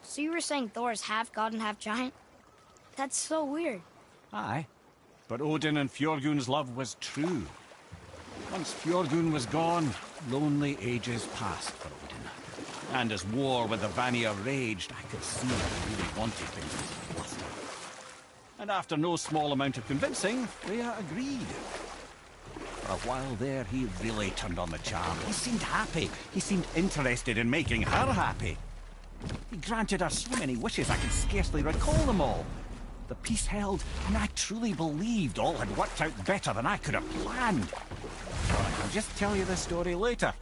So you were saying Thor is half god and half giant? That's so weird. Aye, but Odin and Fjorgun's love was true. Once Fjorgun was gone, lonely ages passed for Odin. And as war with the Vanir raged, I could see he really wanted things to be bluster. And after no small amount of convincing, Freya agreed. For a while there, he really turned on the charm. He seemed happy. He seemed interested in making her happy. He granted her so many wishes I can scarcely recall them all. The peace held, and I truly believed all had worked out better than I could have planned. But I can just tell you this story later.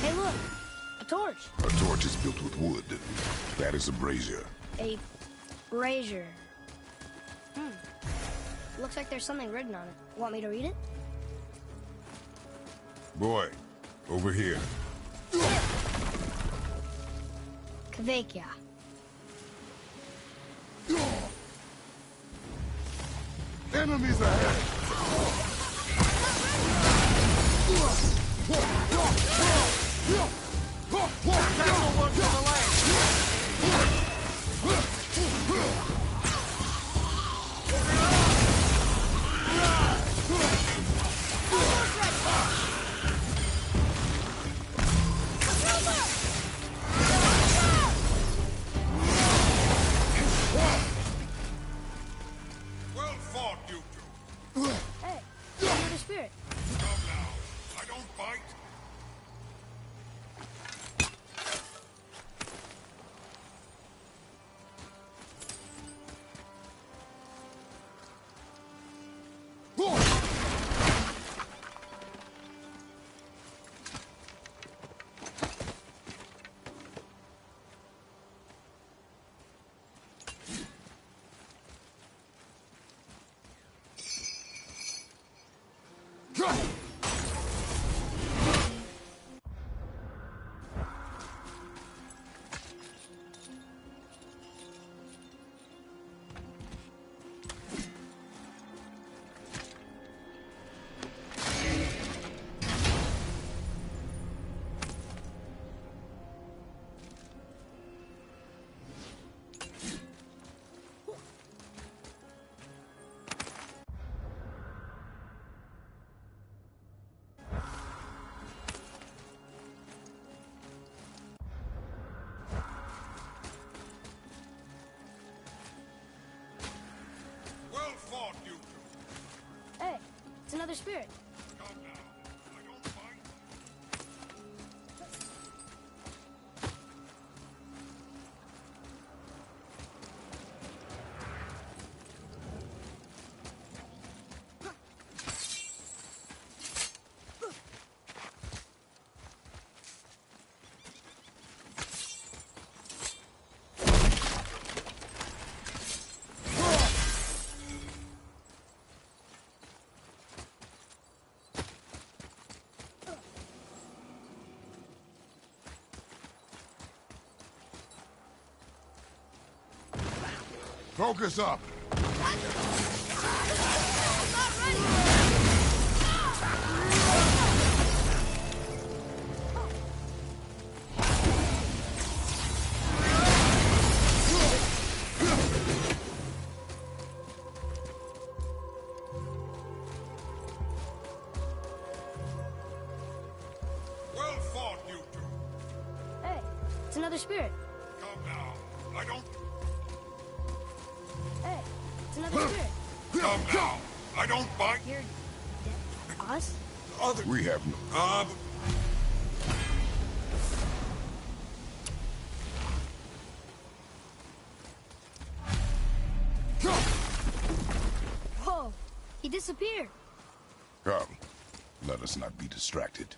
Hey, look! A torch! A torch is built with wood. That is a brazier. A brazier. Looks like there's something written on it. Want me to read it? Boy, over here. Kvekia. Enemies ahead! Well fought, you two. Hey, you're the spirit. Come now. I don't bite. Well fought, you two. Hey, it's another spirit. Come now. I don't fight. Focus up. Well fought, you two. Hey, it's another spirit. Come now. I don't. Hey, it's another spirit. Come now. I don't bite. You're us? Other. We have no... Whoa, he disappeared. Come. Let us not be distracted.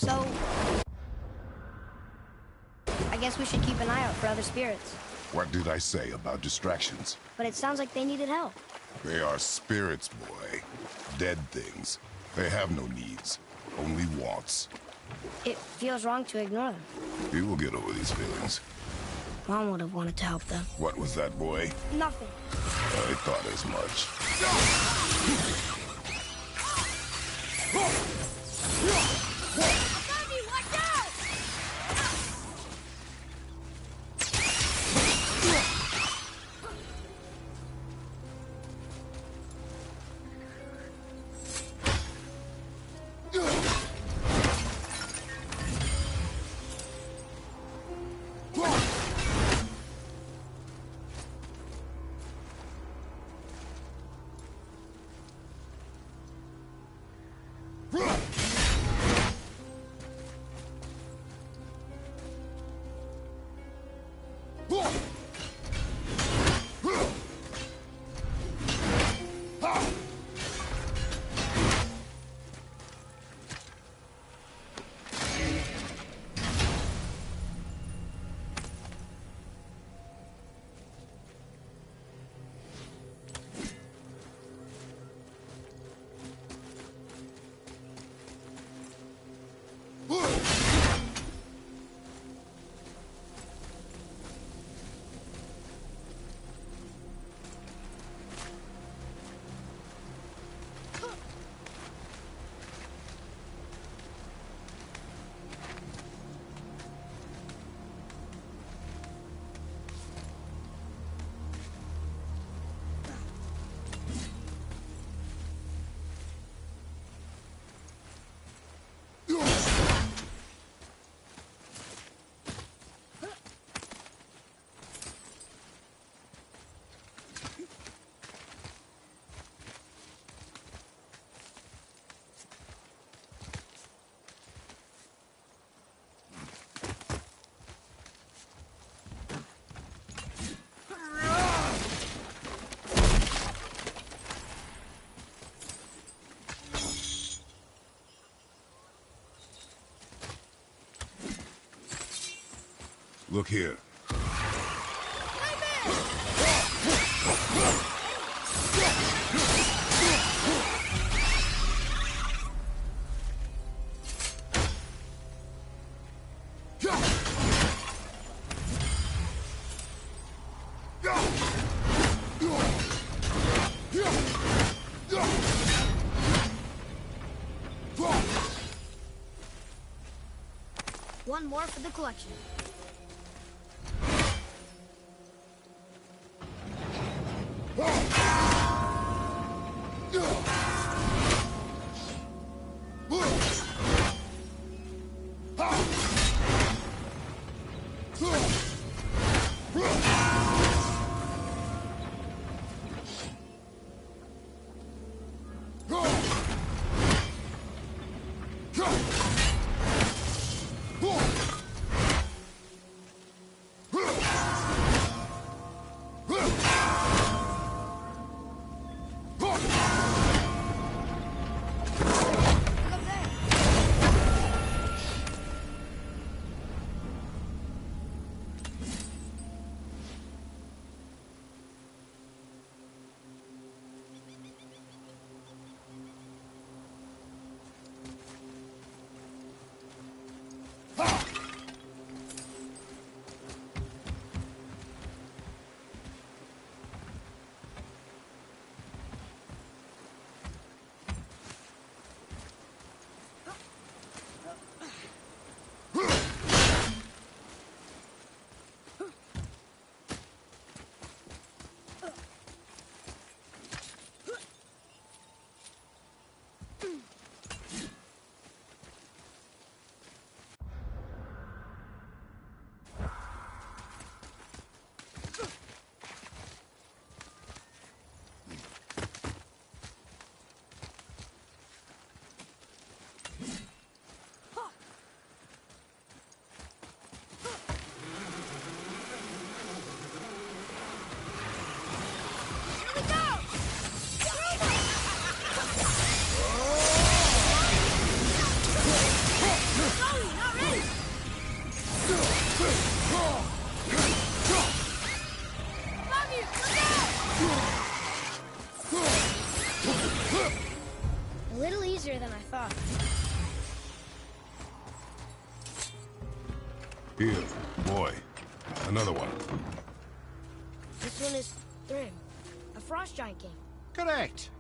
So... I guess we should keep an eye out for other spirits. What did I say about distractions? But it sounds like they needed help. They are spirits, boy. Dead things. They have no needs, only wants. It feels wrong to ignore them. You will get over these feelings. Mom would have wanted to help them. What was that, boy? Nothing. I thought as much. Look here. One more for the collection. easier than I thought. Here, boy. Another one. This one is Thrym, a frost giant king. Correct.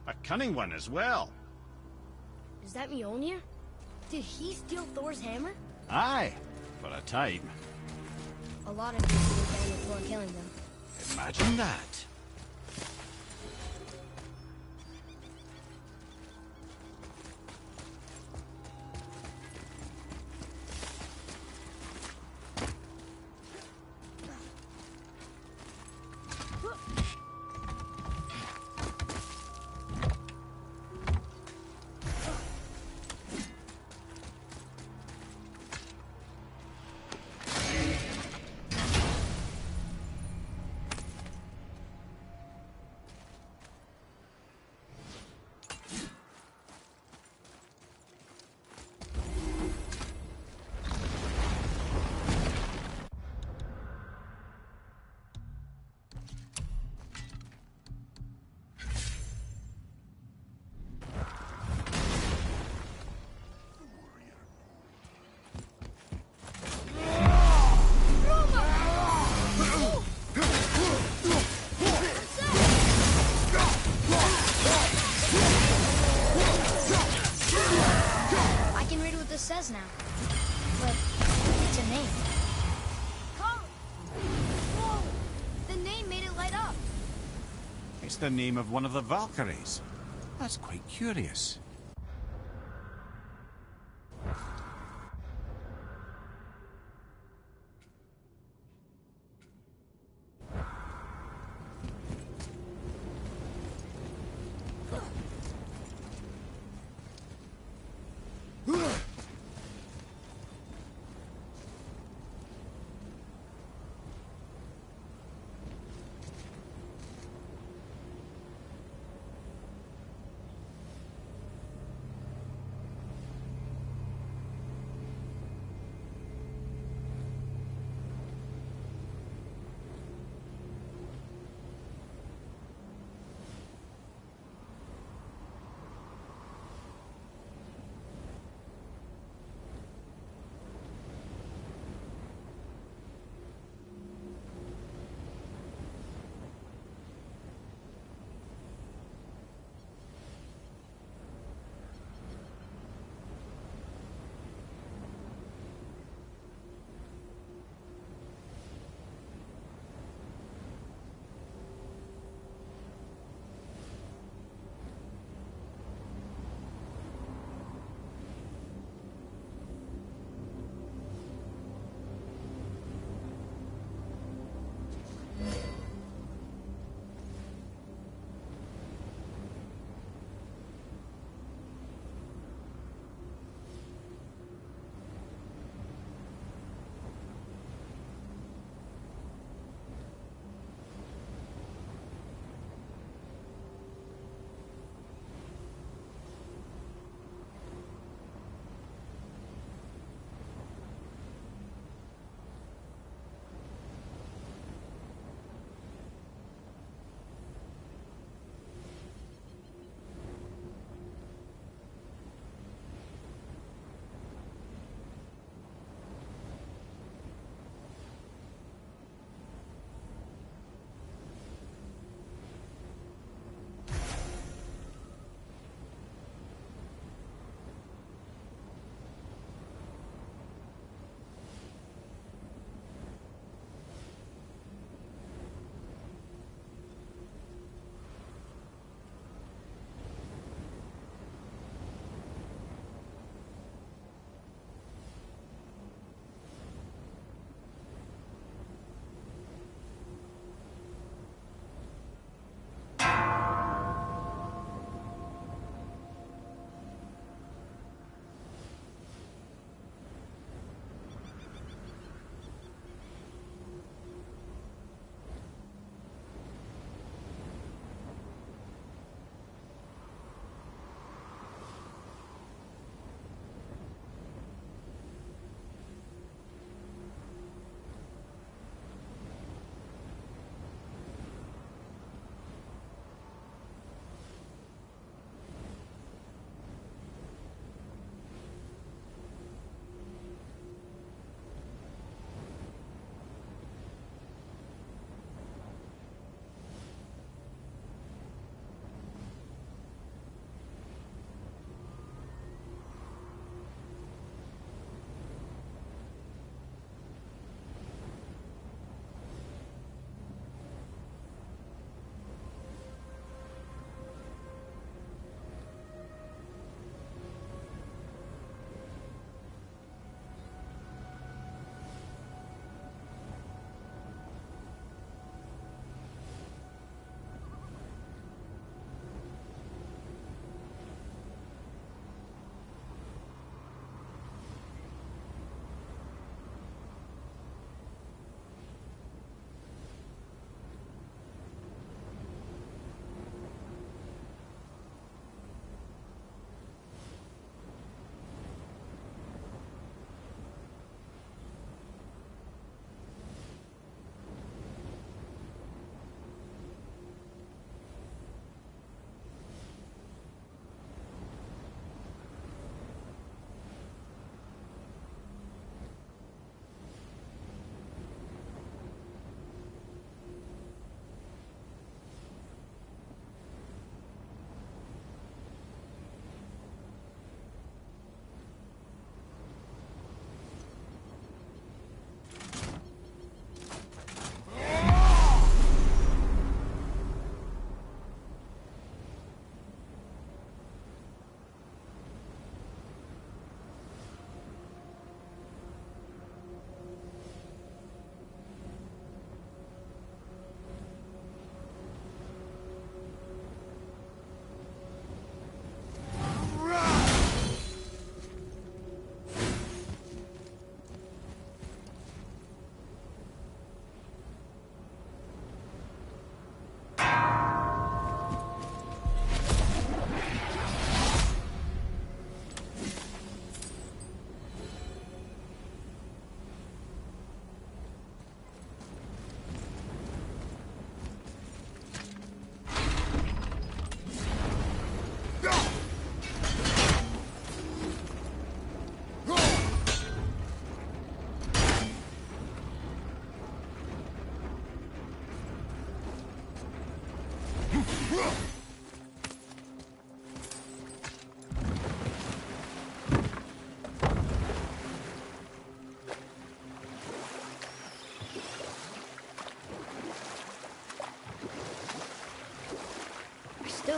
A cunning one as well. Is that Mjolnir? Did he steal Thor's hammer? Aye, for a time. A lot of people depend on Thor killing them. Imagine that. Says now, but it's a name. Come! Whoa! The name made it light up. It's the name of one of the Valkyries. That's quite curious.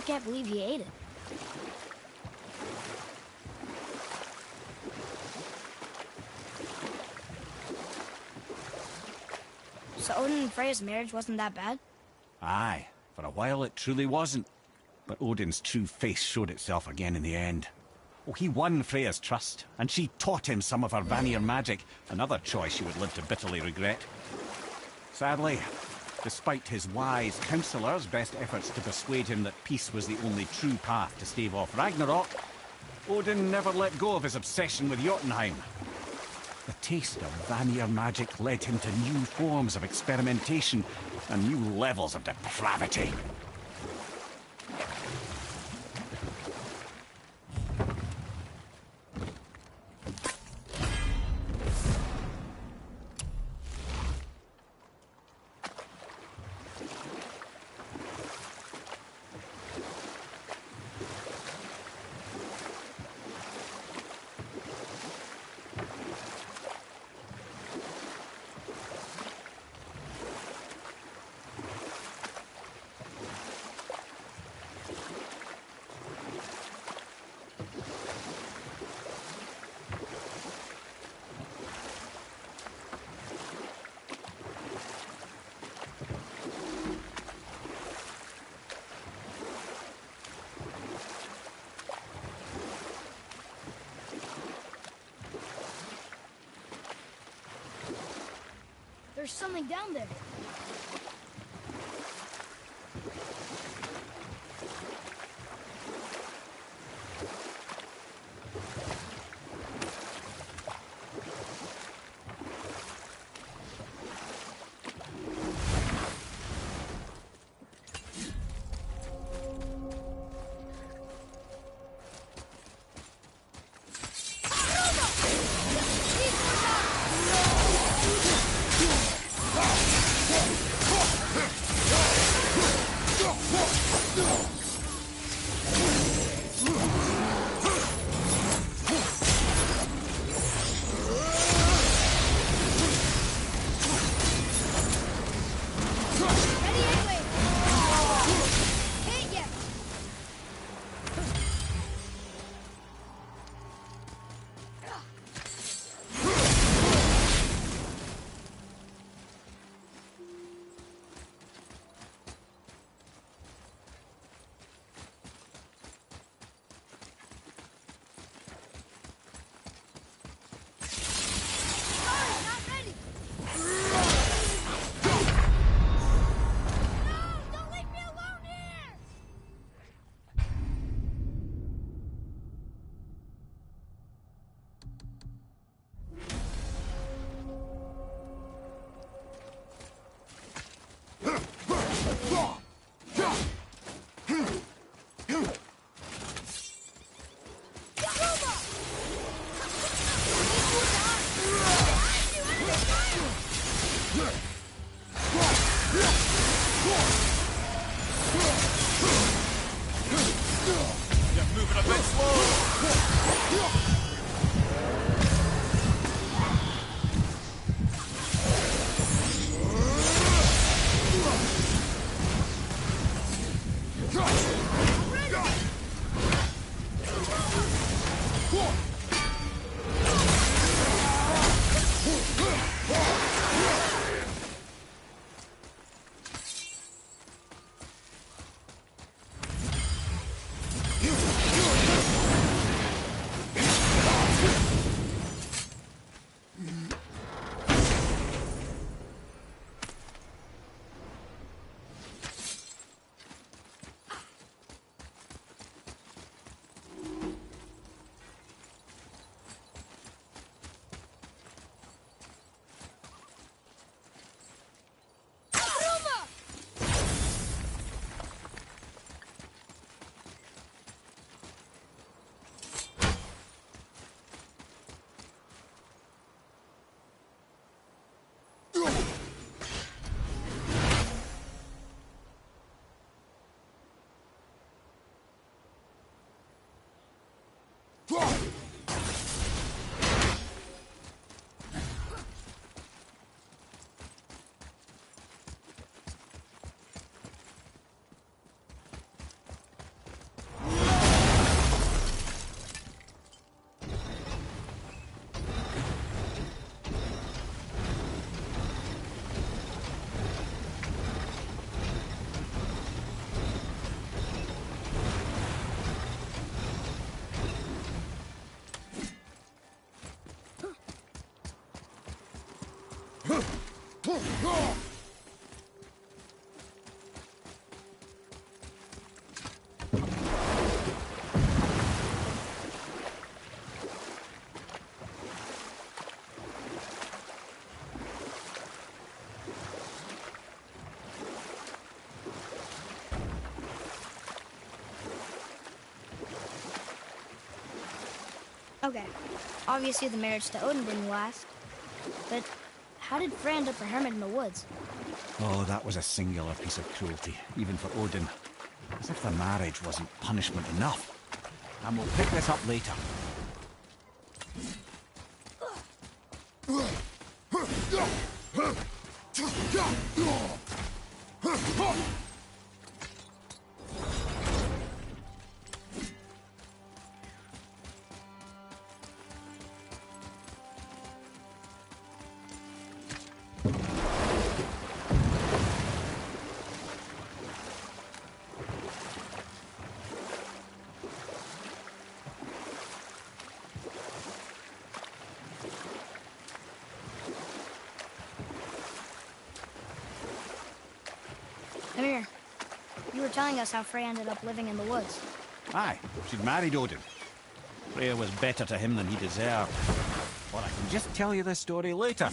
can't believe he ate it. So Odin and Freya's marriage wasn't that bad? Aye, for a while it truly wasn't. But Odin's true face showed itself again in the end. Oh, he won Freya's trust, and she taught him some of her Vanir magic, another choice he would live to bitterly regret. Sadly, despite his wise counsellors' best efforts to persuade him that peace was the only true path to stave off Ragnarok, Odin never let go of his obsession with Jotunheim. The taste of Vanir magic led him to new forms of experimentation and new levels of depravity. There's something down there. Okay. Obviously the marriage to Odin didn't last. But how did Frey end up a hermit in the woods? Oh, that was a singular piece of cruelty, even for Odin. As if the marriage wasn't punishment enough. And we'll pick this up later. Come here. You were telling us how Frey ended up living in the woods. Aye, she'd married Odin. Freya was better to him than he deserved. Or I can just tell you this story later.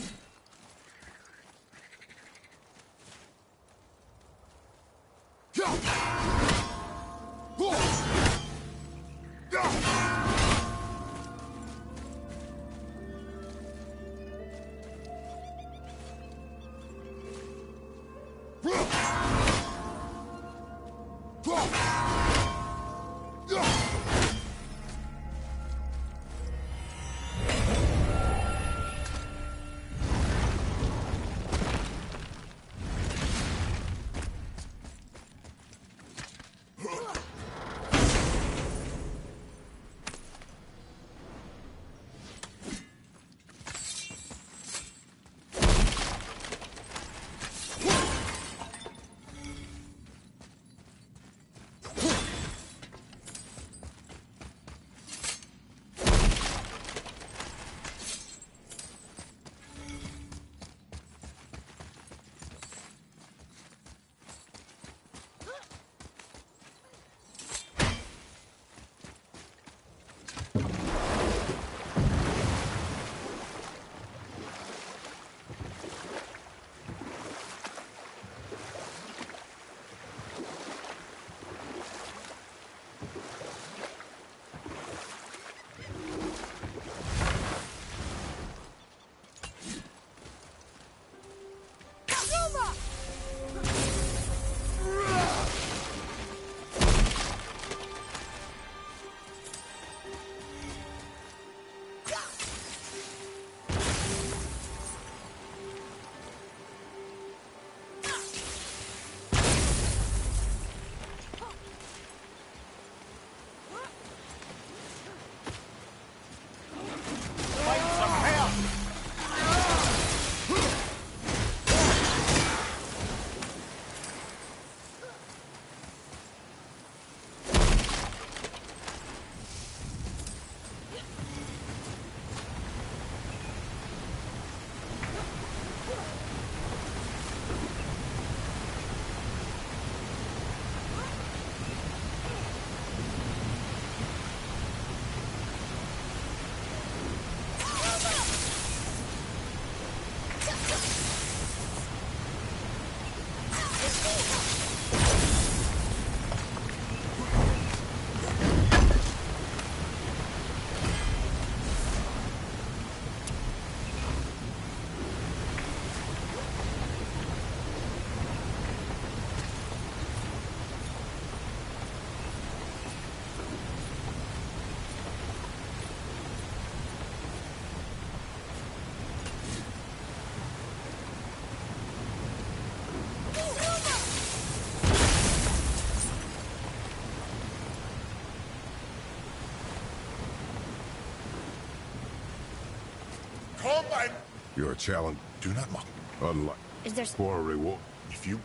Come and... You're a challenge. Do not mock. Unlike Is there... for a reward. If you...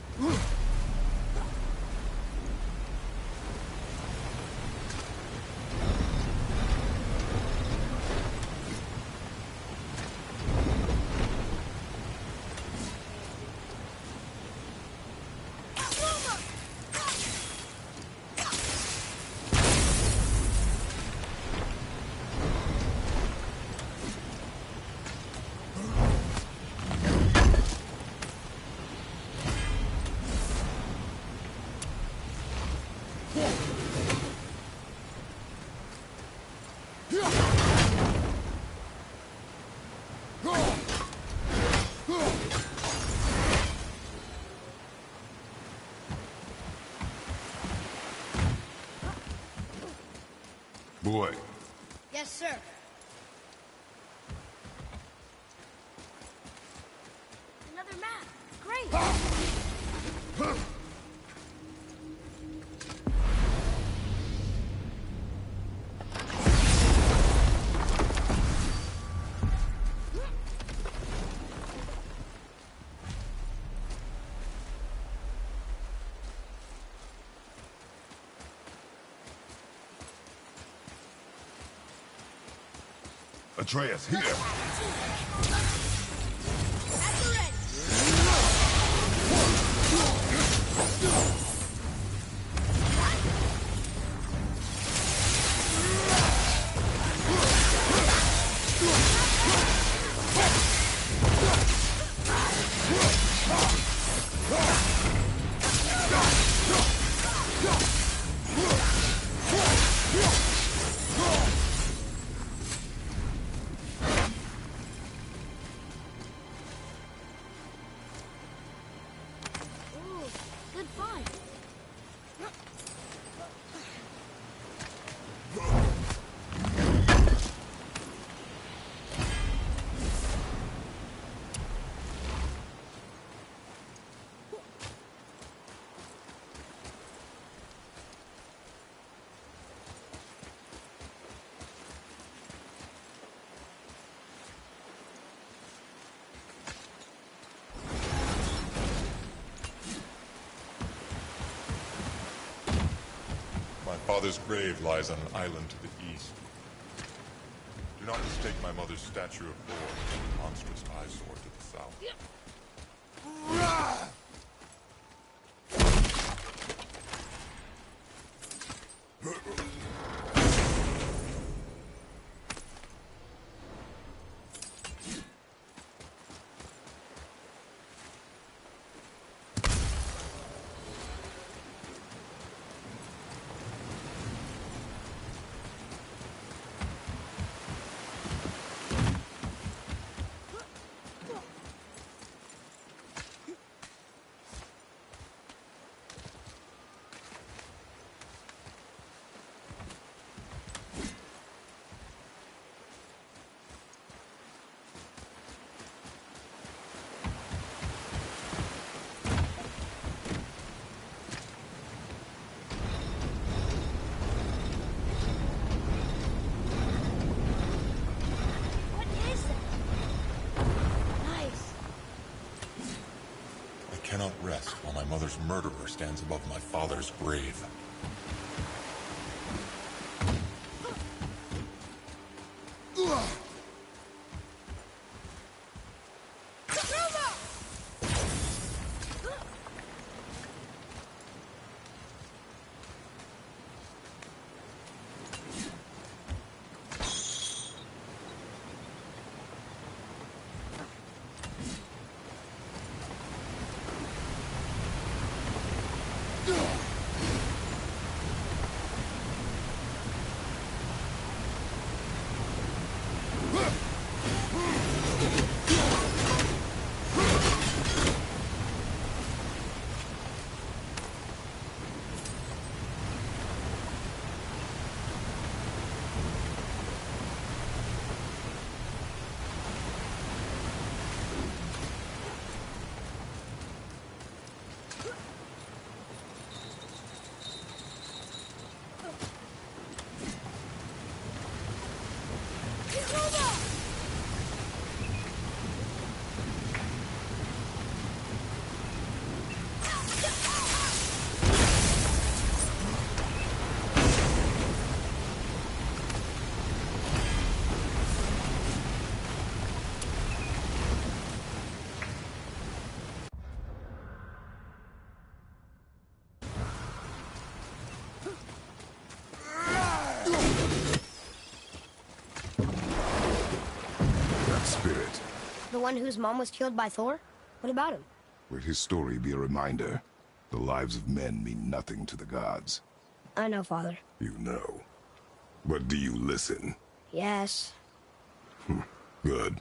Boy, Yes, sir. Another map. Great. Atreus, here! At the ready. Ooh, good find. My father's grave lies on an island to the east. Do not mistake my mother's statue of Thor for the monstrous eyesore to the south. What is that? Nice. I cannot rest while my mother's murderer stands above my father's grave. That spirit. The one whose mom was killed by Thor? What about him? Let his story be a reminder. The lives of men mean nothing to the gods. I know, Father. You know. But do you listen? Yes. Good.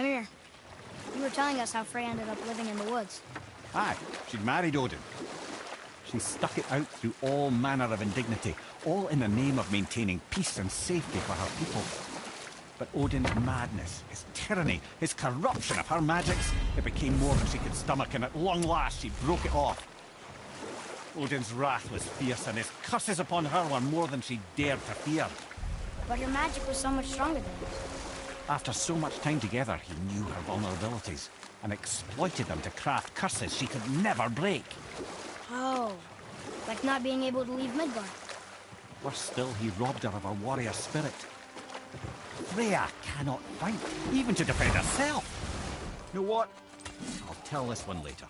Come here. You were telling us how Frey ended up living in the woods. Aye, she'd married Odin. She stuck it out through all manner of indignity, all in the name of maintaining peace and safety for her people. But Odin's madness, his tyranny, his corruption of her magics, it became more than she could stomach, and at long last she broke it off. Odin's wrath was fierce, and his curses upon her were more than she dared to fear. But her magic was so much stronger than his. After so much time together, he knew her vulnerabilities, and exploited them to craft curses she could never break. Oh, like not being able to leave Midgard. Worse still, he robbed her of her warrior spirit. Freya cannot fight, even to defend herself. You know what? I'll tell this one later.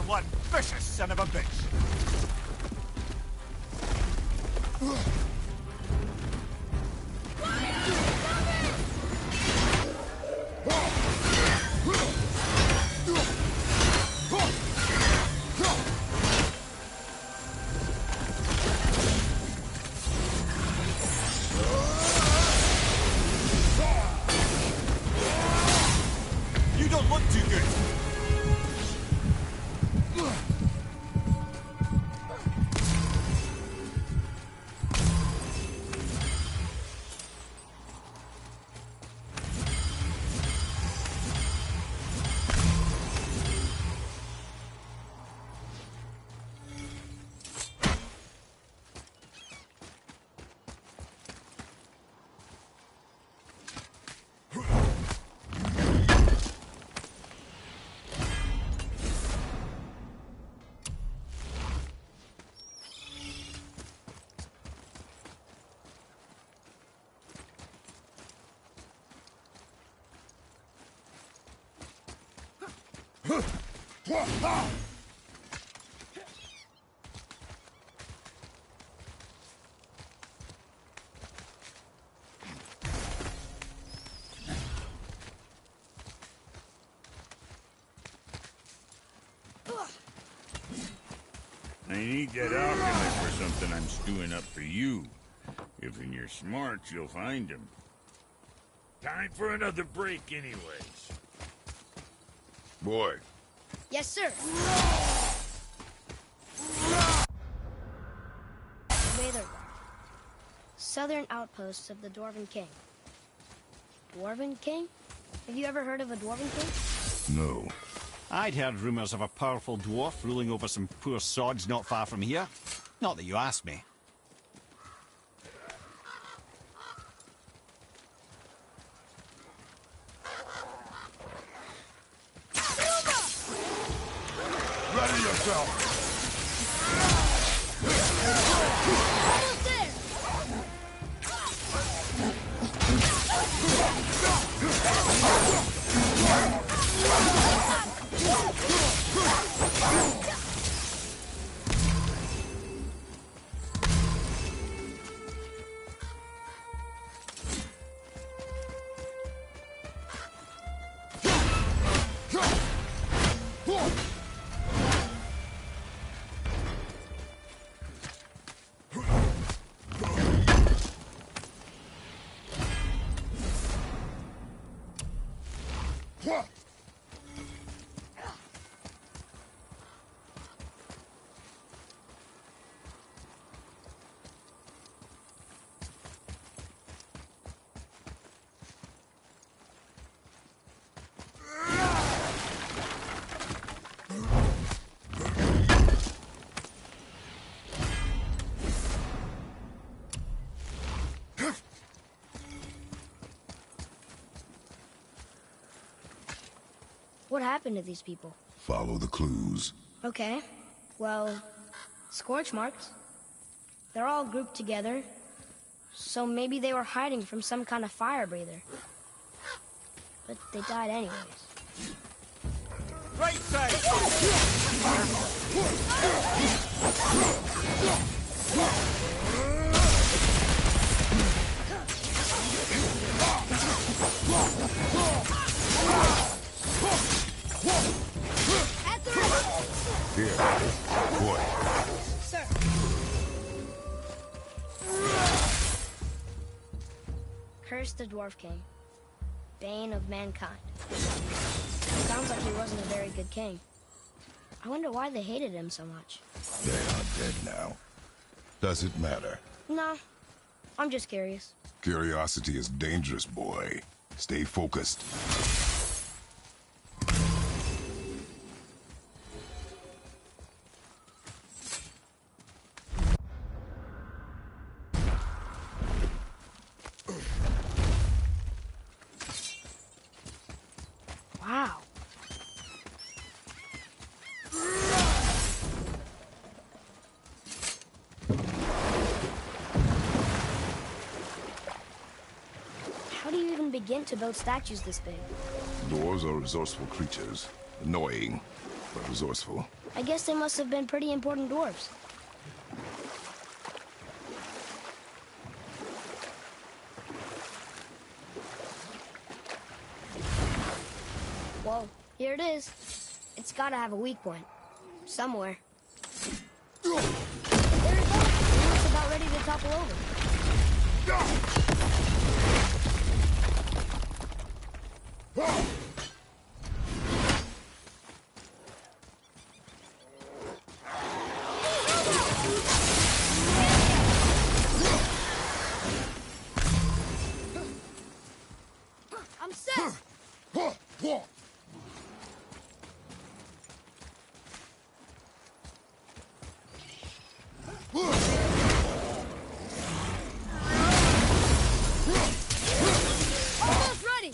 One vicious son of a bitch. You don't look too good. I need that alchemist for something I'm stewing up for you. If in your smarts, you'll find him. Time for another break anyways. Boy, Yes, sir. Vadergar. Southern outposts of the Dwarven King. Dwarven King? Have you ever heard of a Dwarven King? no. I'd heard rumours of a powerful dwarf ruling over some poor sods not far from here. Not that you asked me. Ready yourself! Almost there! What happened to these people? Follow the clues. Okay. Well, scorch marks. They're all grouped together, so maybe they were hiding from some kind of fire breather. But they died anyways. Right side! Here, boy. Sir. Curse the Dwarf King, bane of mankind. Sounds like he wasn't a very good king. I wonder why they hated him so much. They are dead now. Does it matter? No, I'm just curious. Curiosity is dangerous, boy. Stay focused. Wow. How do you even begin to build statues this big? Dwarves are resourceful creatures. Annoying, but resourceful. I guess they must have been pretty important dwarves. Whoa, here it is. It's gotta have a weak point. Somewhere. There it goes. It's about ready to topple over. I'm set! Almost ready!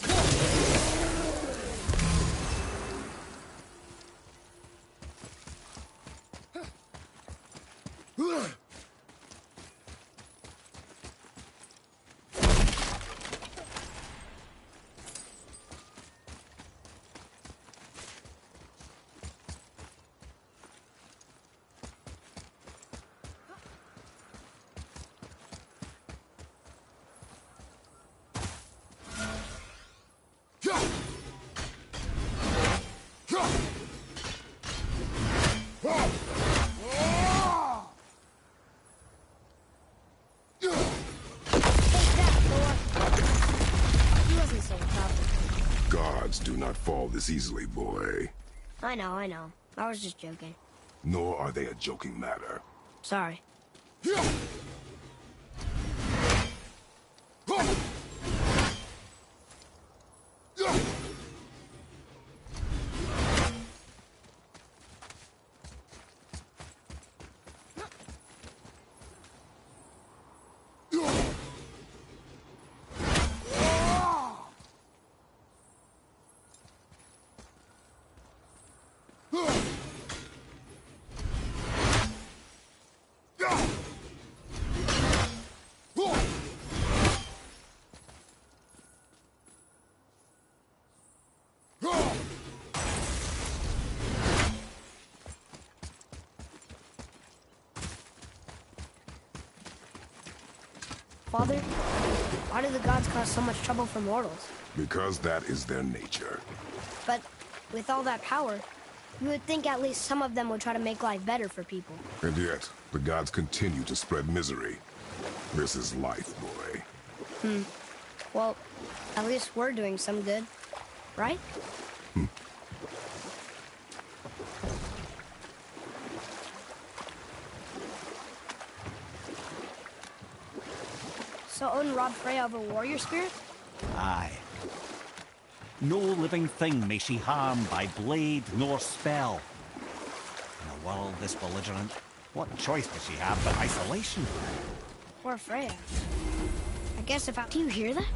He wasn't so tough. Gods do not fall this easily, boy. I know. I was just joking. Nor are they a joking matter. Sorry. Father, why do the gods cause so much trouble for mortals? Because that is their nature. But with all that power, you would think at least some of them would try to make life better for people. And yet, the gods continue to spread misery. This is life, boy. Well, at least we're doing some good, right? So Odin robbed Freya of her warrior spirit? Aye. No living thing may she harm by blade nor spell. In a world this belligerent, what choice does she have but isolation? Poor Freya. I guess if I... Do you hear that?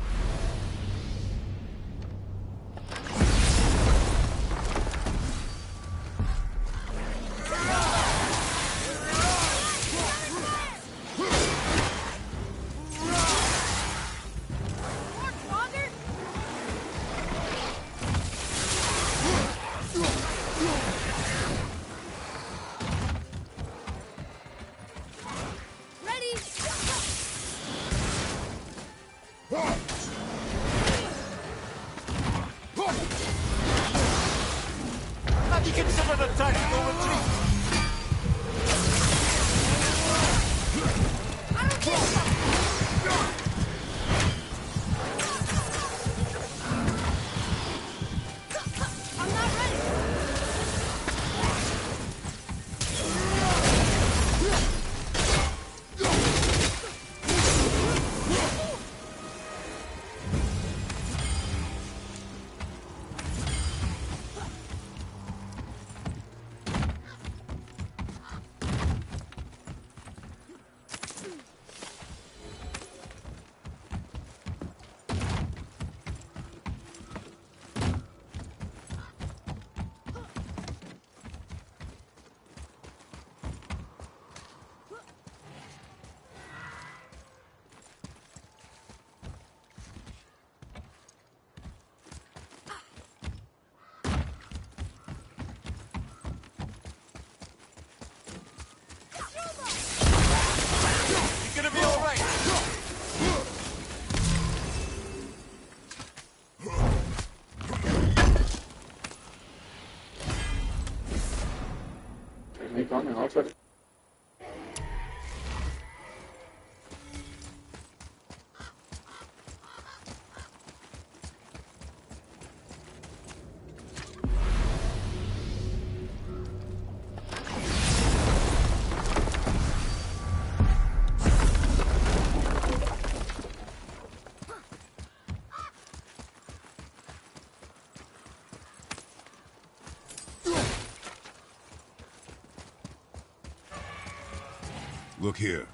Look here.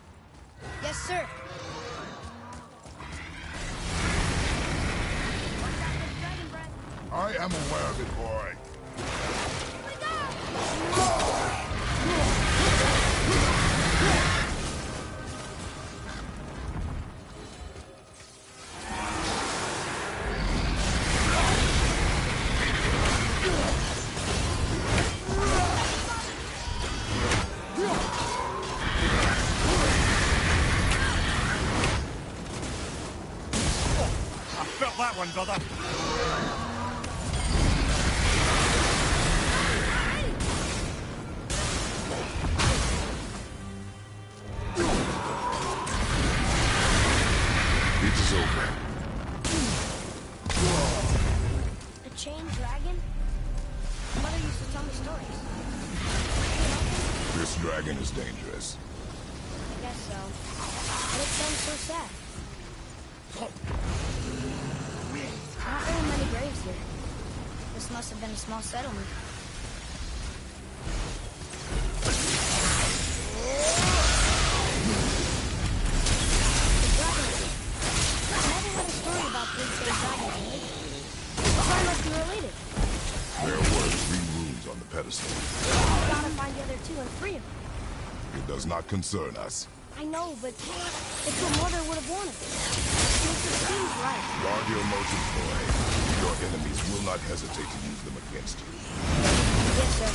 Yes, sir. I am aware of it, boy. Felt that one, brother. It is over. A chained dragon? Mother used to tell me stories. This dragon is dangerous. I guess so. But it sounds so sad. Not very many graves here. This must have been a small settlement. I never heard a story about three-tailed dragons. The story must be related. There were 3 runes on the pedestal. We gotta find the other 2 and free them. It does not concern us. I know, but it's what Mother would have wanted. It seems right. Guard your motives, boy. Your enemies will not hesitate to use them against you. Yes, sir.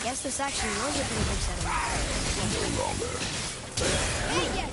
Guess this actually was a pretty big settlement. No longer. Hey, yeah.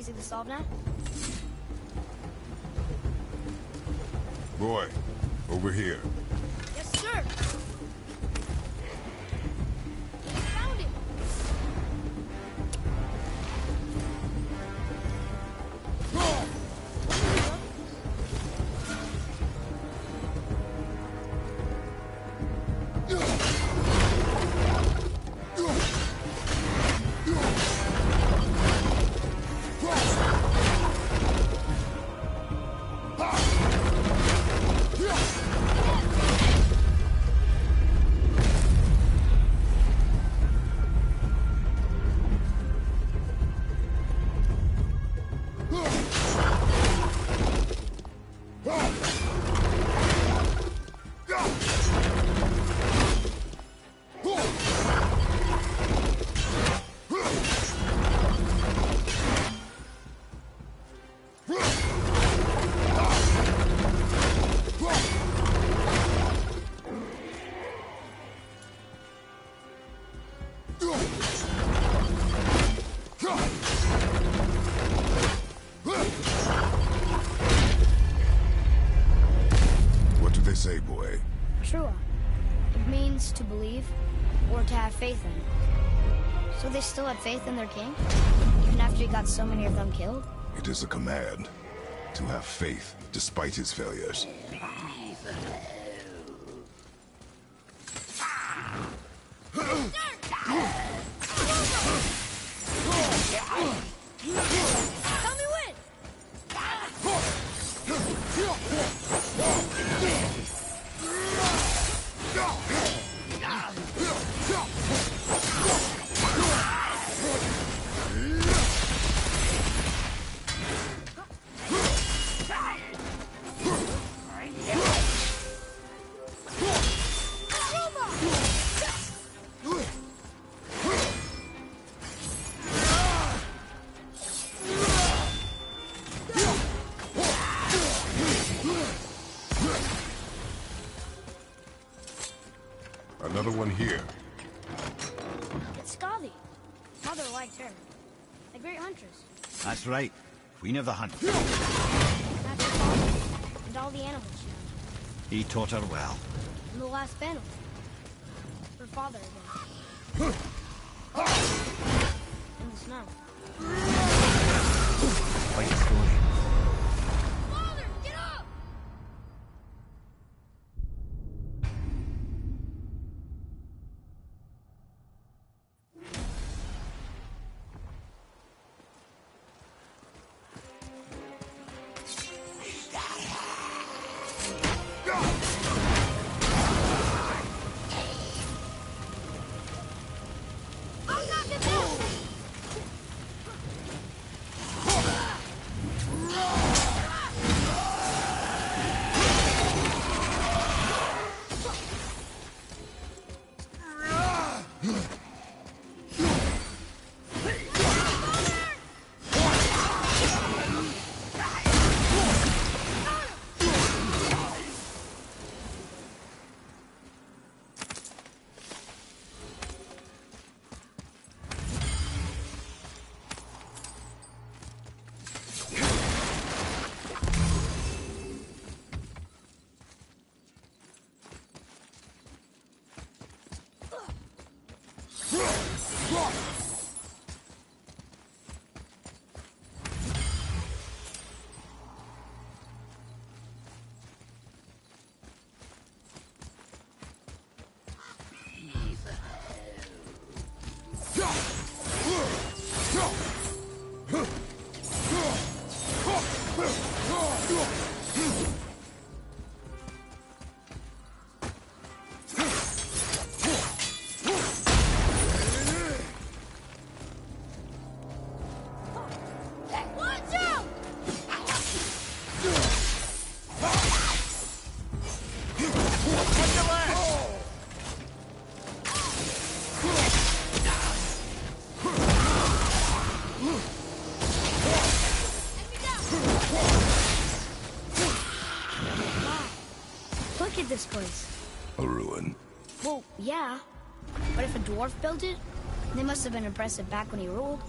To solve now? Boy, over here. Yes, sir. Found him. Say, boy. Trua. It means to believe or to have faith in. So they still had faith in their king? Even after he got so many of them killed? It is a command to have faith despite his failures. Tell me when! Another one here. It's Skadi. Mother liked her. A great huntress. That's right. Queen of the hunt. That's her father. And all the animals she hunted. He taught her well. In the last battle. Her father again. In the snow. Quite a story. Father, get up! this place? A ruin. Well, yeah. But if a dwarf built it, they must have been impressive back when he ruled.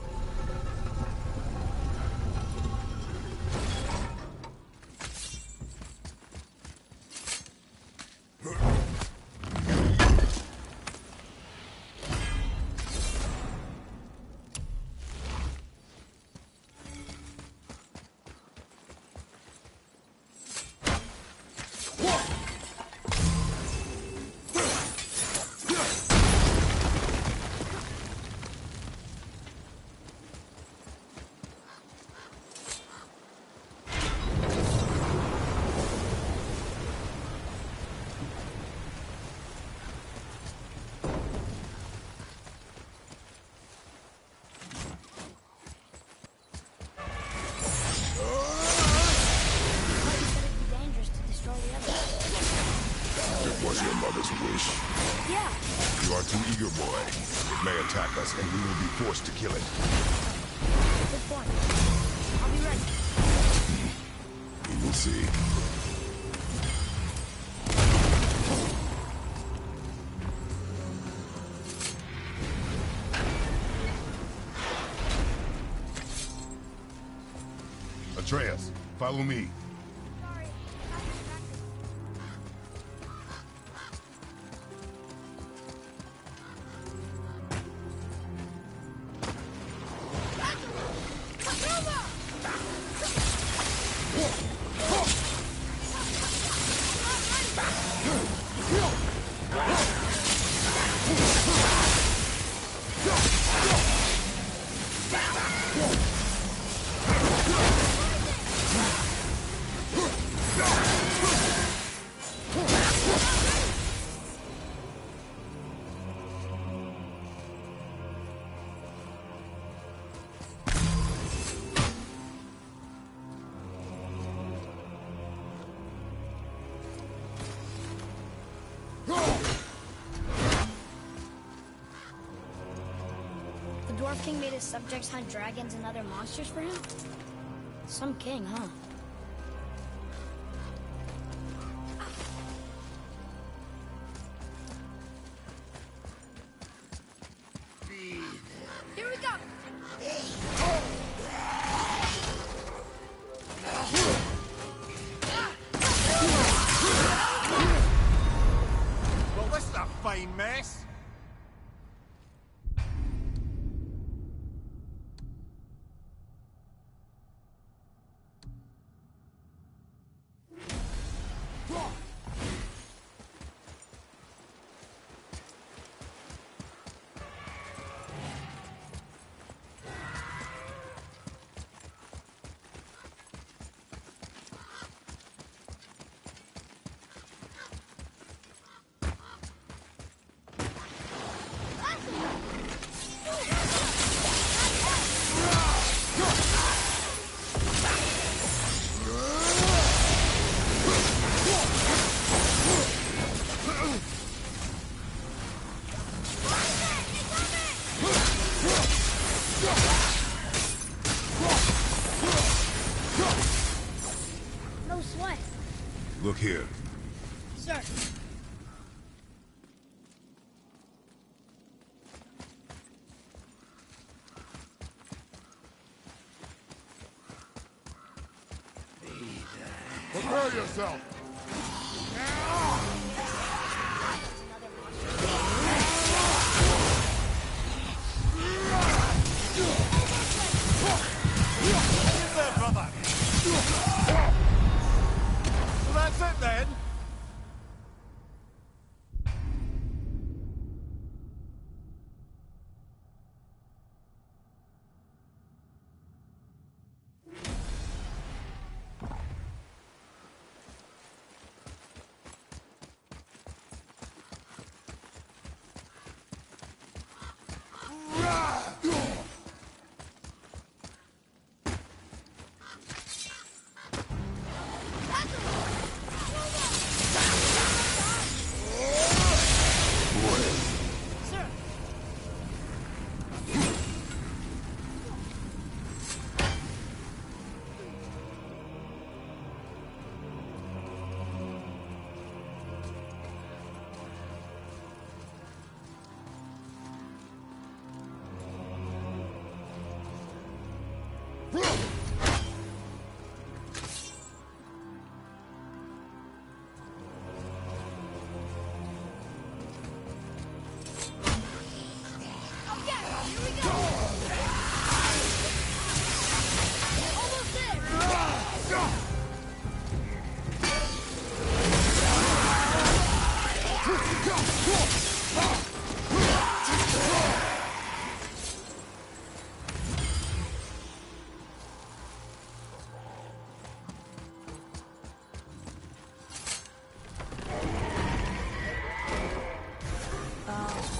Yeah. You are too eager, boy. It may attack us, and we will be forced to kill it. Good point. I'll be ready. We will see. Atreus, follow me. The Dwarf King made his subjects hunt dragons and other monsters for him? Some king, huh? Here we go! Well, this is a fine mess. No sweat. Look here. Sir. Prepare yourself. Get there, brother. Well, that's it then.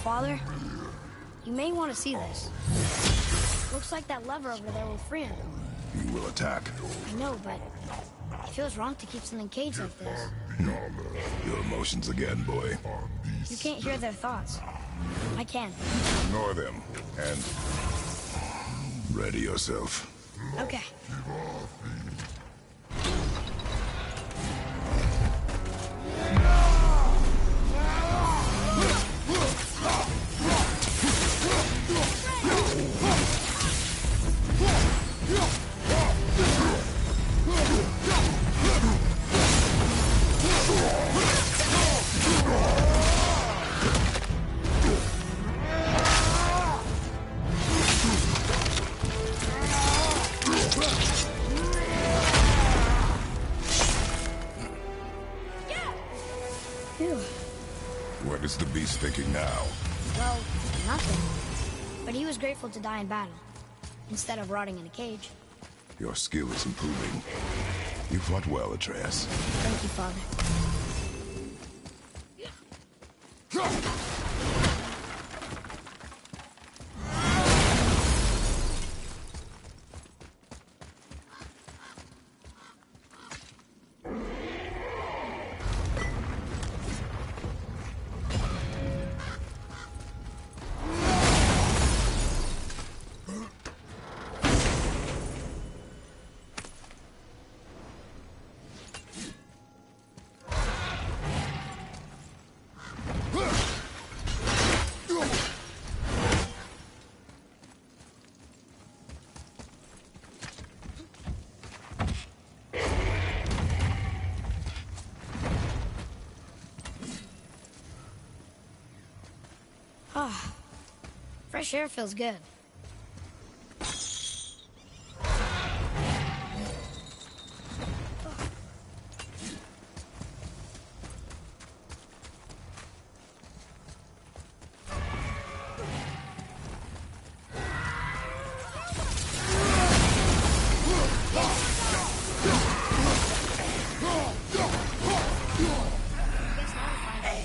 Father, you may want to see this. Looks like that lever over there will free him. You will attack. I know, but it feels wrong to keep something caged like this. Your emotions again, boy. You can't hear their thoughts. I can. Ignore them, and ready yourself. Okay. What is the beast thinking now? Well, nothing. But he was grateful to die in battle, instead of rotting in a cage. Your skill is improving. You fought well, Atreus. Thank you, Father. Ah, fresh air feels good.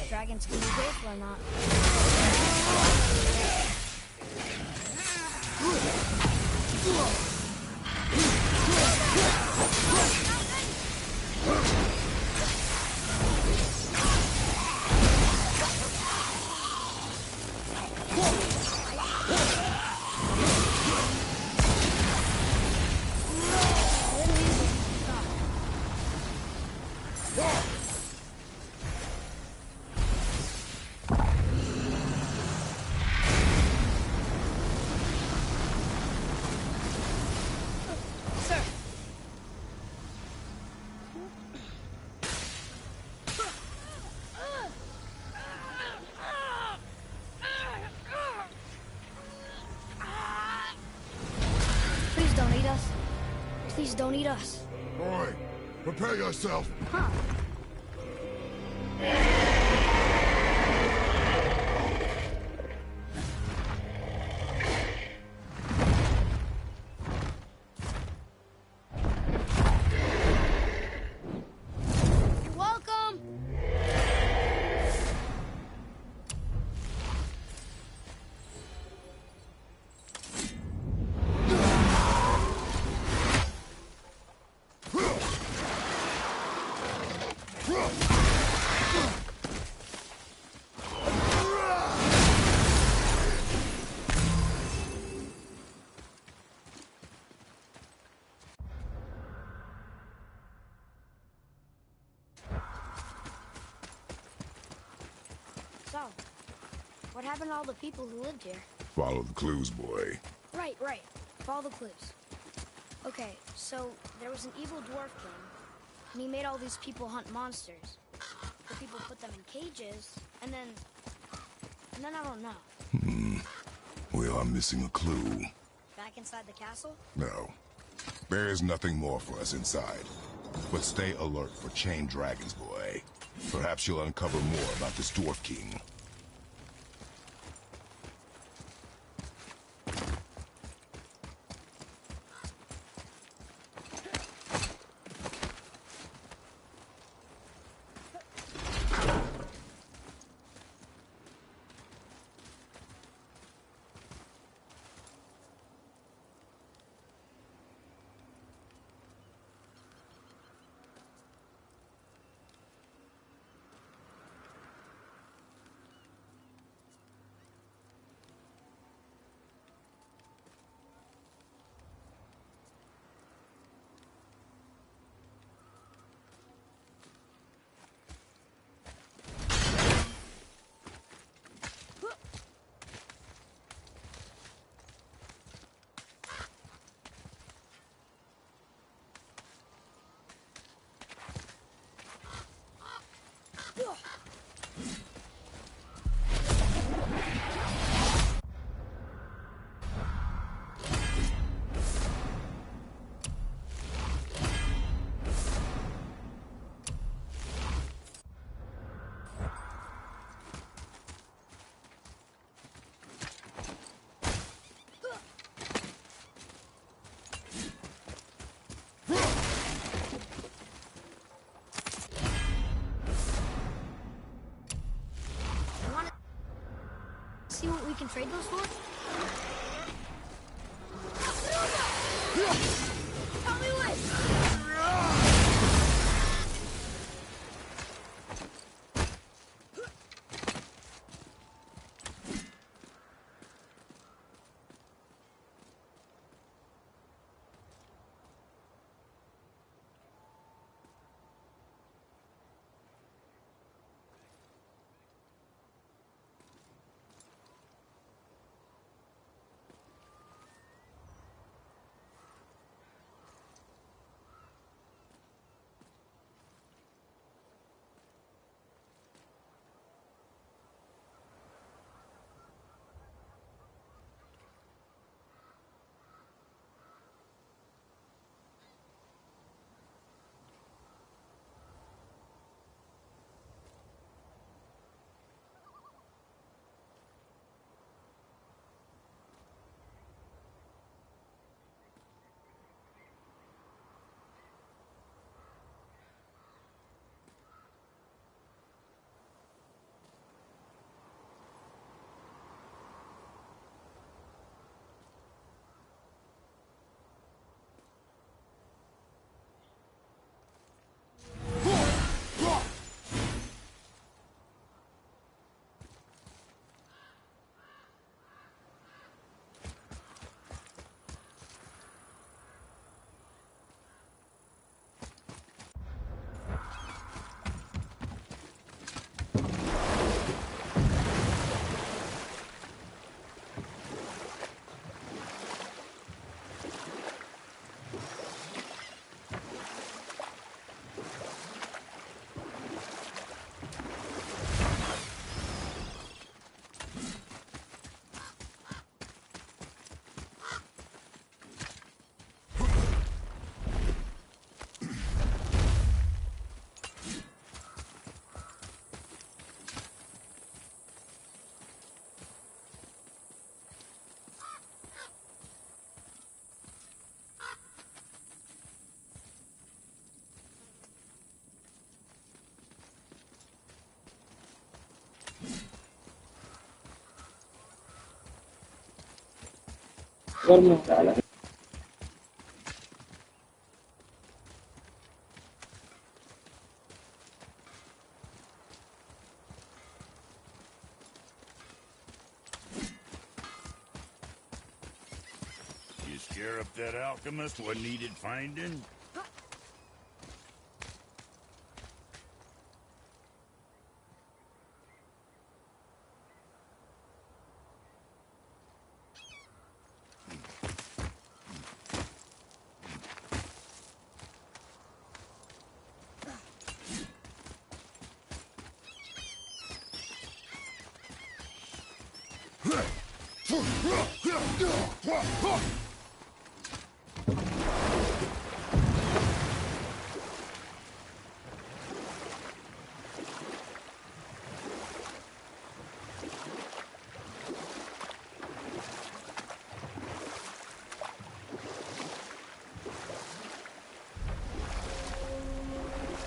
Dragons can be grateful or not. Please don't eat us. Boy, prepare yourself. Huh. You're welcome. So, what happened to all the people who lived here? Follow the clues, boy. Right. Follow the clues. Okay, so there was an evil dwarf king, and he made all these people hunt monsters. The people put them in cages, and then I don't know. We are missing a clue. Back inside the castle? No. There is nothing more for us inside. But stay alert for chained dragons, boy. Perhaps you'll uncover more about this dwarf king. See what we can trade those for? Help me with! You scare up that alchemist what needed finding?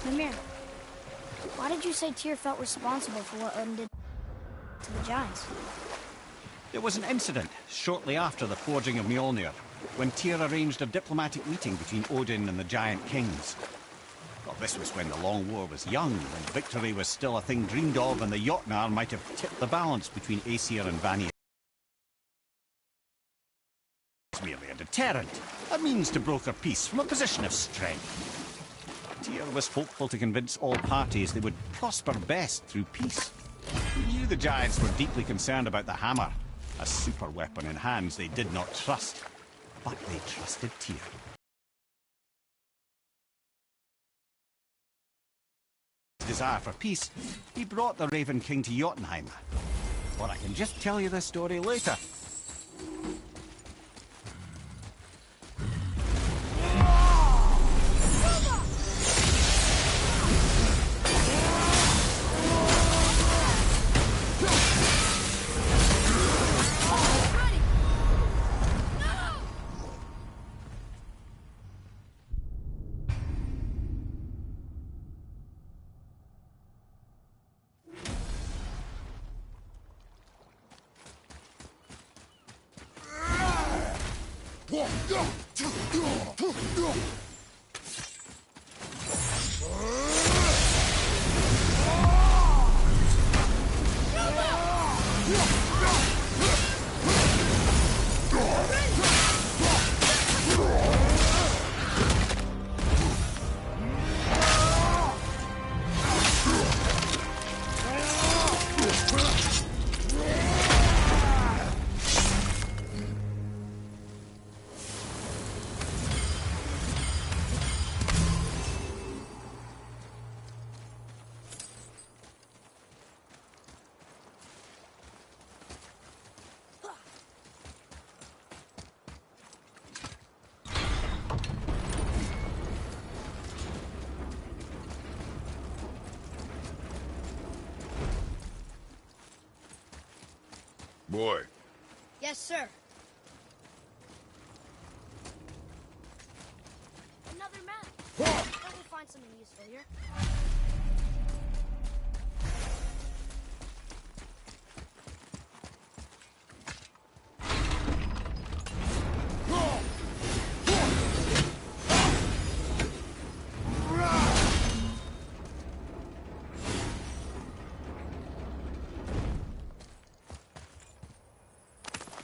Mimir, why did you say Tyr felt responsible for what Odin did to the giants? There was an incident shortly after the forging of Mjolnir, when Tyr arranged a diplomatic meeting between Odin and the giant kings. Well, this was when the Long War was young, when victory was still a thing dreamed of, and the Jotnar might have tipped the balance between Aesir and Vanir. It's merely a deterrent, a means to broker peace from a position of strength. Tyr was hopeful to convince all parties they would prosper best through peace. He knew the giants were deeply concerned about the hammer, a super weapon in hands they did not trust. But they trusted Tyr. His desire for peace, he brought the Raven King to Jotunheim. Or I can just tell you the story later. Boy. Yes, sir. Another map. Don't we find something useful here?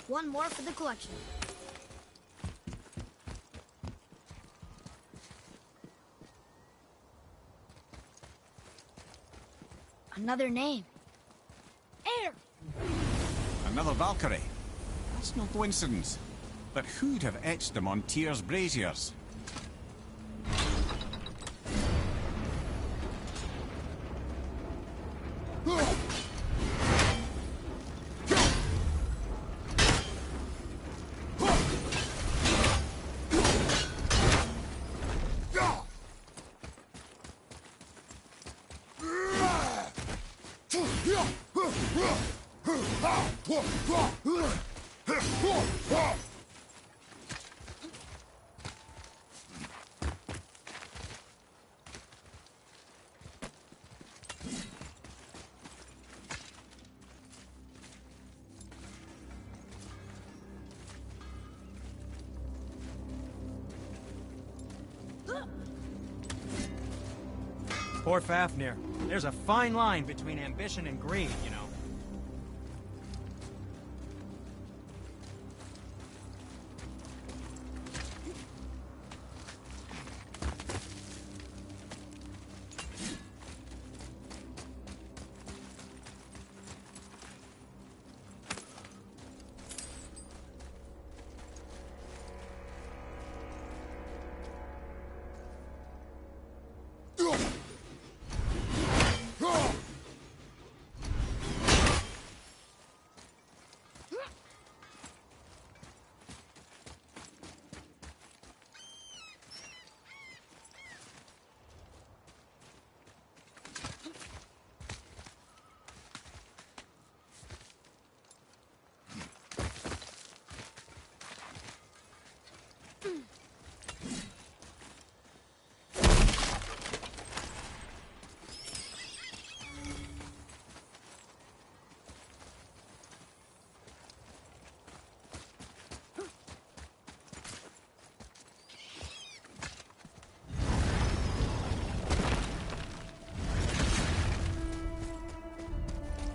One more for the collection. Another name. Air! Another Valkyrie. That's no coincidence. But who'd have etched them on Tyr's braziers? Poor Fafnir. There's a fine line between ambition and greed, you know.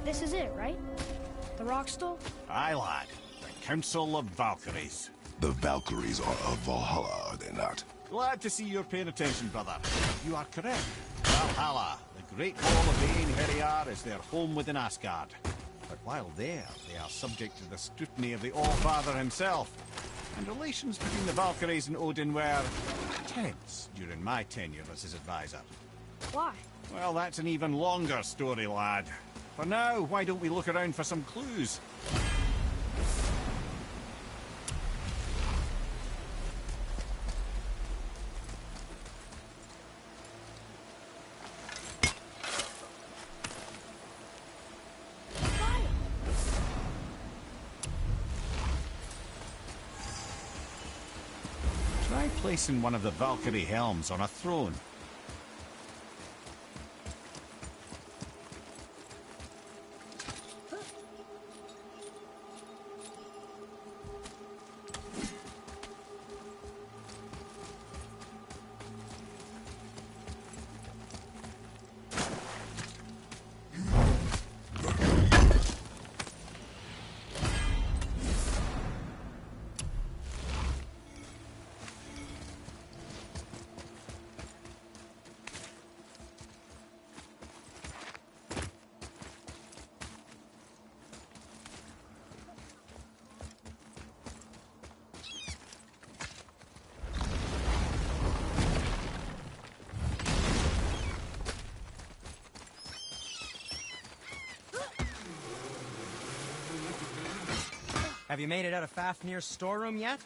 This is it, right? The rock stool? Aye, lad. The Council of Valkyries. The Valkyries are of Valhalla, are they not? Glad to see you're paying attention, brother. You are correct. Valhalla, the great hall of the Einherjar, is their home within Asgard. But while there, they are subject to the scrutiny of the All-Father himself. And relations between the Valkyries and Odin were tense during my tenure as his advisor. Why? Well, that's an even longer story, lad. For now, why don't we look around for some clues? Try placing one of the Valkyrie helms on a throne. Have you made it out of Fafnir's storeroom yet?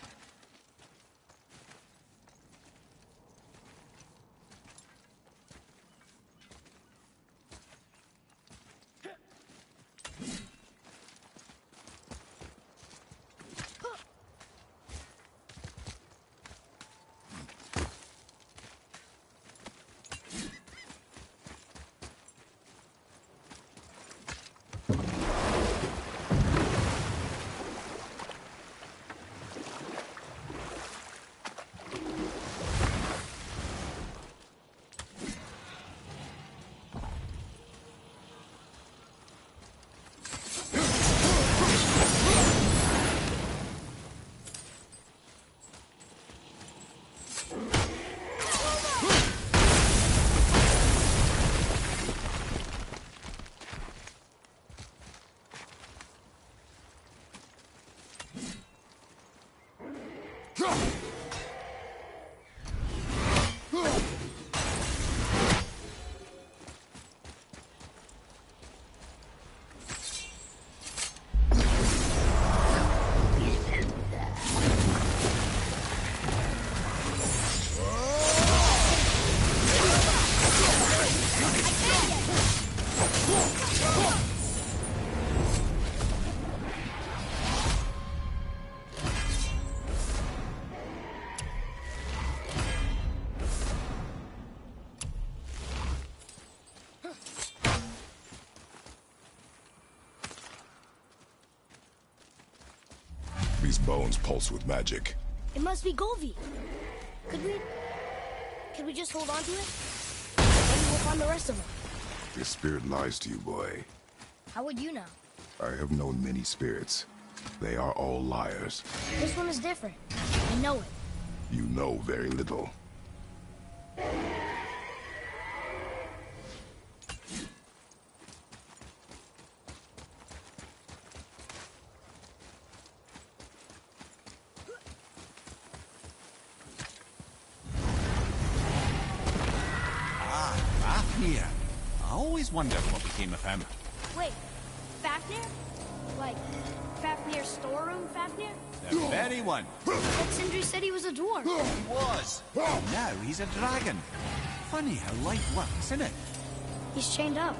These bones pulse with magic. It must be Golvi. Could we just hold on to it? Maybe we'll find the rest of them. Your spirit lies to you, boy. How would you know? I have known many spirits. They are all liars. This one is different. I know it. You know very little. Fafnir. I always wondered what became of him. Wait, Fafnir? Like, Fafnir's storeroom Fafnir? The very one. But Sindri said he was a dwarf. He was. Now he's a dragon. Funny how life works, isn't it? He's chained up.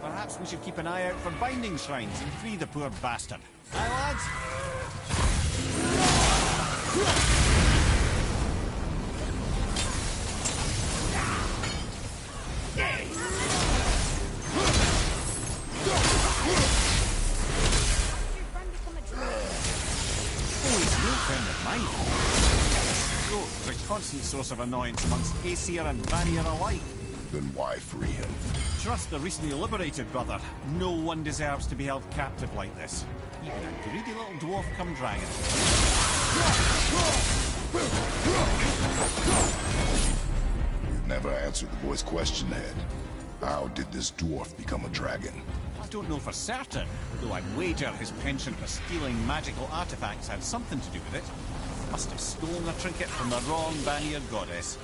Perhaps we should keep an eye out for binding shrines and free the poor bastard. Aye, lads? A constant source of annoyance amongst Aesir and Vanir alike. Then why free him? Trust the recently liberated brother. No one deserves to be held captive like this. Even a greedy little dwarf come dragon. You've never answered the boy's question, Head. How did this dwarf become a dragon? I don't know for certain, though I'd wager his penchant for stealing magical artifacts had something to do with it. Must have stolen a trinket from the wrong Vanir goddess.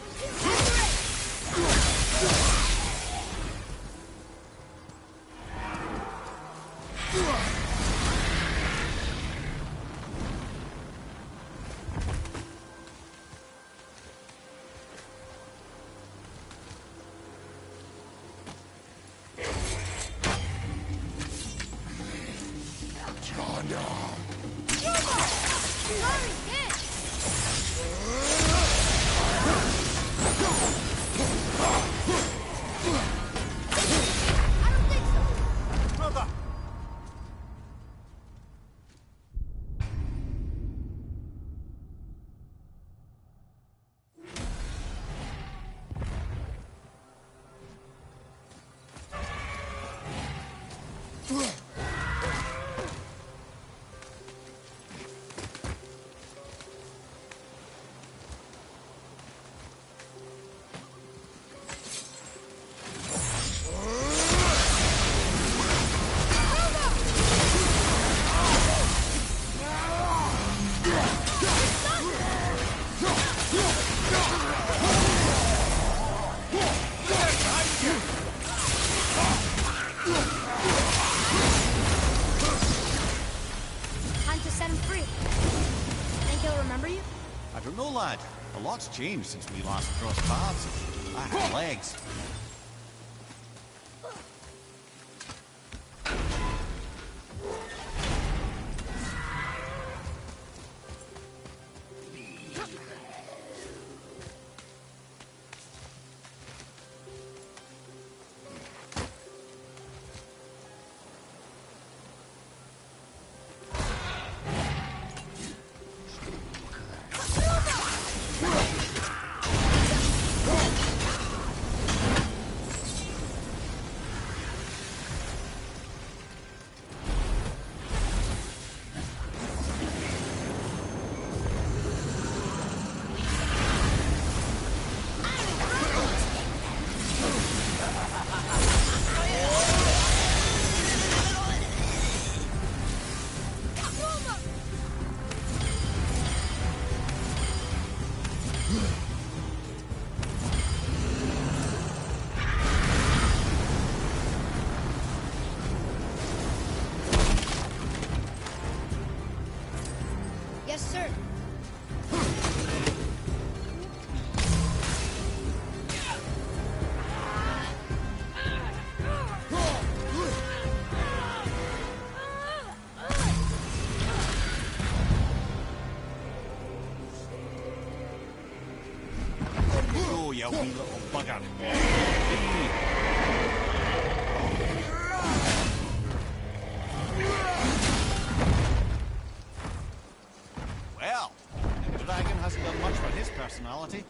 Lad, a lot's changed since we last crossed paths. I have legs. Yes, sir. Oh, you wee little bugger. Well, the dragon hasn't done much for his personality.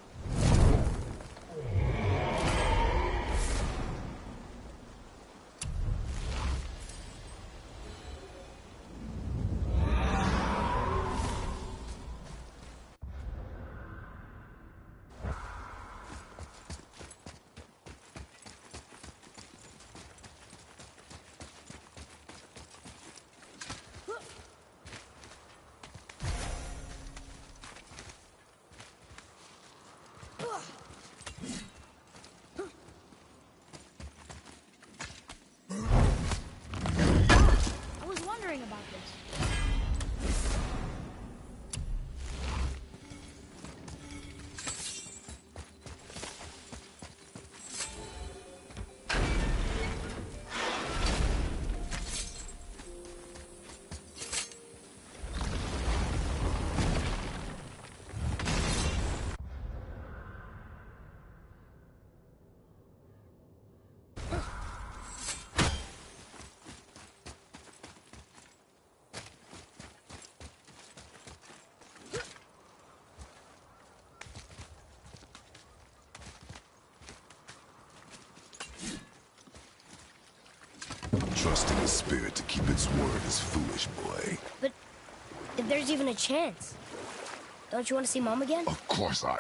Trusting the spirit to keep its word is foolish, boy. But if there's even a chance, don't you want to see Mom again? Of course I...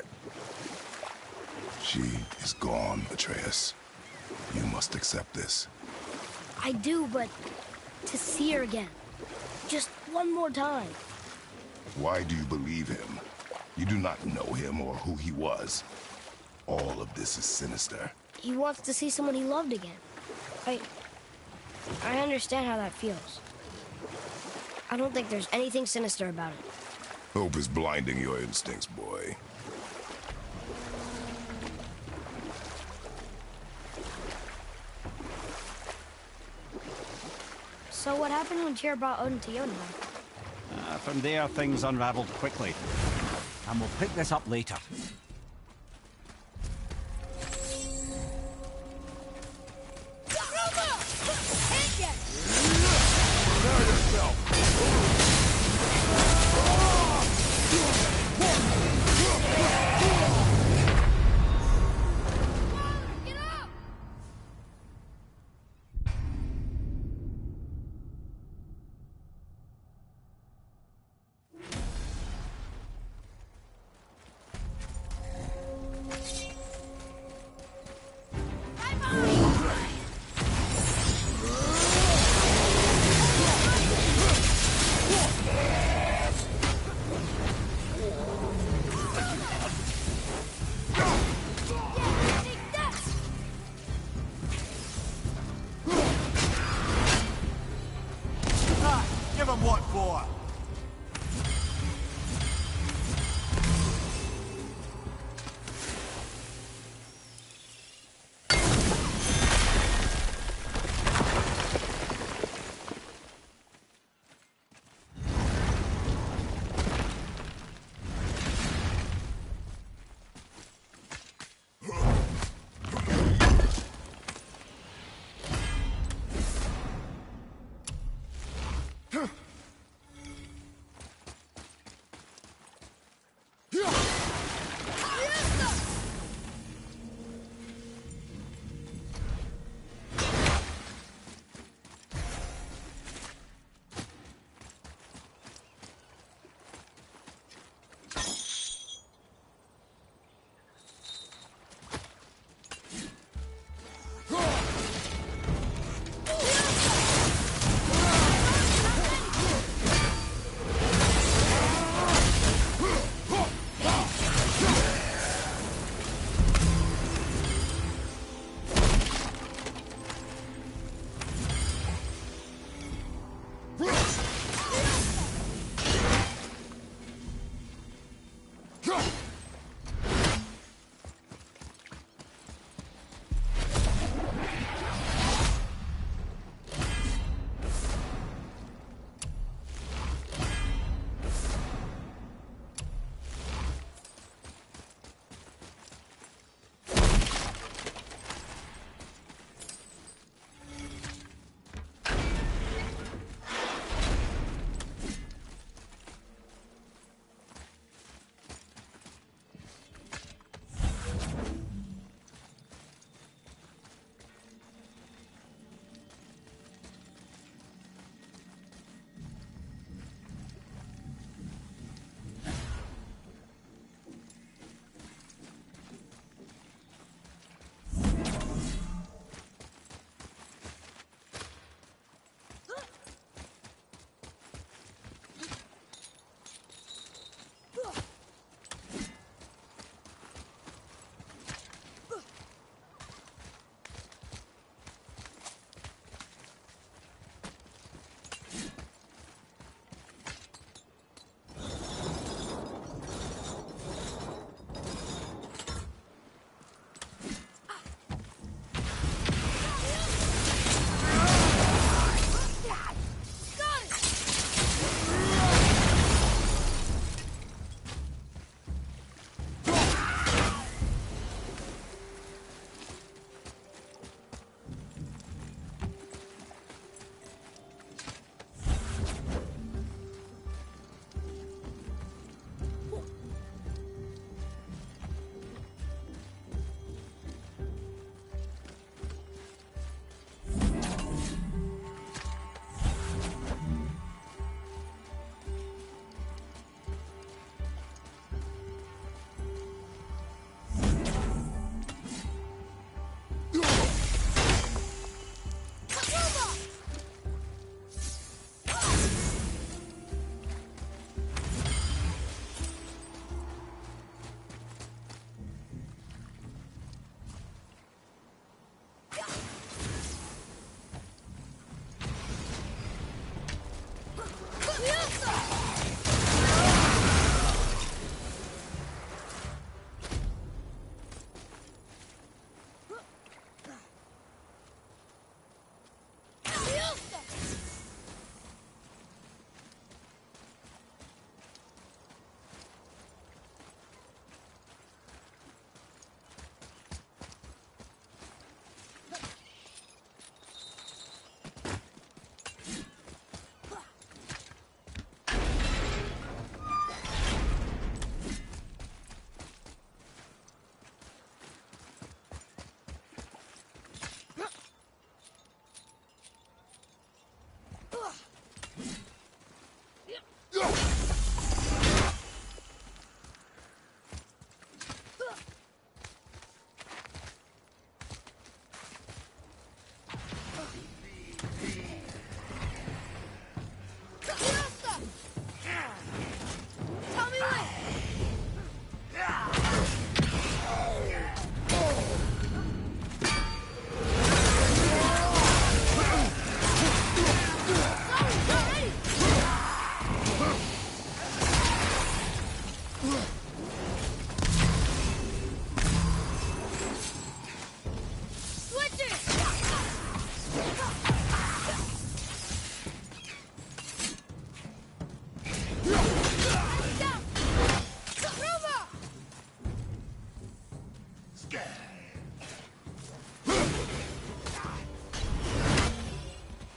She is gone, Atreus. You must accept this. I do, but to see her again. Just one more time. Why do you believe him? You do not know him or who he was. All of this is sinister. He wants to see someone he loved again. I understand how that feels. I don't think there's anything sinister about it. Hope is blinding your instincts, boy. So what happened when Tyr brought Odin to Jotunheim? From there, things unraveled quickly. And we'll pick this up later. Give him what for?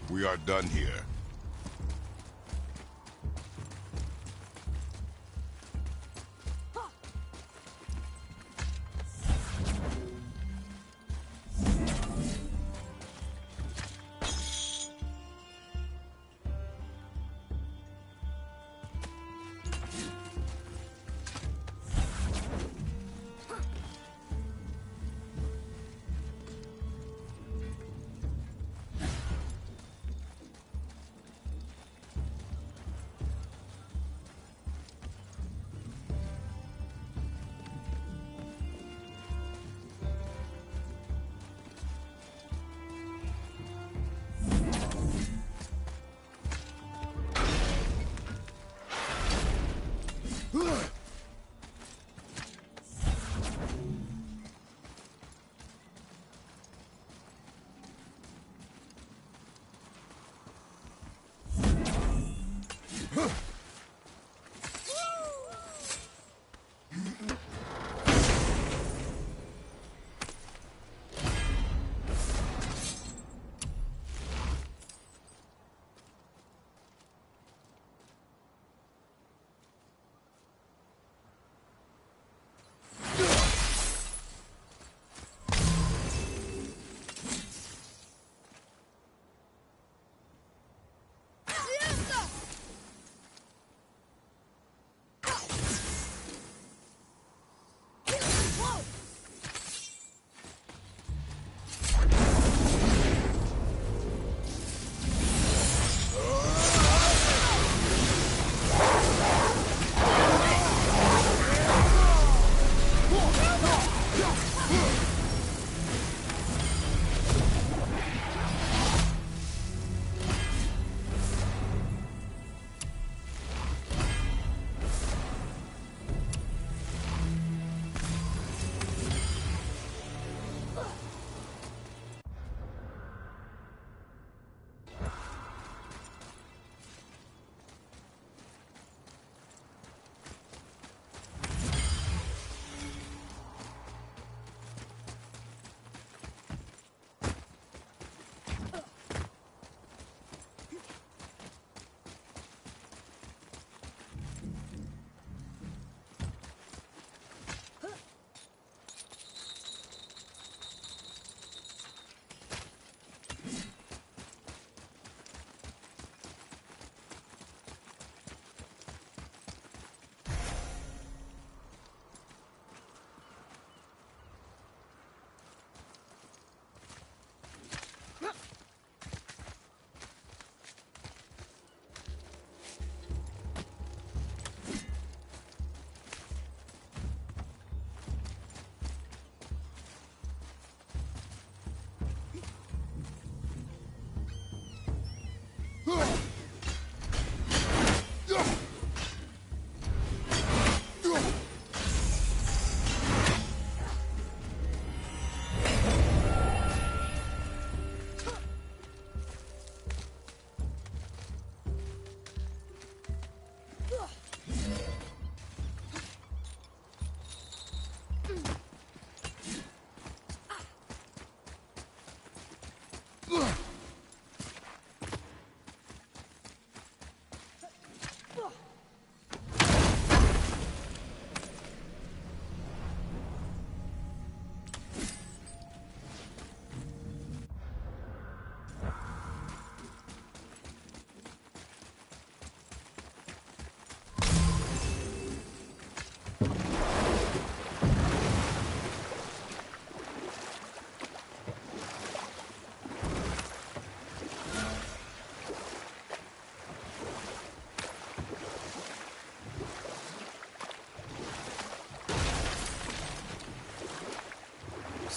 We are done here.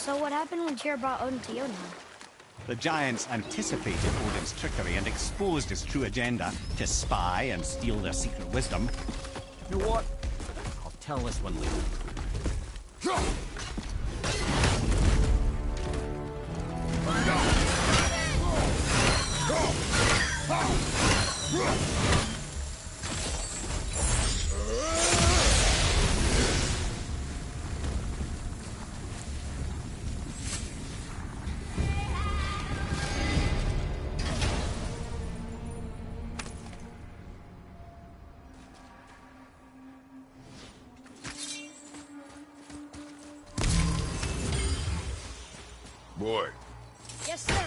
So what happened when Tyr brought Odin to Jotunheim? The giants anticipated Odin's trickery and exposed his true agenda to spy and steal their secret wisdom. You know what? I'll tell this one later. Boy. Yes, sir.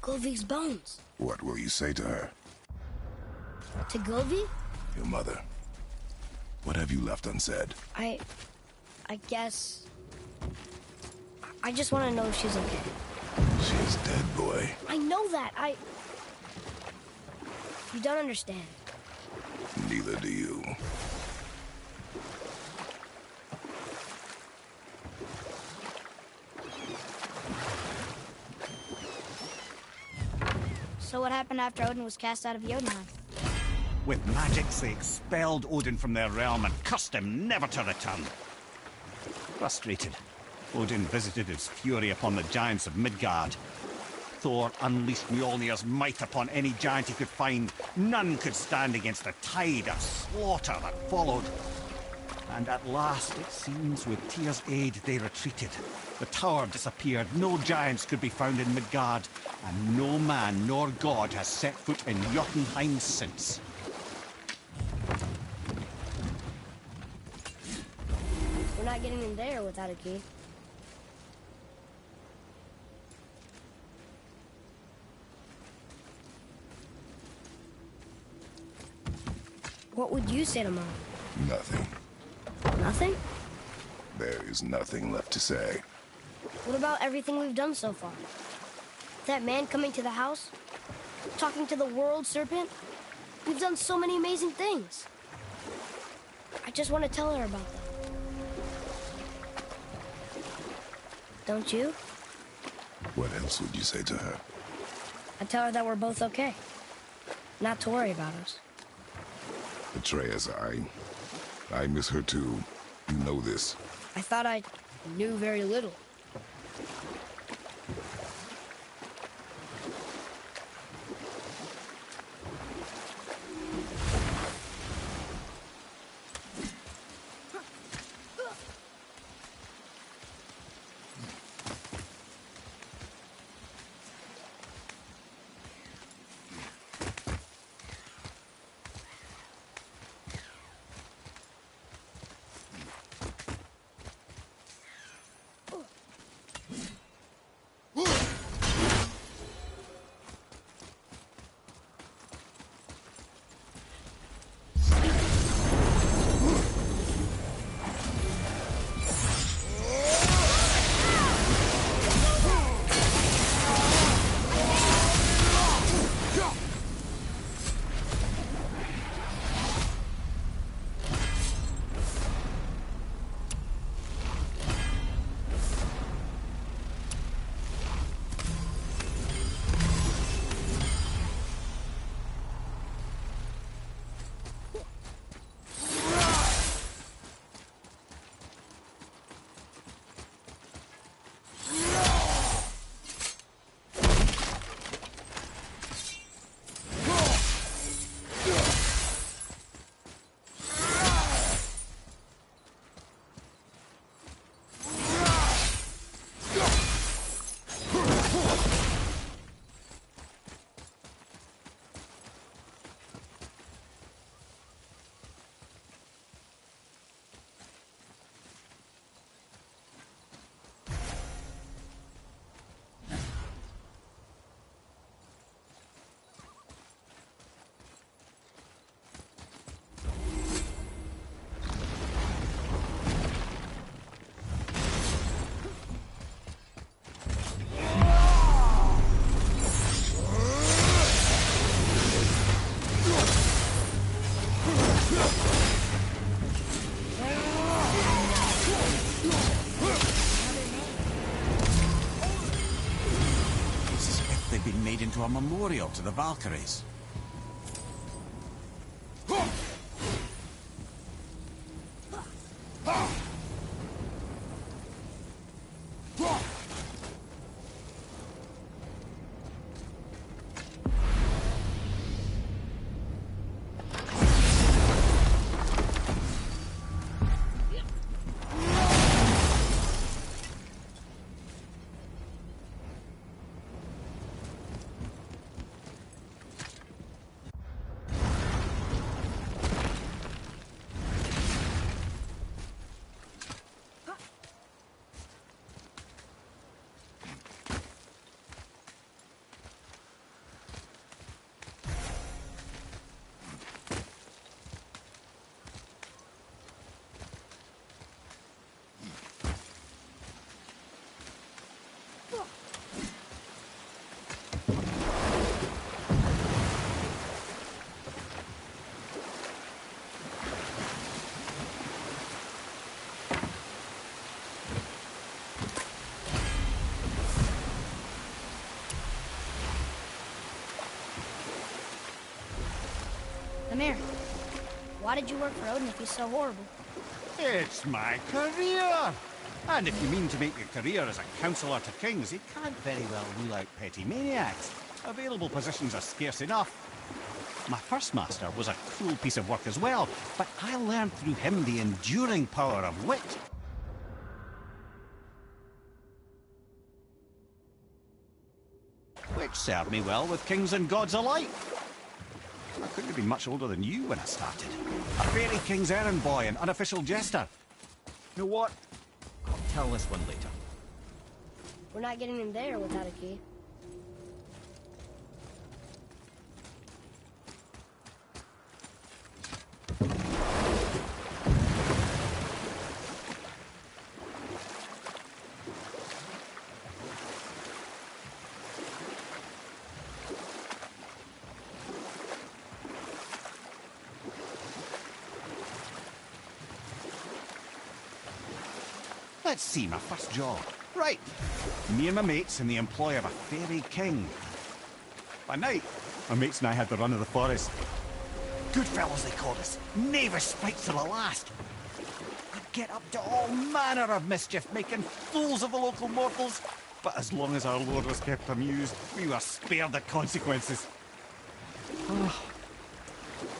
Govi's bones. What will you say to her? To Govi? Your mother. What have you left unsaid? I guess... I just want to know if she's okay. She is dead, boy. I know that. You don't understand. Neither do you. So what happened after Odin was cast out of Jotunheim? With magics, they expelled Odin from their realm and cursed him never to return. Frustrated, Odin visited his fury upon the giants of Midgard. Thor unleashed Mjolnir's might upon any giant he could find. None could stand against the tide of slaughter that followed. And at last, it seems, with Tyr's aid, they retreated. The tower disappeared, no giants could be found in Midgard, and no man nor god has set foot in Jotunheim since. We're not getting in there without a key. What would you say to Mom? Nothing. Nothing? There is nothing left to say. What about everything we've done so far? That man coming to the house? Talking to the world serpent? We've done so many amazing things. I just want to tell her about them. Don't you? What else would you say to her? I'd tell her that we're both okay. Not to worry about us. Atreus, I miss her too. You know this. I thought I knew very little. to a memorial to the Valkyries. Amir, why did you work for Odin if he's so horrible? It's my career! And if you mean to make a career as a counsellor to kings, you can't very well rule out petty maniacs. Available positions are scarce enough. My first master was a cruel piece of work as well, but I learned through him the enduring power of wit. Which served me well with kings and gods alike. I couldn't have been much older than you when I started. A fairy king's errand boy and unofficial jester. You know what? I'll tell this one later. We're not getting in there without a key. Let's see, my first job. Right. Me and my mates in the employ of a fairy king. By night, my mates and I had the run of the forest. Good fellows, they called us. Knavish spites to the last. We'd get up to all manner of mischief, making fools of the local mortals. But as long as our lord was kept amused, we were spared the consequences. Oh.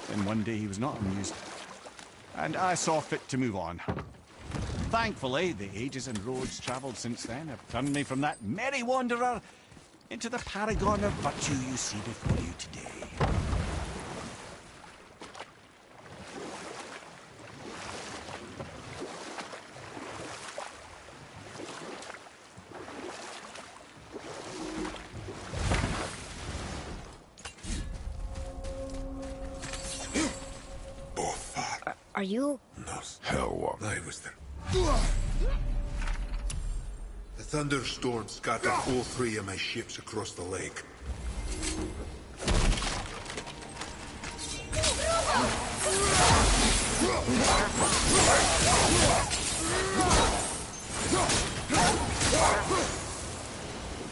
Then one day he was not amused. And I saw fit to move on. Thankfully, the ages and roads travelled since then have turned me from that merry wanderer into the paragon of virtue you see before you today. Are you? Hell, I was there. The thunderstorm scattered all three of my ships across the lake.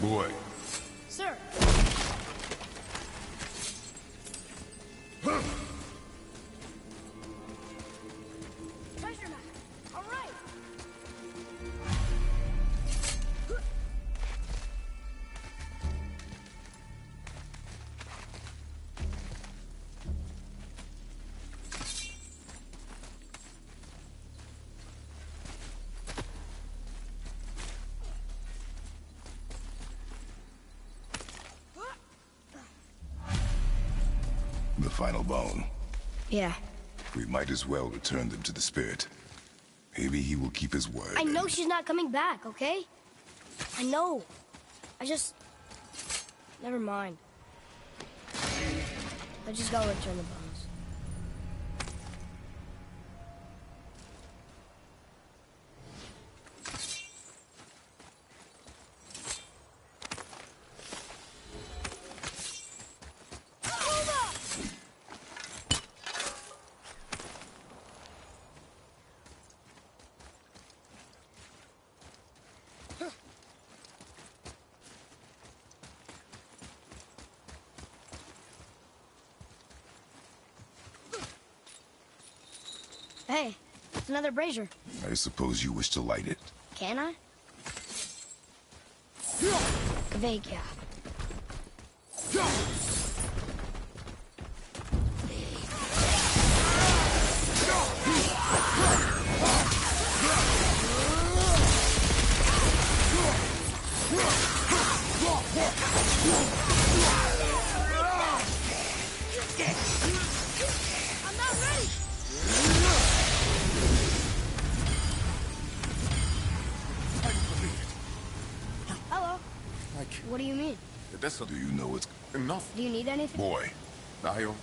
boy. Sir. Treasure map. All right. The final bone. Yeah. We might as well return them to the spirit. Maybe he will keep his word. I know she's not coming back, okay? I know. I just... Never mind. Let's just go return the bones. Hey, it's another brazier. I suppose you wish to light it. Can I? Gmgow. I'm not ready! Hello. What do you mean? Do you know it's Enough. Do you need anything? boy? I'll...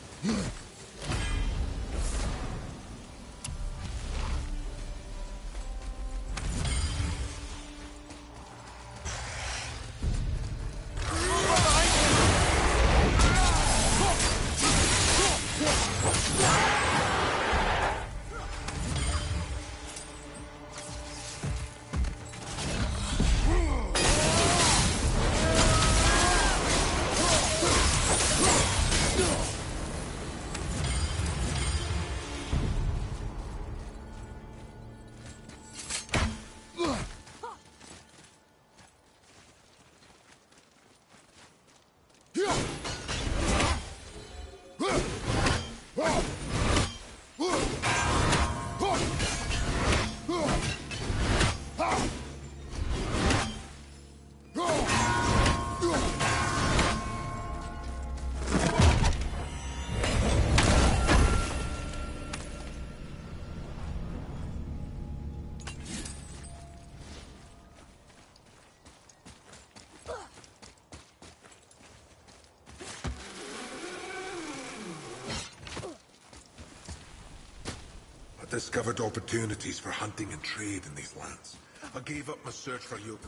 Discovered opportunities for hunting and trade in these lands. I gave up my search for you.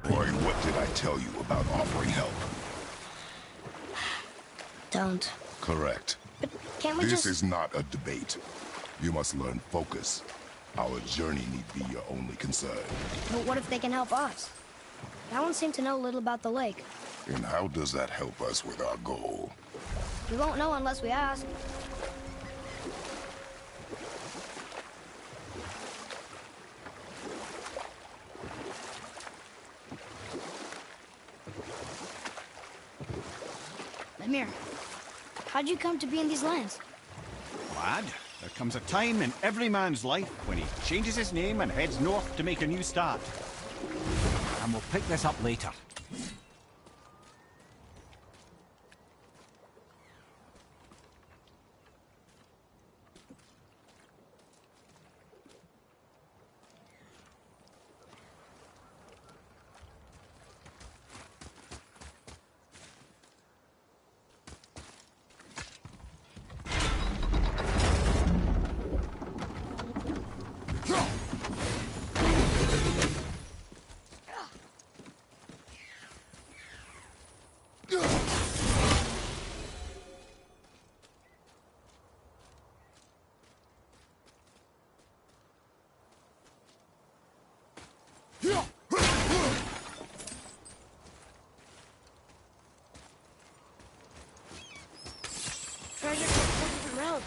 Boy, what did I tell you about offering help? Don't. Correct. But can't we This just... is not a debate. You must learn focus. Our journey need be your only concern. But what if they can help us? That one seemed to know a little about the lake. And how does that help us with our goal? We won't know unless we ask. Amir, how'd you come to be in these lands? Lad, there comes a time in every man's life when he changes his name and heads north to make a new start. And we'll pick this up later. Treasure from 4 different realms.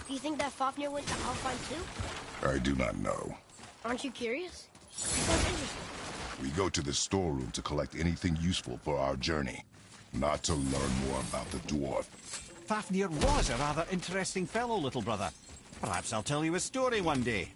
Do you think that Fafnir went to Alfheim too? I do not know. Aren't you curious? Sounds interesting. We go to the storeroom to collect anything useful for our journey, not to learn more about the dwarf. Fafnir was a rather interesting fellow, little brother. Perhaps I'll tell you a story one day.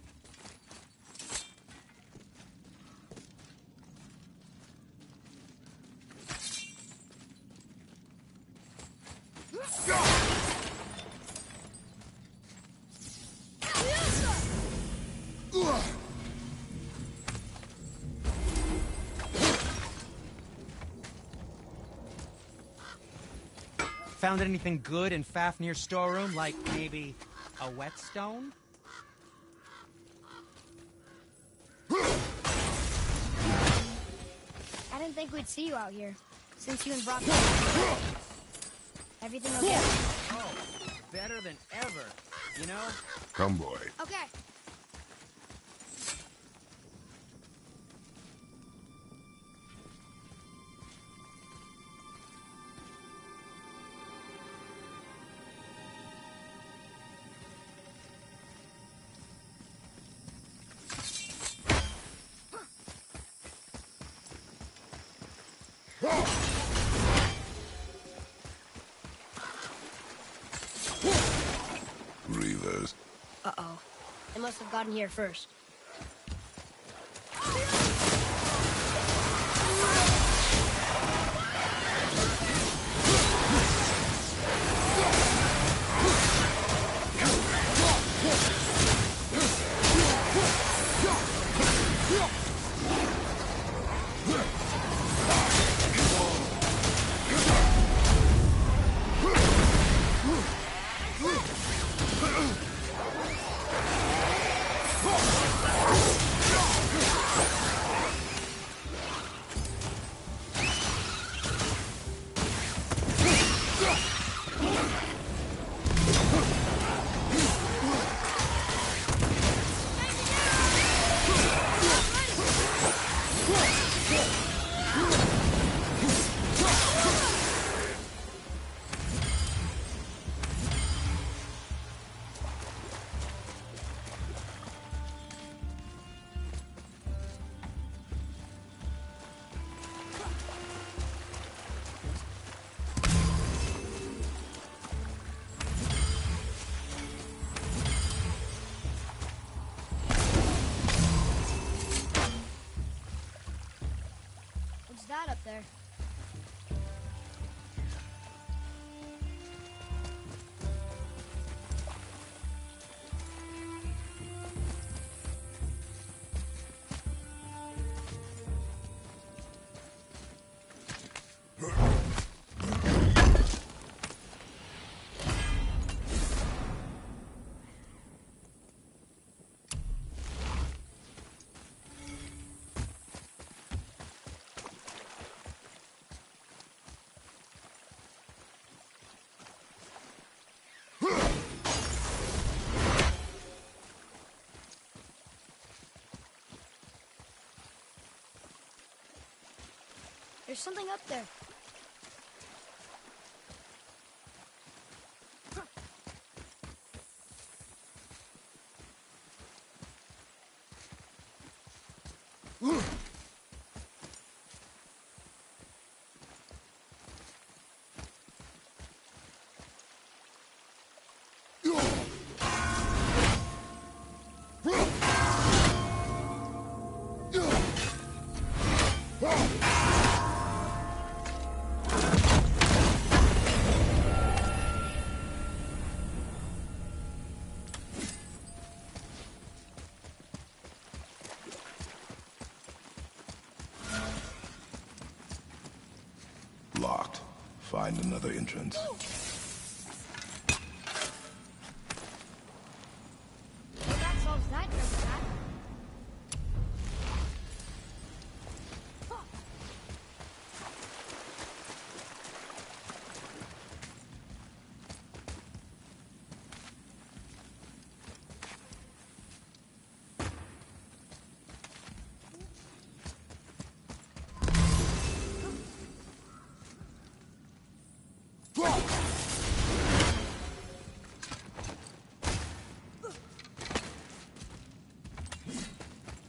Found anything good in Fafnir's storeroom, like maybe a whetstone? I didn't think we'd see you out here, since you and Brock... Everything okay? Oh, better than ever, you know? Come, boy. Okay. Reavers. Uh-oh. They must have gotten here first. That up there. There's something up there. Locked. Find another entrance. Well, that solves that treasure map.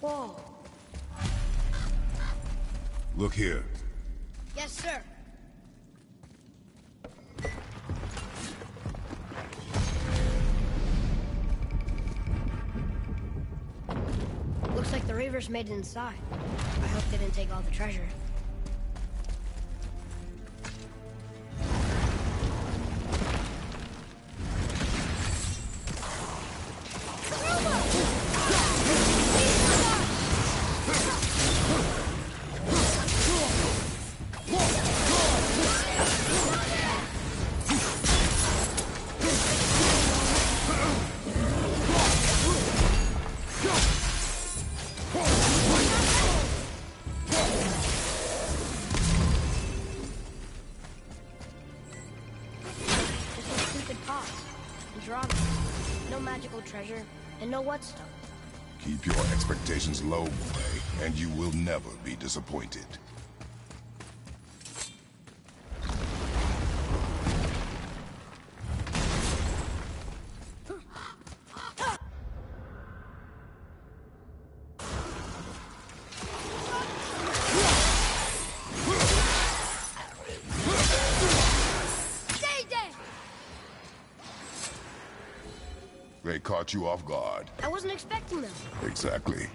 Whoa. Look here. Yes, sir. Looks like the Reavers made it inside. I hope they didn't take all the treasure. No magical treasure, and no whetstone. Keep your expectations low, boy, and you will never be disappointed. caught you off guard. I wasn't expecting them. Exactly.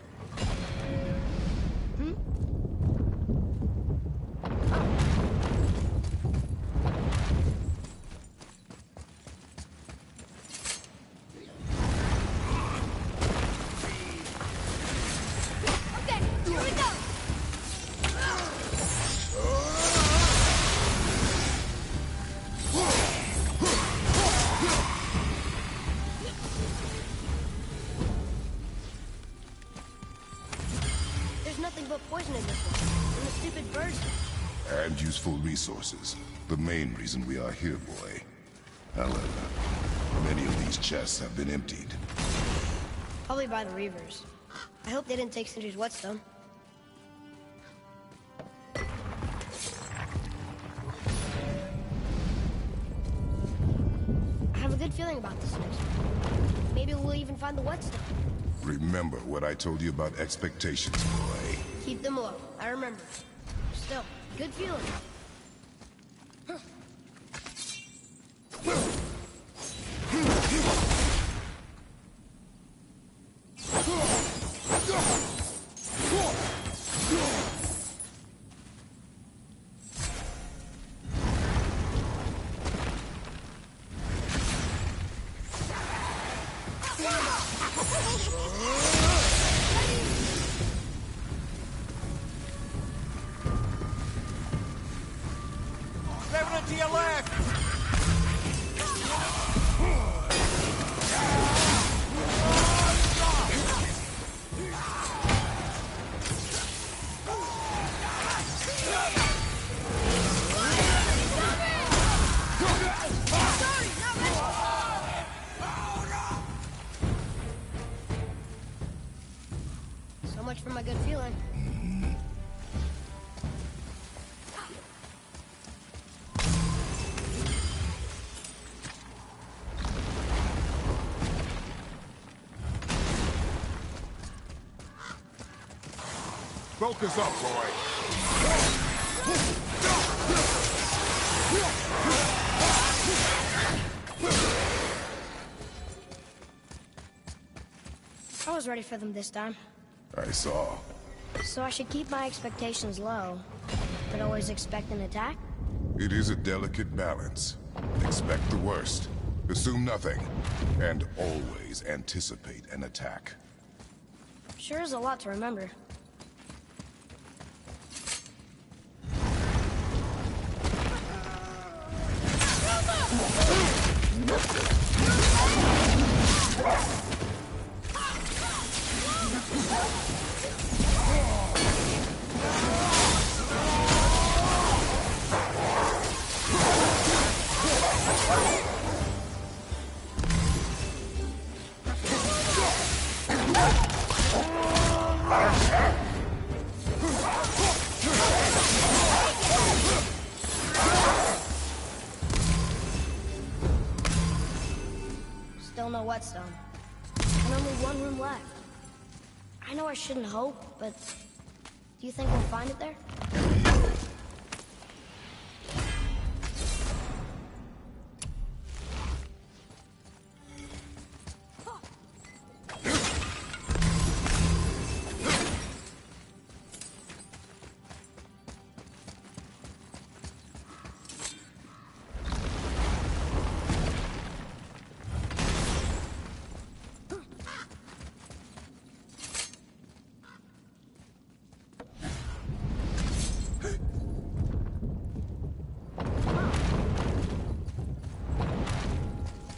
Okay, here we go. There's nothing but poison in this one. And the stupid birds. And useful resources. The main reason we are here, boy. However, many of these chests have been emptied. Probably by the Reavers. I hope they didn't take Cinder's whetstone. I have a good feeling about this next one. Maybe we'll even find the whetstone. Remember what I told you about expectations, boy. Keep them low. I remember. Still, good feeling. Revenant to your left! So much for my good feeling. Focus up, boy. I was ready for them this time. I saw. So I should keep my expectations low, but always expect an attack? It is a delicate balance. Expect the worst. Assume nothing. And always anticipate an attack. Sure is a lot to remember. Still no whetstone. And only one room left. I know I shouldn't hope, but do you think we'll find it there?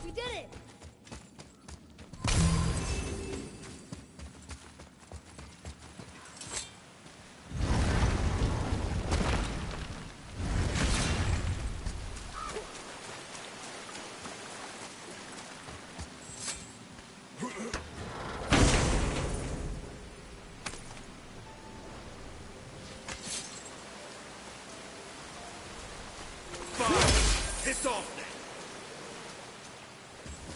We did it! Piss off then.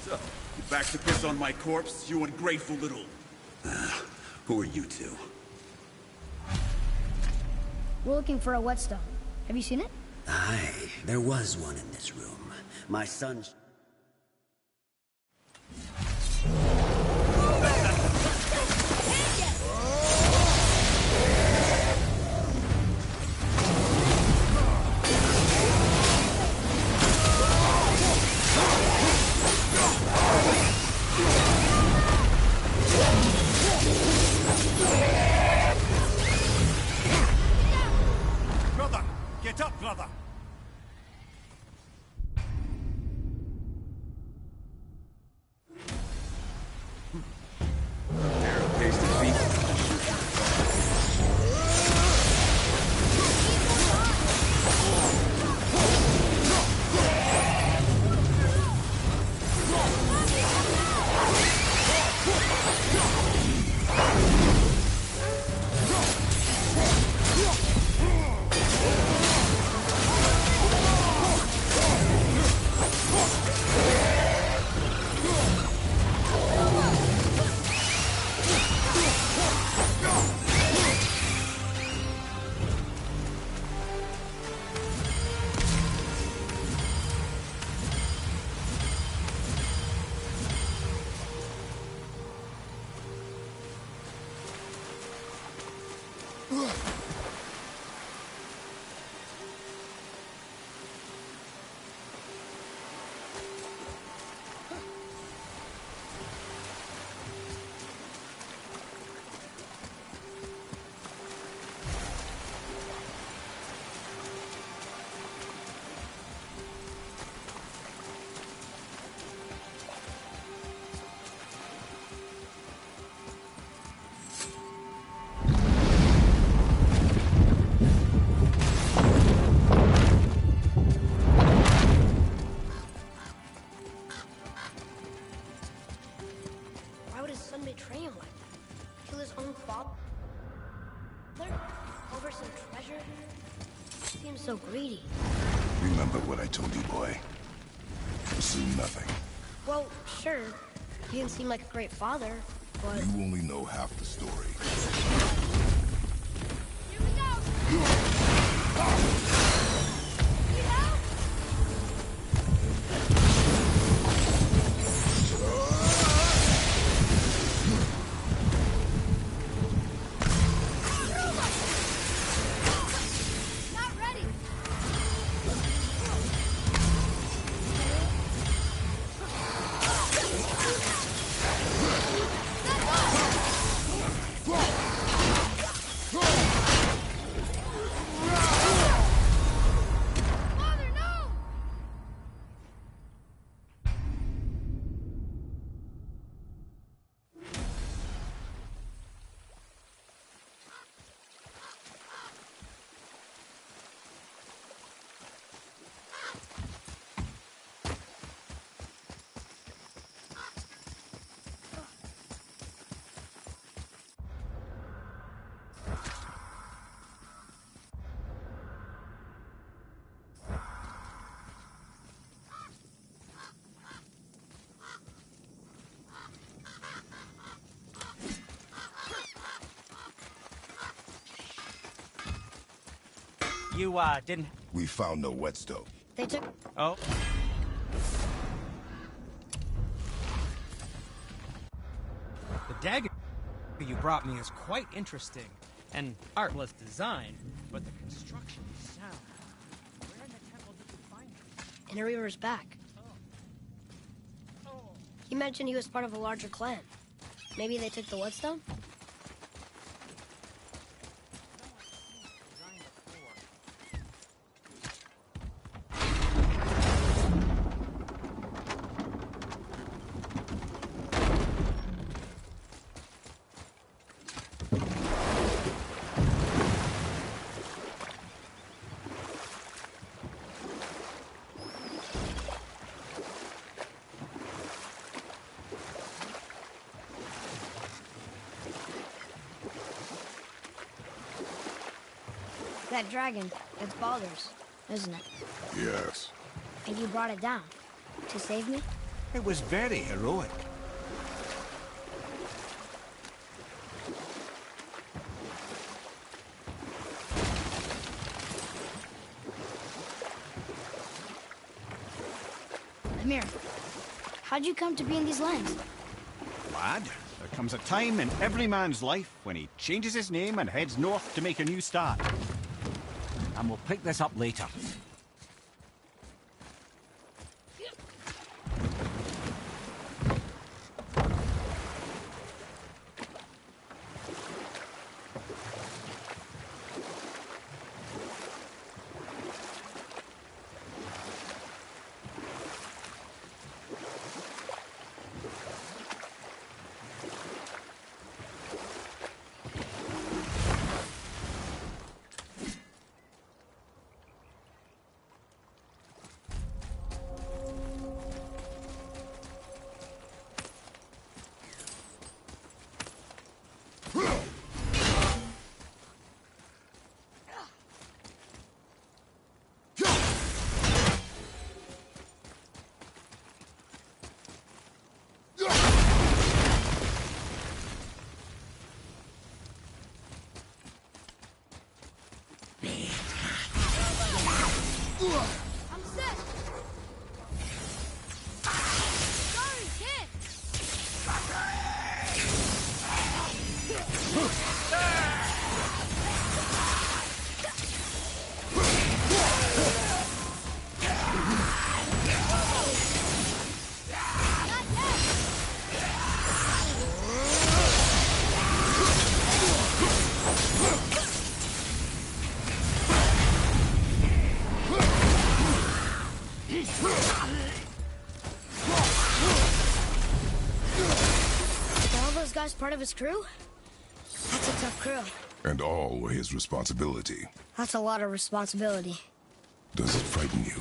So, you back to piss on my corpse, you ungrateful little... who are you two? We're looking for a whetstone. Have you seen it? Aye, there was one in this room. My son... Why would his son betray him like that? Kill his own father? Over some treasure? Seems so greedy. Remember what I told you, boy. Pursue nothing. Well, sure. He didn't seem like a great father, but... You only know half the story. Here we go! You know? Not ready! Father, no! You, didn't... We found no whetstone. They took... Oh. The dagger you brought me is quite interesting. And artless design, but the construction is sound. Where in the temple did you find it? In a river's back. He mentioned he was part of a larger clan. Maybe they took the whetstone? That dragon, it's Baldur's, isn't it? Yes. And you brought it down to save me? It was very heroic. Amir, how'd you come to be in these lands? Lad, there comes a time in every man's life when he changes his name and heads north to make a new start. And we'll pick this up later. as part of his crew? That's a tough crew. And all were his responsibility. That's a lot of responsibility. Does it frighten you?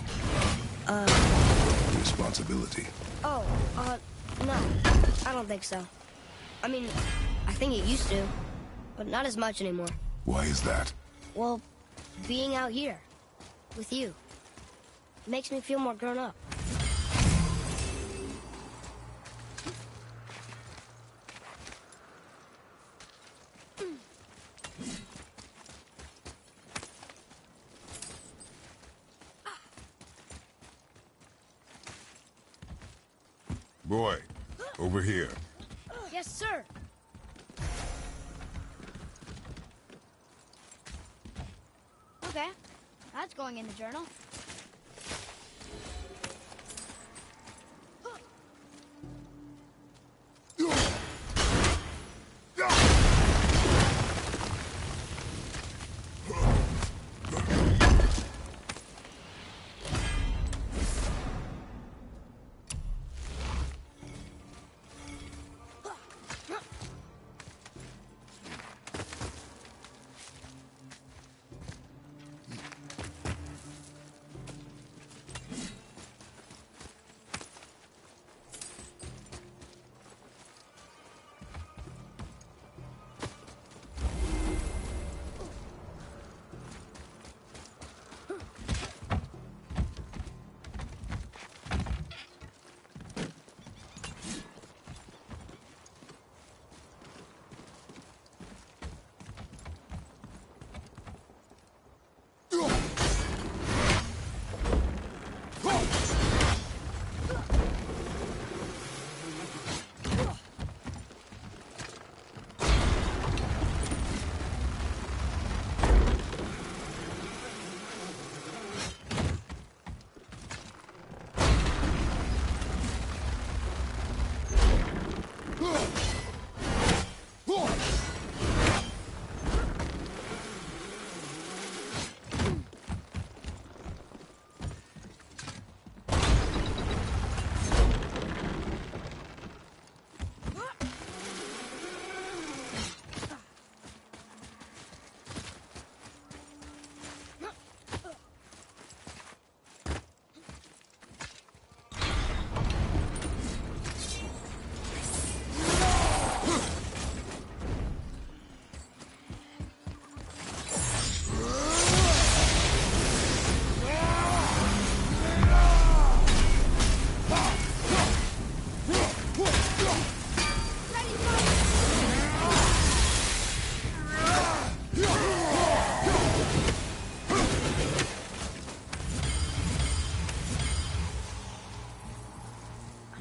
Responsibility. Oh, no. I don't think so. I mean, I think it used to, but not as much anymore. Why is that? Well, being out here, with you, makes me feel more grown up. Boy, over here. Yes, sir. Okay, that's going in the journal.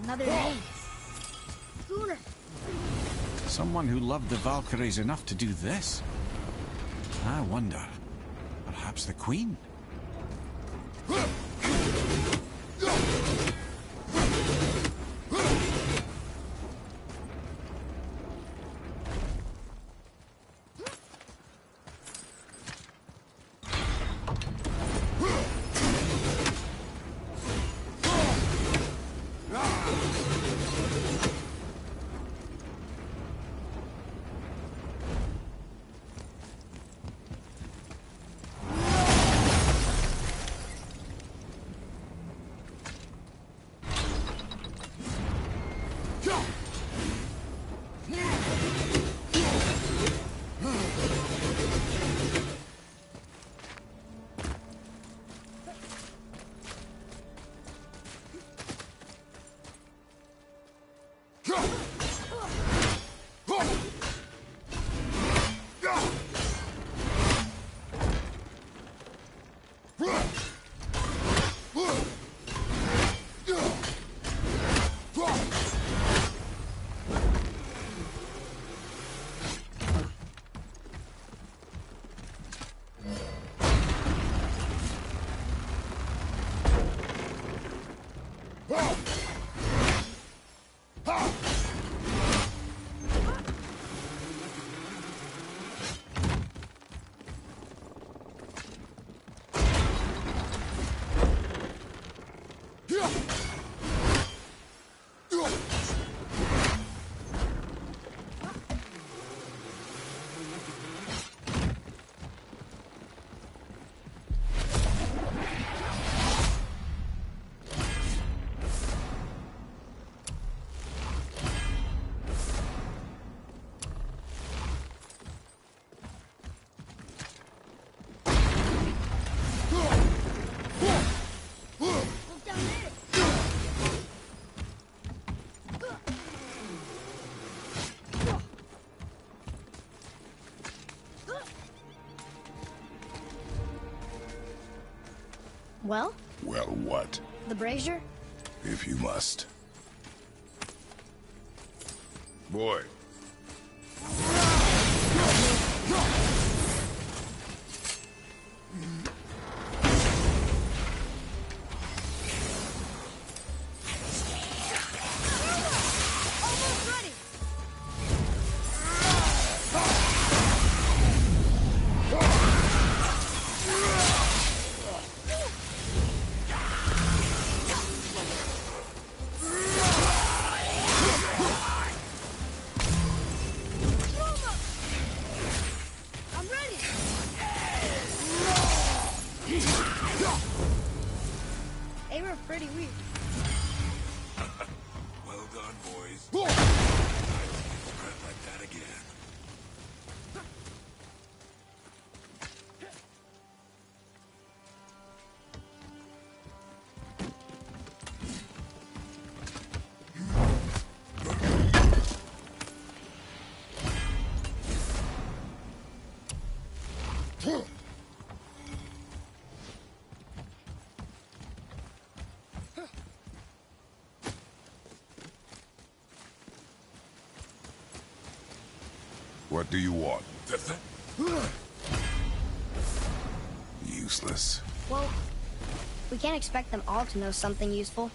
Another name. Gunnar. Someone who loved the Valkyries enough to do this? I wonder. Perhaps the Queen? Well? Well, what? The brazier? If you must. Boy. Almost ready! I'm ready! They were pretty weak. Well done, boys. I won't get spread like that again. What do you want? The thing? Useless. Well, we can't expect them all to know something useful.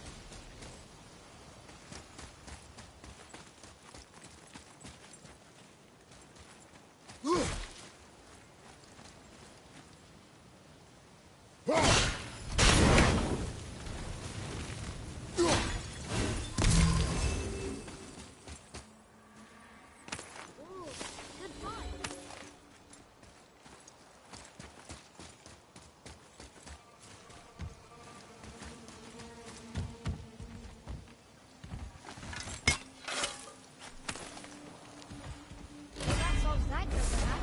That solves that, doesn't it?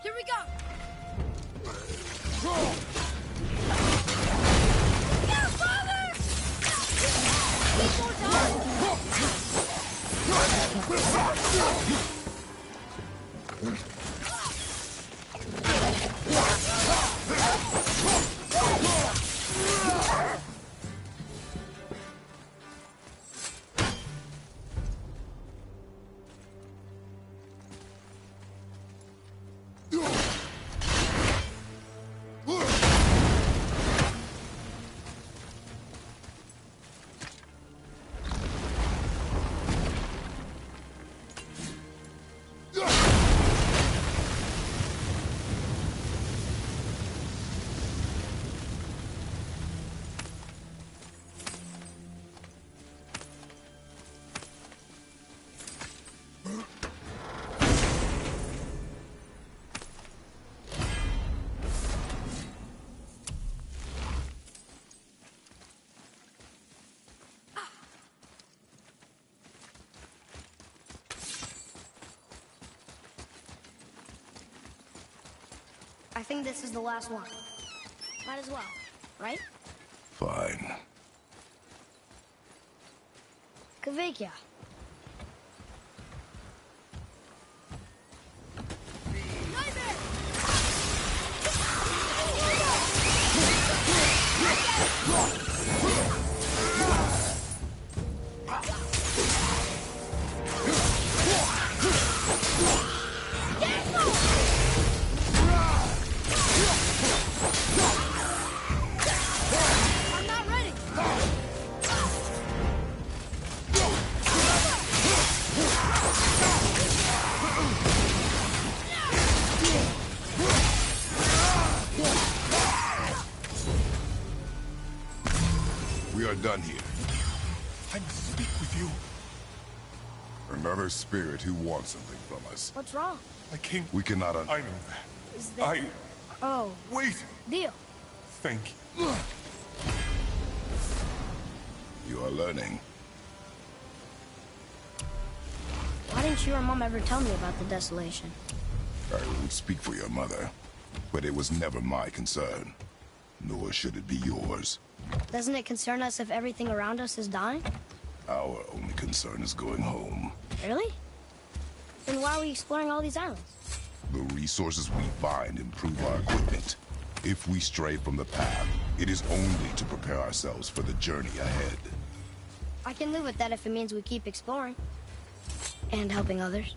Here we go! Go, father! Need more time! I think this is the last one. Might as well, right? Fine. Kvekia. I'm not ready. We are done here. I must speak with you. Another spirit who wants something from us. What's wrong? I came... We cannot I know that. Is there... Oh, Wait! deal. Thank you. You are learning. Why didn't you or Mom ever tell me about the desolation? I won't speak for your mother, but it was never my concern. Nor should it be yours. Doesn't it concern us if everything around us is dying? Our only concern is going home. Really? Then why are we exploring all these islands? The resources we find improve our equipment. If we stray from the path, it is only to prepare ourselves for the journey ahead. I can live with that if it means we keep exploring. And helping others.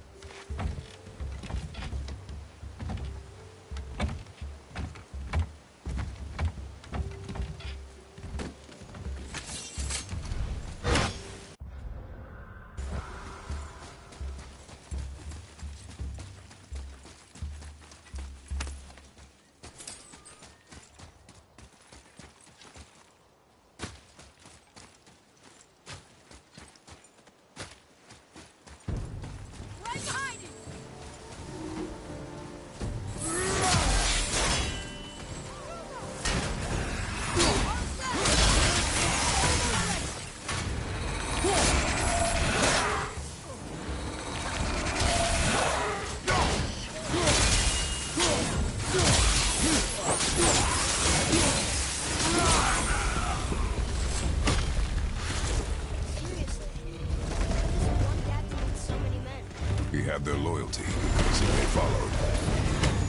have their loyalty, so they followed.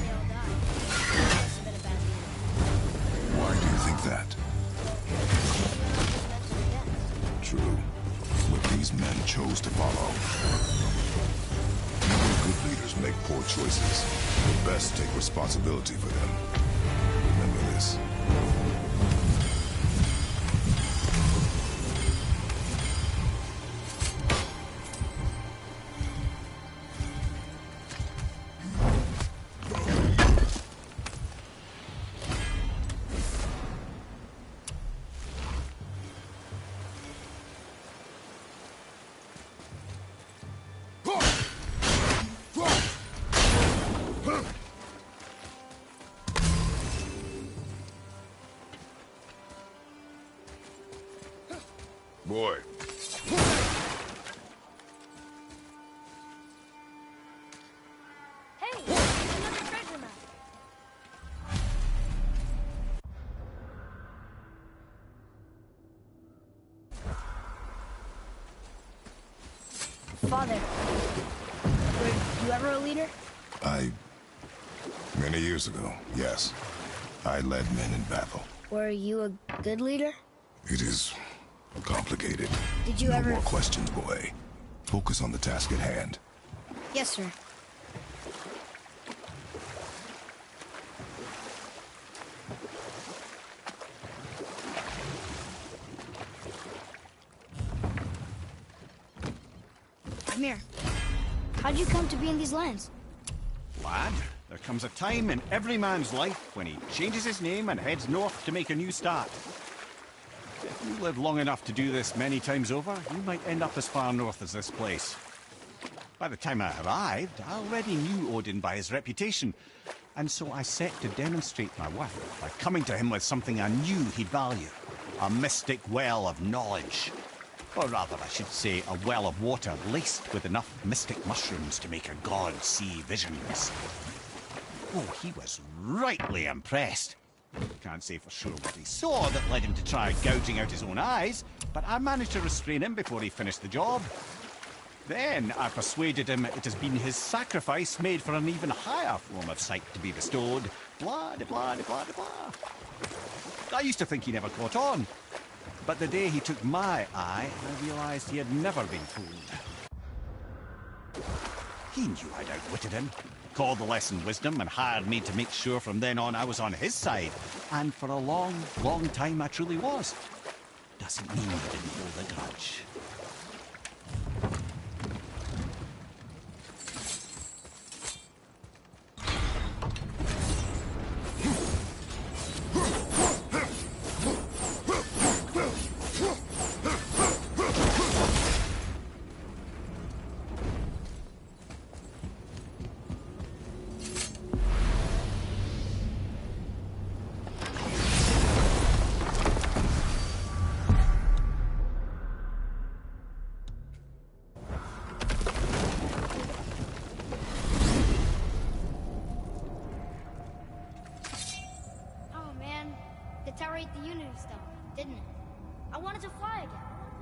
They all died. Must have been a bad leader. Why do you think that? True. But these men chose to follow. Even good leaders make poor choices. The best take responsibility for them. Remember this. Boy. Hey, another treasure map. Father, were you ever a leader? Many years ago, yes. I led men in battle. Were you a good leader? It is complicated. Did you No ever... more questions, boy. Focus on the task at hand. Yes, sir. Come here. How'd you come to be in these lands? Lad, there comes a time in every man's life when he changes his name and heads north to make a new start. If you live long enough to do this many times over, you might end up as far north as this place. By the time I arrived, I already knew Odin by his reputation, and so I set to demonstrate my worth by coming to him with something I knew he'd value. A mystic well of knowledge. Or rather, I should say, a well of water laced with enough mystic mushrooms to make a god see visions. Oh, he was rightly impressed. Can't say for sure what he saw that led him to try gouging out his own eyes, but I managed to restrain him before he finished the job. Then I persuaded him it has been his sacrifice made for an even higher form of sight to be bestowed. Blah, de blah, de blah, de blah. I used to think he never caught on. But the day he took my eye, I realized he had never been fooled. He knew I'd outwitted him, called the lesson wisdom, and hired me to make sure from then on I was on his side. And for a long, long time I truly was. Doesn't mean I didn't hold a grudge.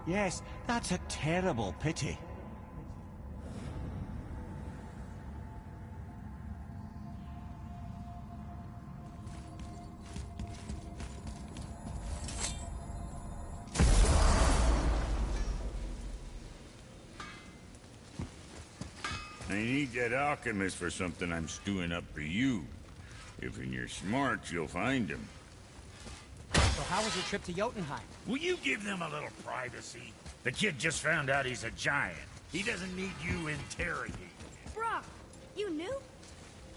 Yes, that's a terrible pity. I need that alchemist for something I'm stewing up for you. If you're smart, you'll find him. So how was your trip to Jotunheim? Will you give them a little privacy? The kid just found out he's a giant. He doesn't need you interrogating. Brock, you knew?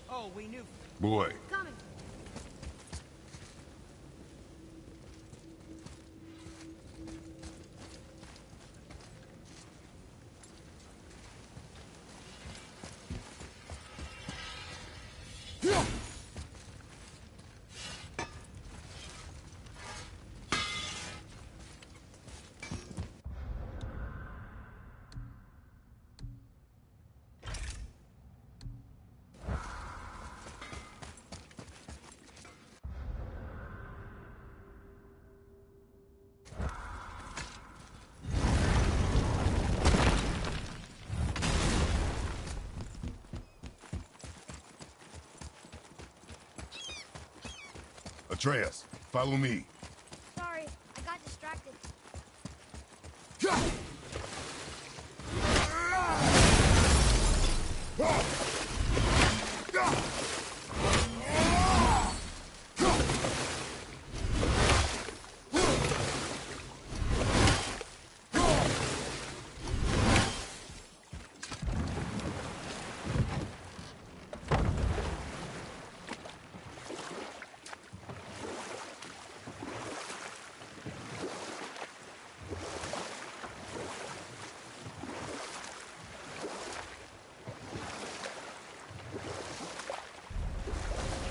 Oh, we knew. Boy. Coming. Atreus, follow me. Sorry, I got distracted.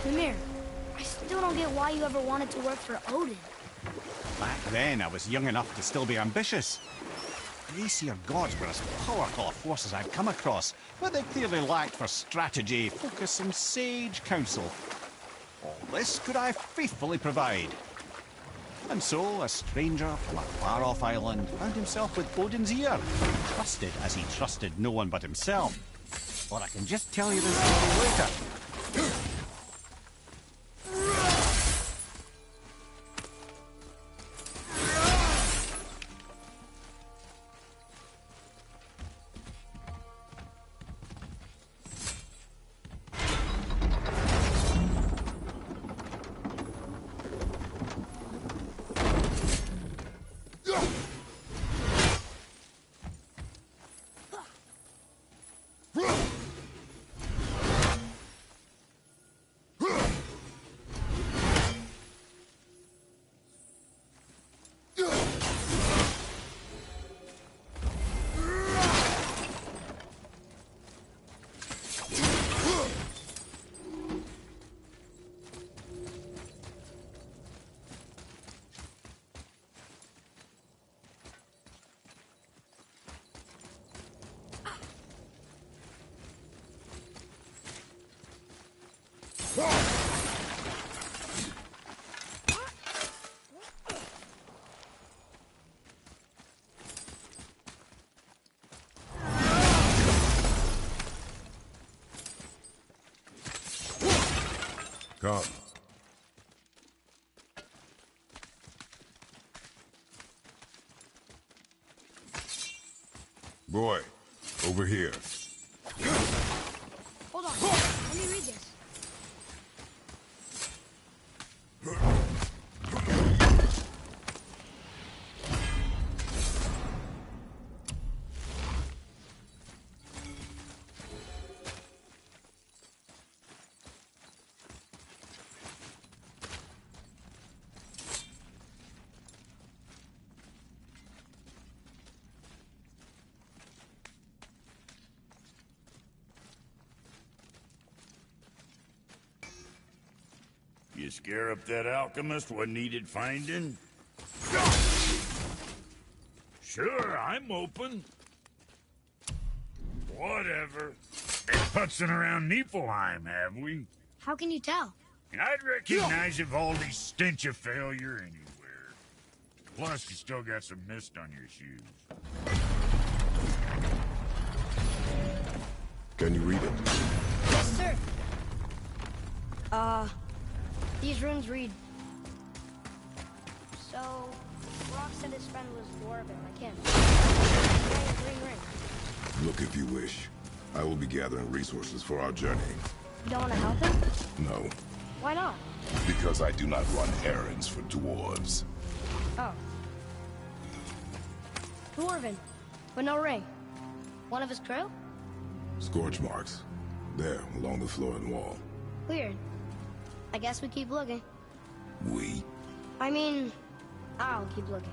Mimir, I still don't get why you ever wanted to work for Odin. Back then, I was young enough to still be ambitious. The Aesir gods were as powerful a force as I'd come across, but they clearly lacked for strategy, focus, and sage counsel. All this could I faithfully provide. And so, a stranger from a far-off island found himself with Odin's ear, trusted as he trusted no one but himself. Or I can just tell you the story later. Come. Boy, over here. Hold on, let me read this. You scare up that alchemist what needed finding? Sure, I'm open. Whatever. Been putzing around Niflheim, have we? How can you tell? I'd recognize Ivaldi's stench of failure anywhere. Plus, you still got some mist on your shoes. Can you read it? Yes, sir. These runes read... So, Brock said his friend was dwarven, like him. Wearing a green ring. Look if you wish. I will be gathering resources for our journey. You don't want to help him? No, Why not? because I do not run errands for dwarves. Oh. Dwarven, but no ring. One of his crew? Scorch marks. There, along the floor and wall. Weird. I guess we keep looking. We? I mean, I'll keep looking.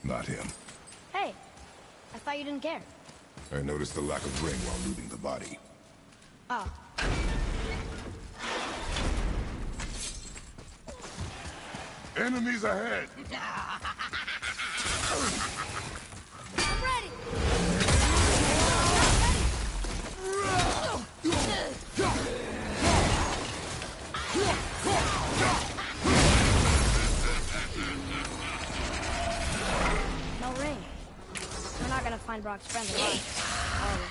Not him. Hey, I thought you didn't care. I noticed the lack of ring while looting the body. Oh. Enemies ahead! I'm ready! No ring. We're not gonna find Brock's friend alive, are we?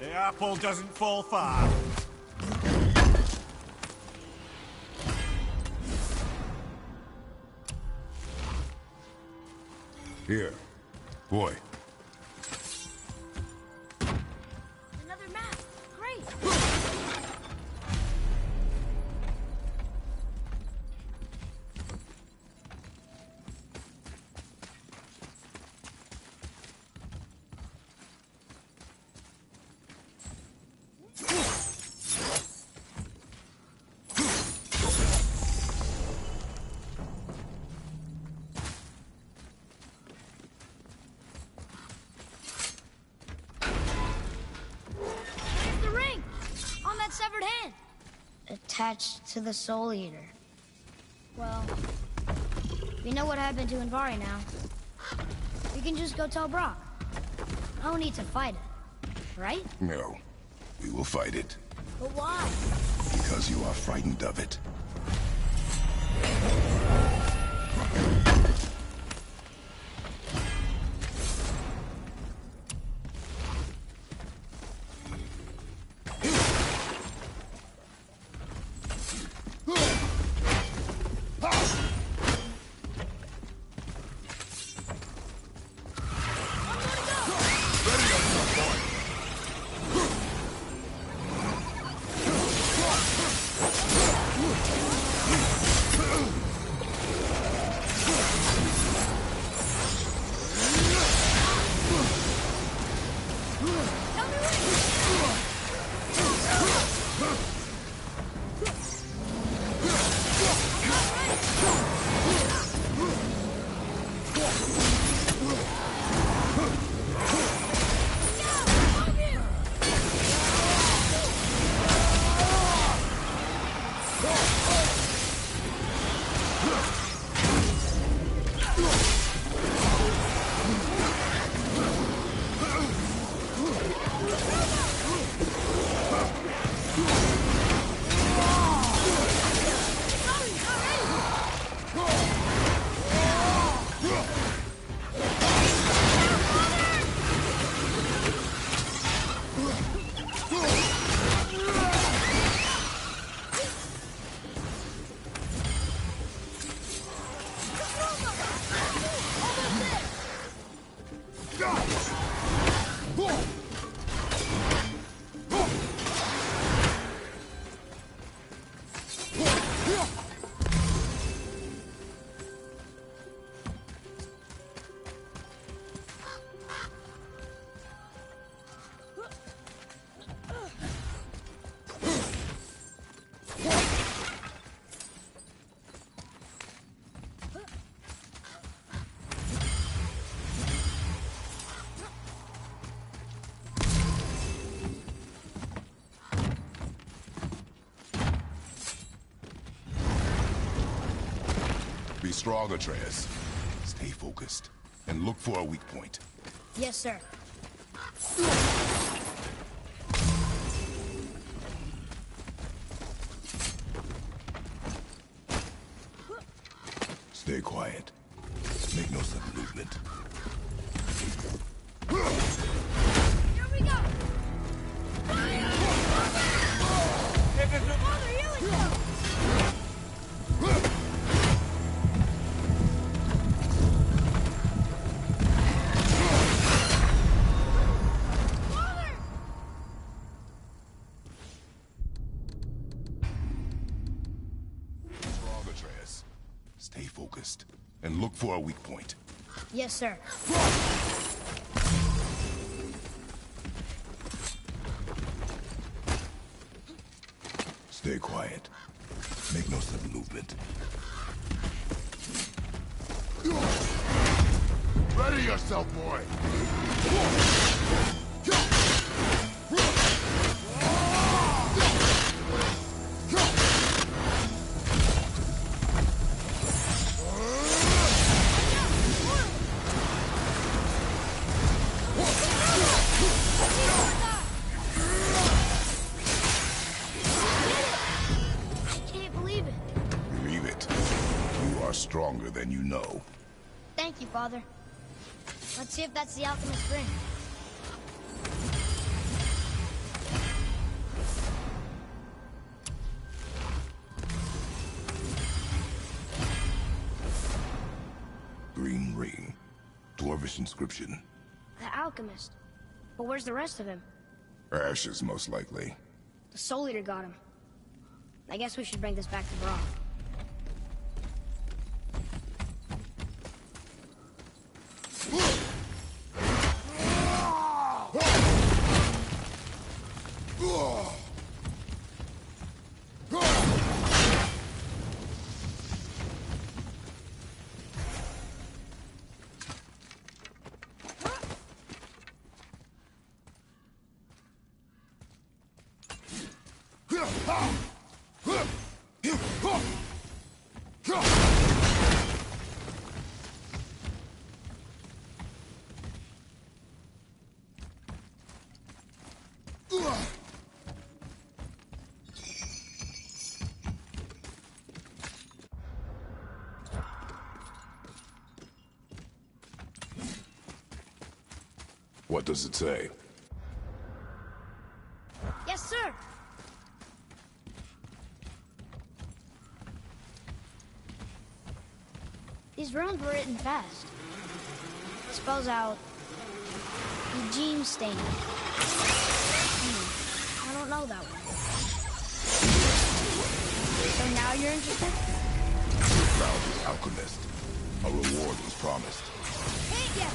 The apple doesn't fall far. Here. Boy. Another map! Great! The ring! On that severed hand! Attached to the Soul Eater. Well, we know what happened to Invari now. We can just go tell Brock. No need to fight it, right? No. We will fight it. But why? Because you are frightened of it. Be strong, Atreus. Stay focused. And look for a weak point. Yes, sir. Stay quiet. Make no sudden movement. Here we go! Father, here we go! Stay focused, and look for a weak point. Yes, sir. Stay quiet. Make no sudden movement. Ready yourself, boy! Stronger than you know. Thank you, Father. Let's see if that's the alchemist's ring. Green ring. Dwarvish inscription. The alchemist. But where's the rest of him? Ashes, most likely. The Soul Eater got him. I guess we should bring this back to Brawl. What does it say? Yes, sir! These runes were written fast. Spells out Eugene Stain. I don't know that one. So now you're interested? We found the alchemist. A reward was promised. Hey, yeah!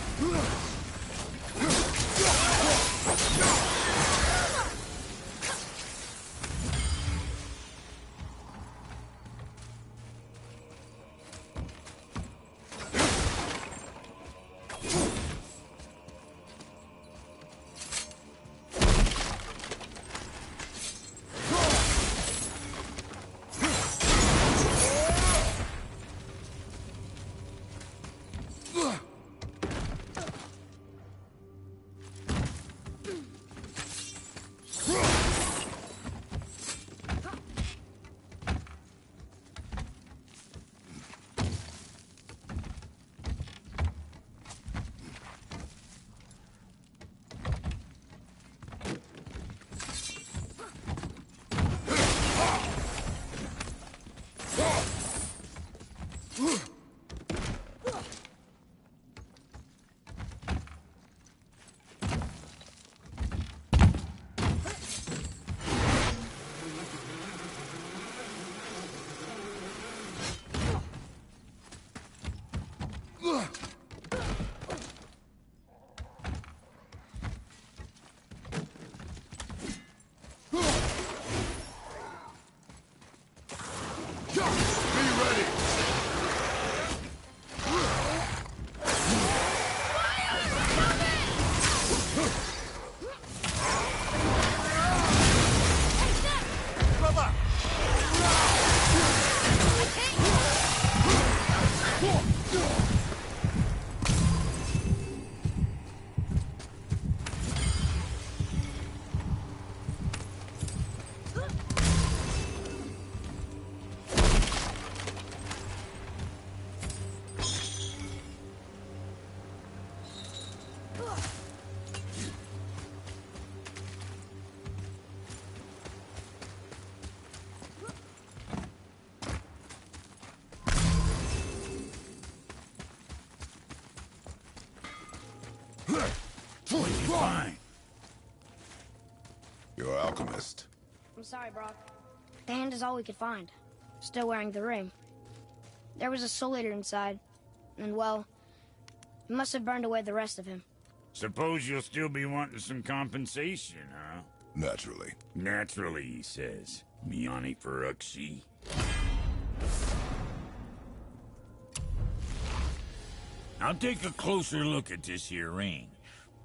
What'd you find? You're an alchemist. I'm sorry, Brock. The hand is all we could find. Still wearing the ring. There was a soul eater inside, and well, it must have burned away the rest of him. Suppose you'll still be wanting some compensation, huh? Naturally. Naturally, he says. Miani Feruxi. I'll take a closer look at this here ring.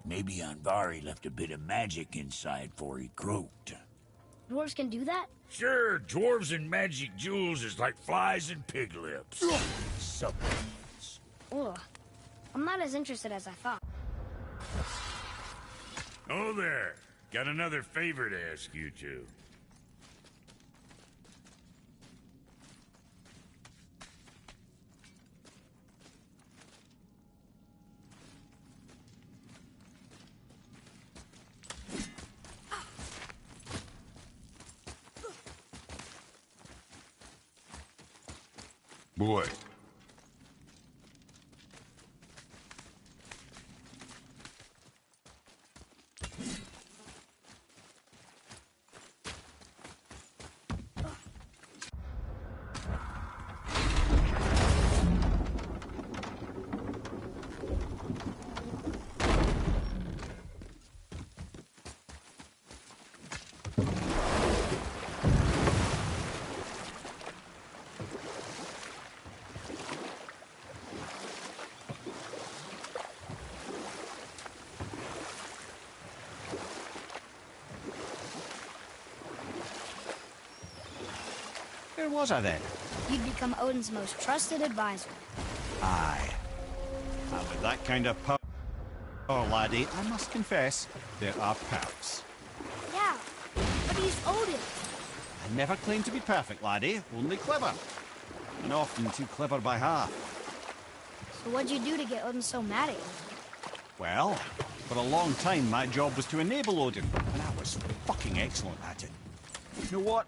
Maybe Anvari left a bit of magic inside before he croaked. Dwarves can do that? Sure, dwarves and magic jewels is like flies and pig lips. Supplements. Ugh. I'm not as interested as I thought. Oh there. Got another favor to ask you two. Boy. Where was I then? You'd become Odin's most trusted advisor. Aye. And with that kind of power, laddie, I must confess, there are perks. Yeah, but he's Odin. I never claimed to be perfect, laddie, only clever. And often too clever by half. So what'd you do to get Odin so mad at you? Well, for a long time my job was to enable Odin, and I was fucking excellent at it. You know what?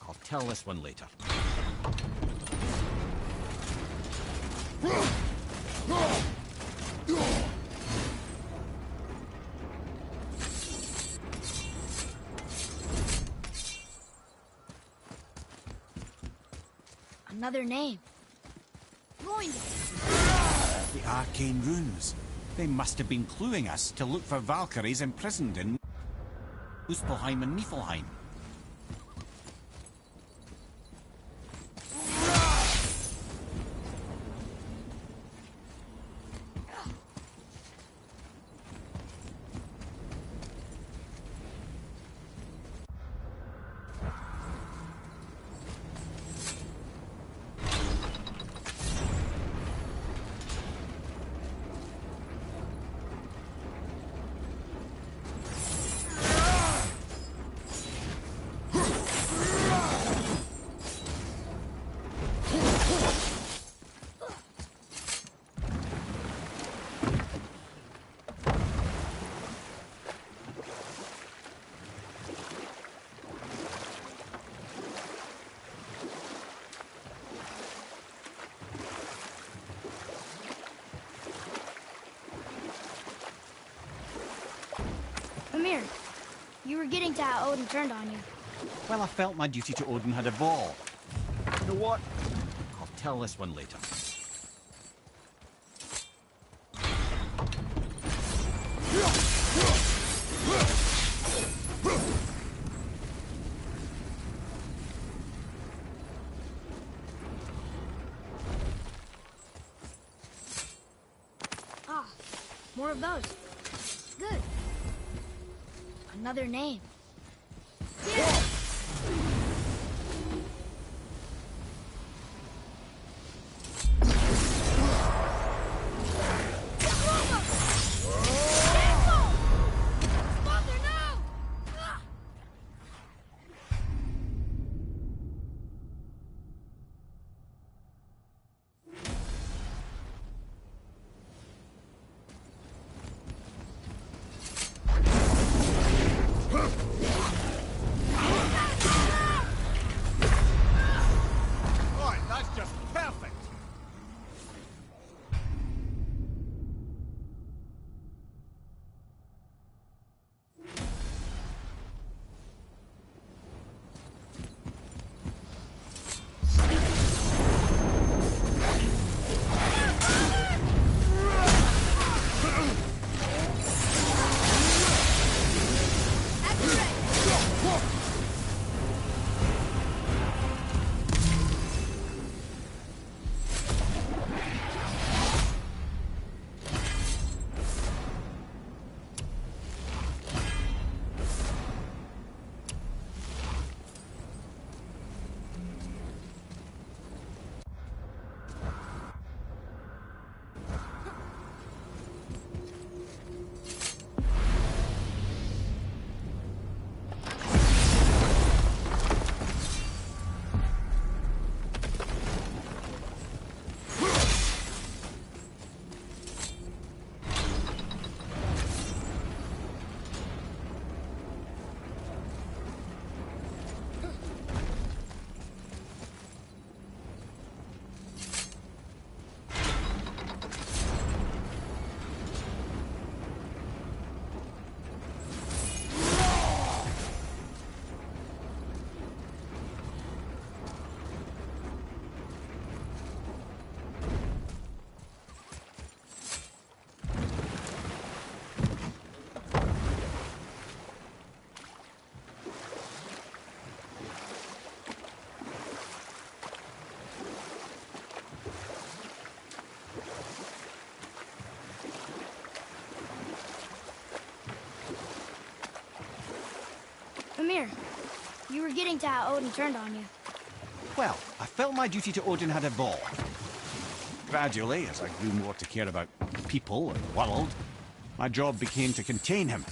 I'll tell this one later. Another name. The arcane runes. They must have been cluing us to look for Valkyries imprisoned in Muspelheim and Niflheim. You were getting to how Odin turned on you. Well, I felt my duty to Odin had evolved. You know what? I'll tell this one later. Ah, more of those. Good. Another name. getting to how Odin turned on you. Well, I felt my duty to Odin had evolved. Gradually, as I grew more to care about people and the world, my job became to contain him.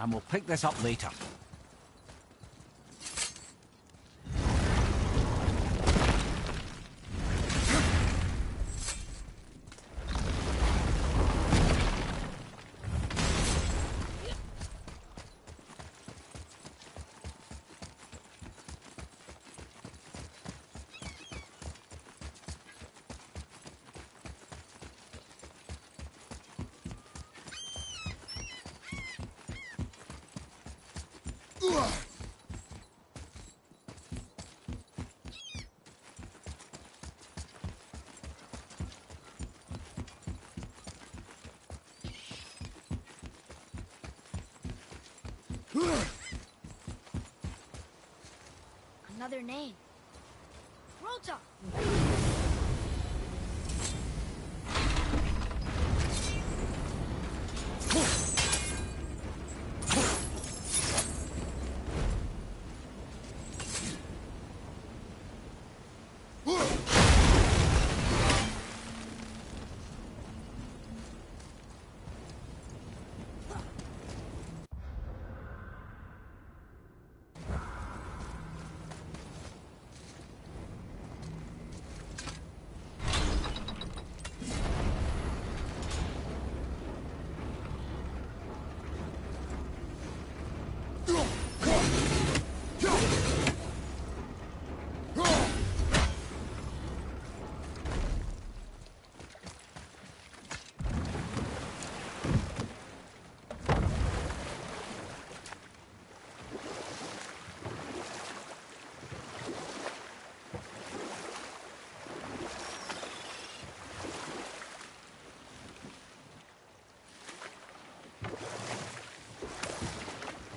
And we'll pick this up later. Another name. Rota!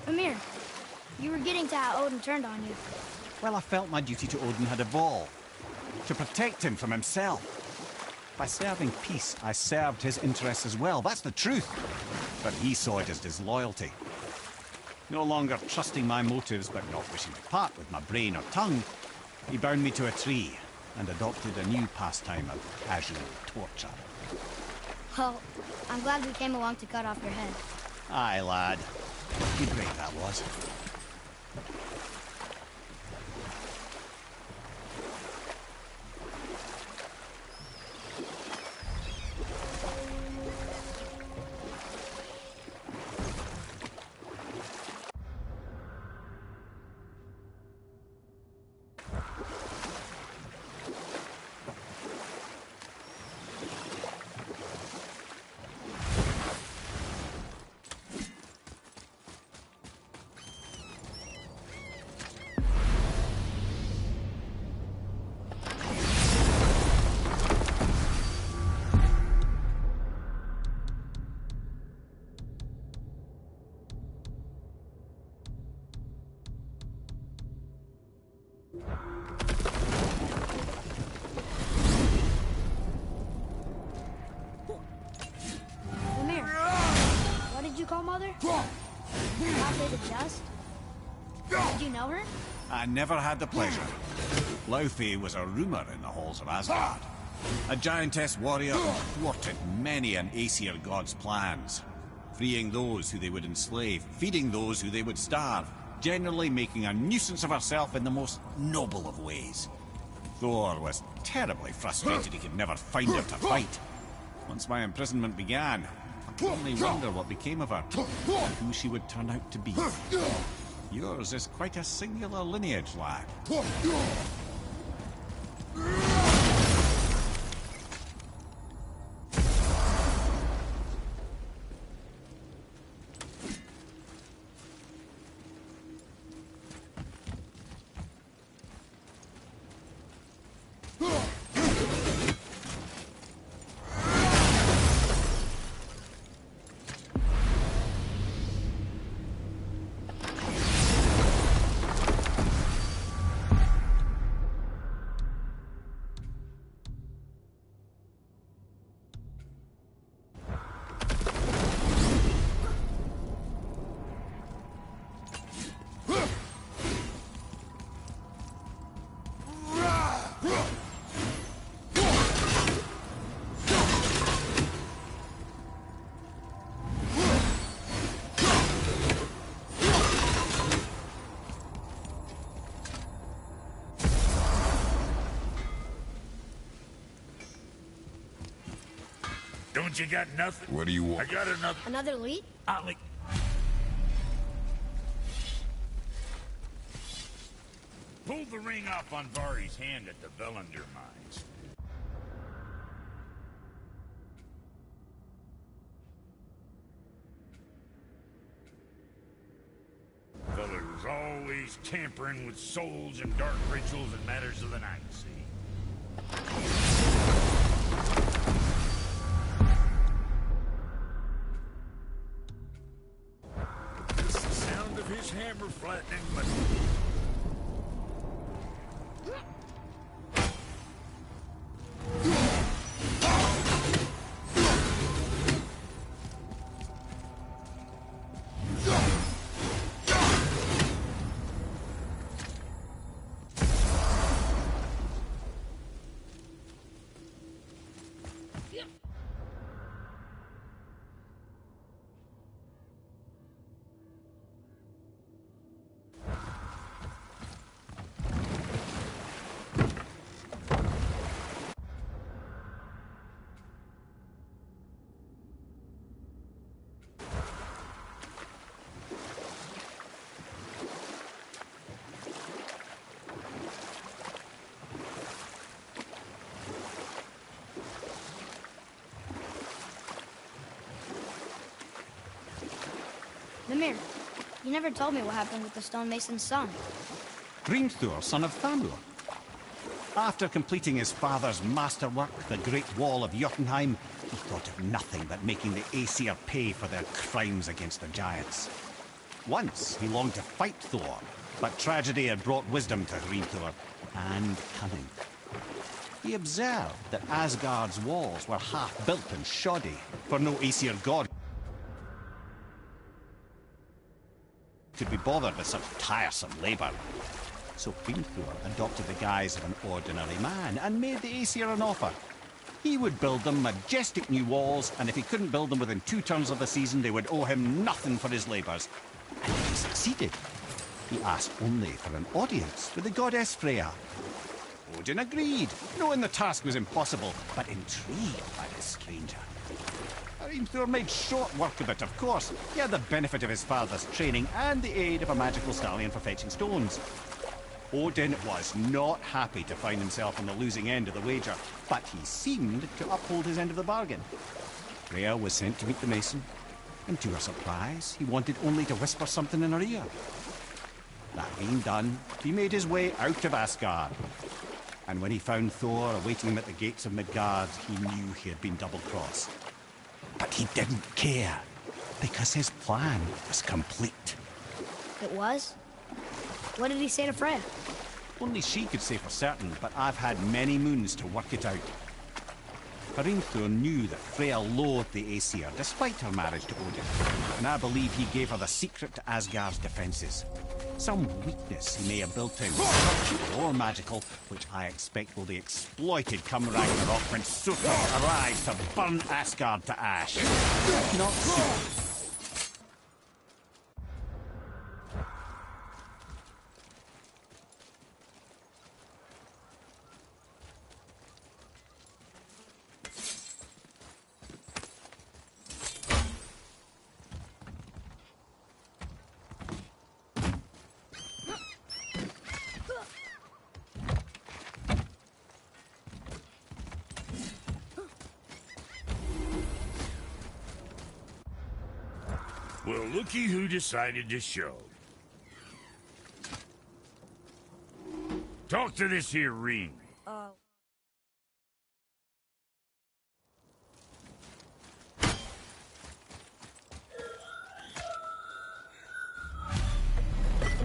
Amir, you were getting to how Odin turned on you. Well, I felt my duty to Odin had evolved. To protect him from himself. By serving peace, I served his interests as well. That's the truth. But he saw it as disloyalty. No longer trusting my motives, but not wishing to part with my brain or tongue, he bound me to a tree and adopted a new pastime of casual torture. Well, I'm glad we came along to cut off your head. Aye, lad. Good break that was. Amir, what did you call Mother? Ate the Just? Did you know her? I never had the pleasure. Laufey was a rumour in the halls of Asgard. A giantess warrior who thwarted many an Aesir god's plans, freeing those who they would enslave, feeding those who they would starve, generally making a nuisance of herself in the most noble of ways. Thor was terribly frustrated he could never find her to fight. Once my imprisonment began, I could only wonder what became of her, and who she would turn out to be. Yours is quite a singular lineage, lad. Don't you got nothing? What do you want? I got another. Another lead? Like... Pull the ring off on Vari's hand at the Velander mines. Feller's always tampering with souls and dark rituals and matters of the night, see? It's the sound of his hammer flattening my... Mimir, you never told me what happened with the stonemason's son. Hrimthur, son of Thamur. After completing his father's masterwork, the Great Wall of Jotunheim, he thought of nothing but making the Aesir pay for their crimes against the giants. Once he longed to fight Thor, but tragedy had brought wisdom to Hrimthur, and cunning. He observed that Asgard's walls were half-built and shoddy, for no Aesir god could be bothered with such tiresome labor. So Hrimthur adopted the guise of an ordinary man and made the Aesir an offer. He would build them majestic new walls, and if he couldn't build them within 2 turns of the season, they would owe him nothing for his labors. And he succeeded. He asked only for an audience with the goddess Freya. Odin agreed, knowing the task was impossible, but intrigued by the stranger. Hrimthur made short work of it, of course. He had the benefit of his father's training and the aid of a magical stallion for fetching stones. Odin was not happy to find himself on the losing end of the wager, but he seemed to uphold his end of the bargain. Freya was sent to meet the mason, and to her surprise, he wanted only to whisper something in her ear. That being done, he made his way out of Asgard. And when he found Thor awaiting him at the gates of Midgard, he knew he had been double-crossed. But he didn't care, because his plan was complete. It was? What did he say to Freya? Only she could say for certain, but I've had many moons to work it out. Hrimthur knew that Freya loathed the Aesir, despite her marriage to Odin, and I believe he gave her the secret to Asgard's defenses. Some weakness he may have built in, structural or magical, which I expect will be exploited come Ragnarok when Surtur arrives to burn Asgard to ash. Not soon. Well, looky who decided to show. Talk to this here ring.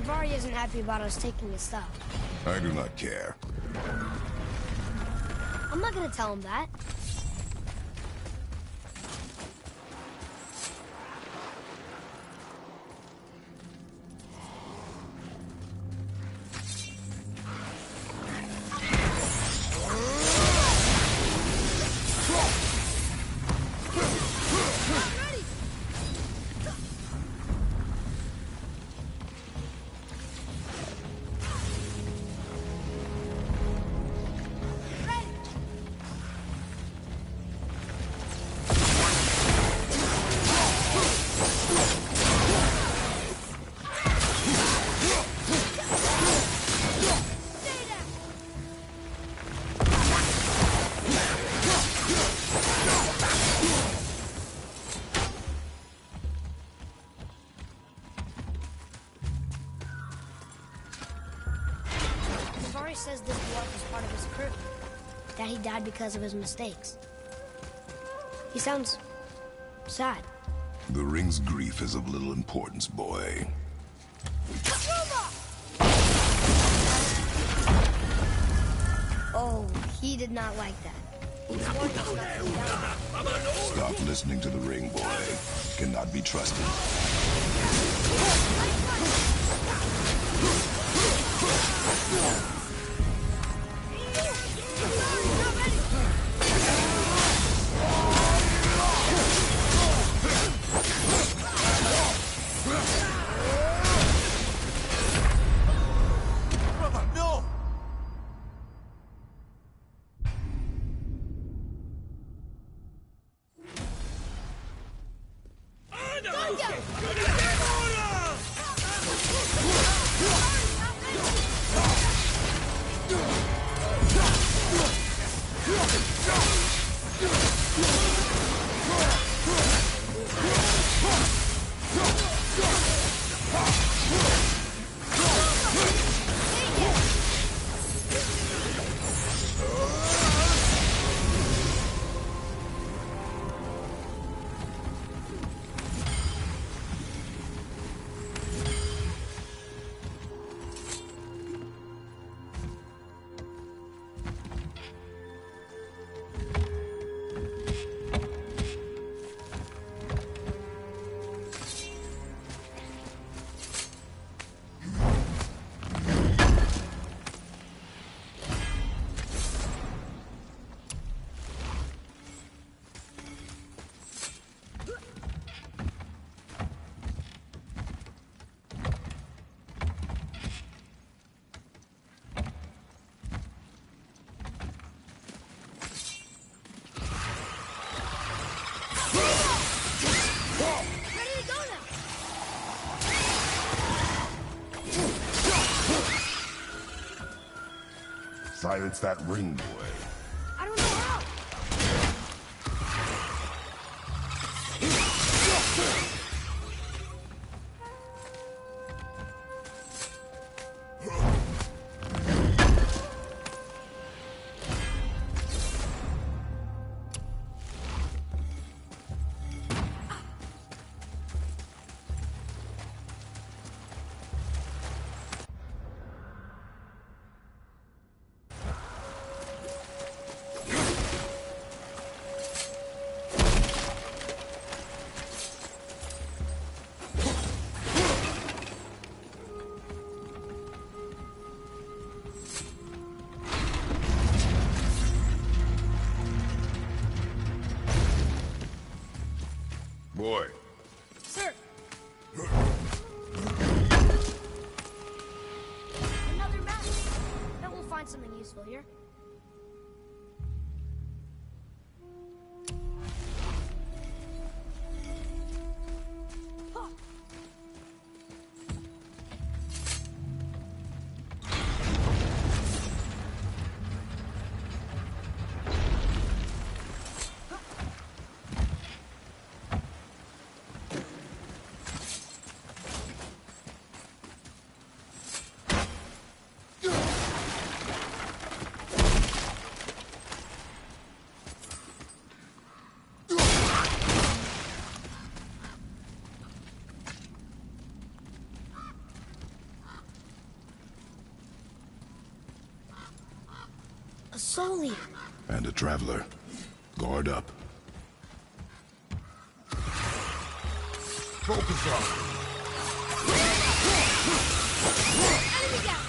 Vari isn't happy about us taking his stuff. I do not care. I'm not gonna tell him that. died because of his mistakes. He sounds sad. The ring's grief is of little importance, boy. Oh, he did not like that. He warned us not to go down. Stop listening to the ring, boy. Cannot be trusted. Silence that ring, boy. I don't know how. Boy. Sir. Another map. Bet we'll find something useful here. A soul eater. And a traveler. Guard up. Focus up. Enemy down.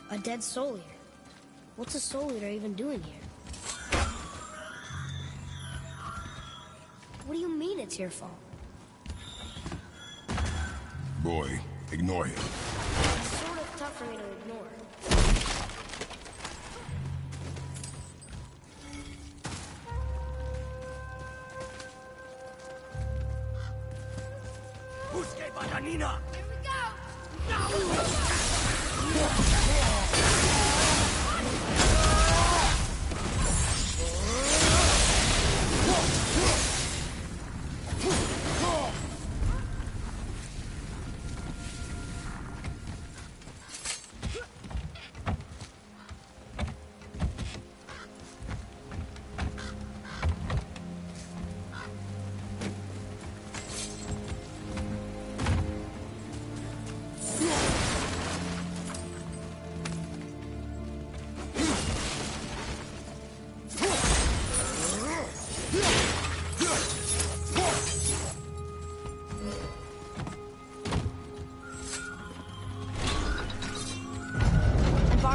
A dead soul eater. What's a soul eater even doing here? What do you mean it's your fault? Boy, ignore him. It's sort of tough for me to ignore. Here we go!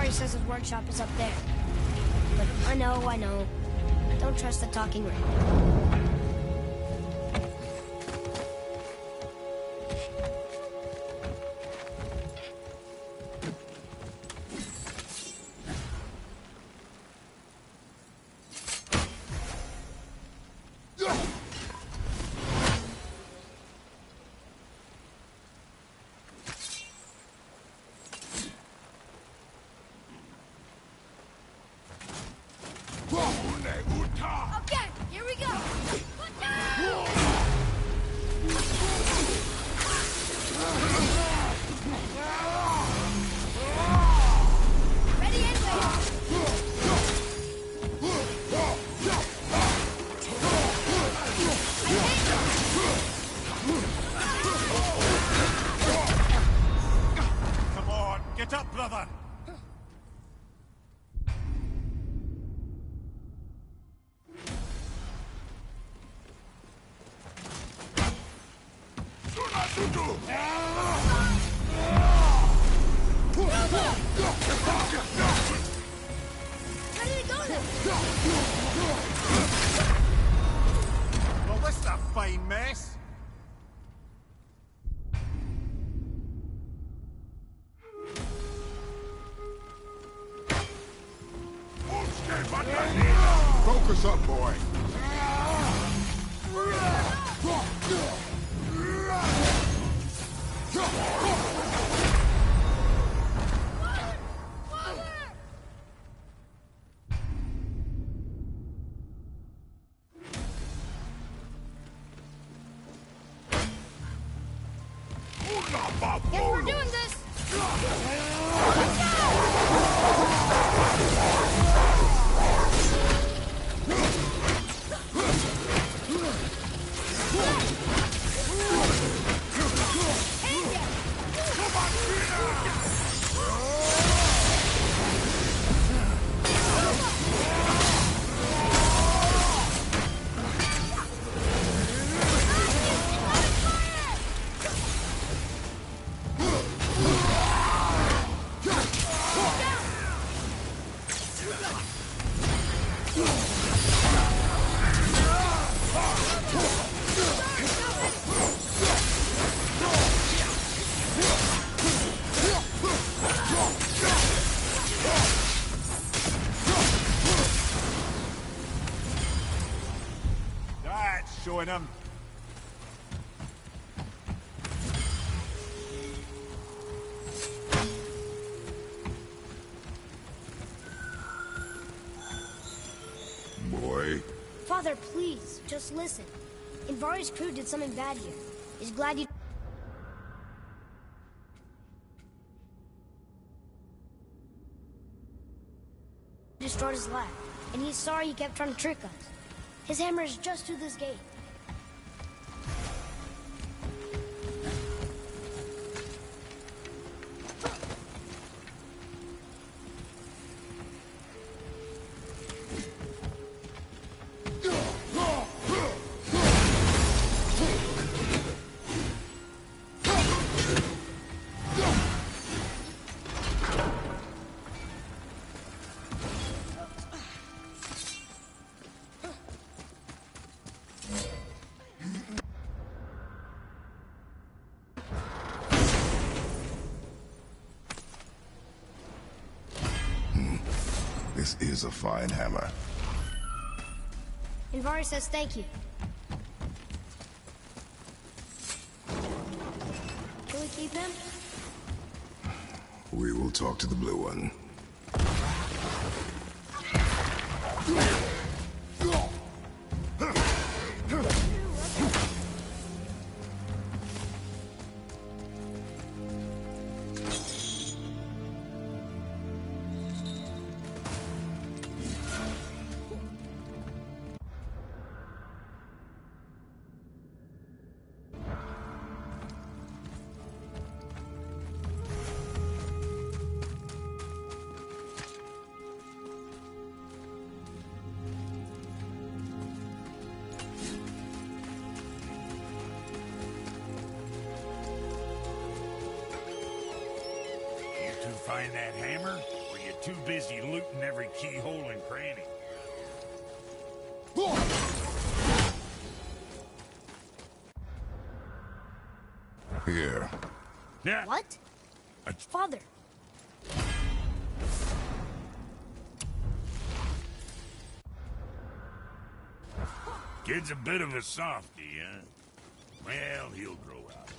Says his workshop is up there. But I know. Don't trust the talking ring. Okay, here we go! Put down! Ready and Come on, get up, brother! ready to go then! Well, this is a fine mess. Focus up, boy. Guess we're doing this! That's showing him. Boy. Father, please, just listen. Invari's crew did something bad here. He's glad you... destroyed his lab, and he's sorry he kept trying to trick us. His hammer is just through this gate. This is a fine hammer. Invari says thank you. Can we keep him? We will talk to the blue one. Find that hammer, or you too busy looting every keyhole and cranny? Here. Yeah. What? Father. Kid's a bit of a softie, huh? Well, he'll grow out.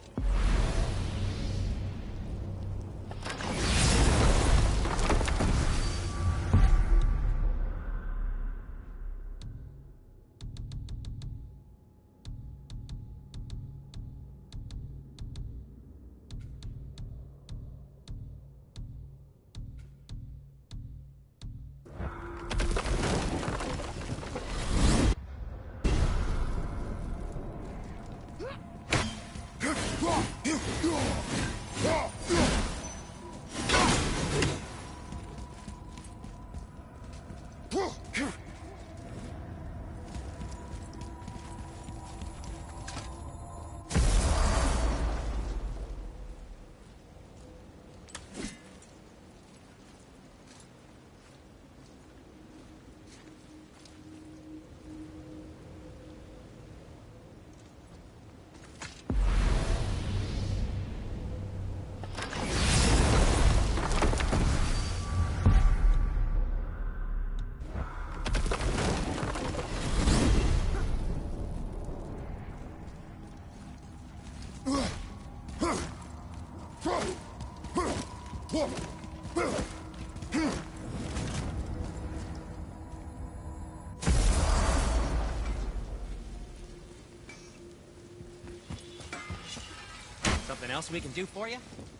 Something else we can do for you?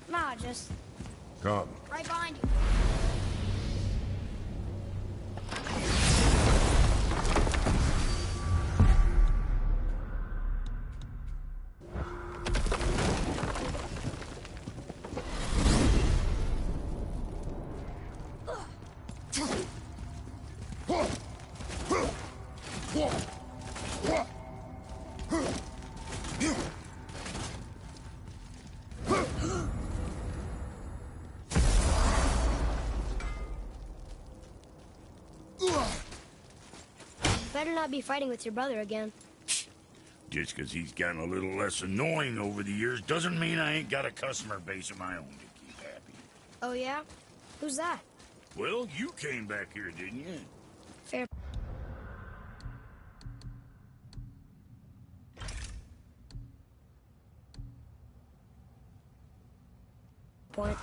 Nah, just Come. right behind you. Better not be fighting with your brother again. Just 'cause he's gotten a little less annoying over the years doesn't mean I ain't got a customer base of my own to keep happy. Oh yeah? Who's that? Well, you came back here, didn't you? Fair point.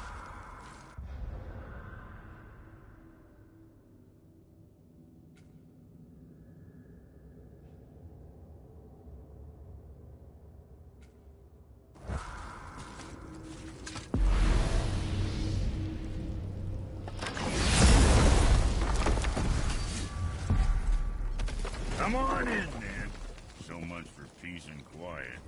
Come on in, man. So much for peace and quiet.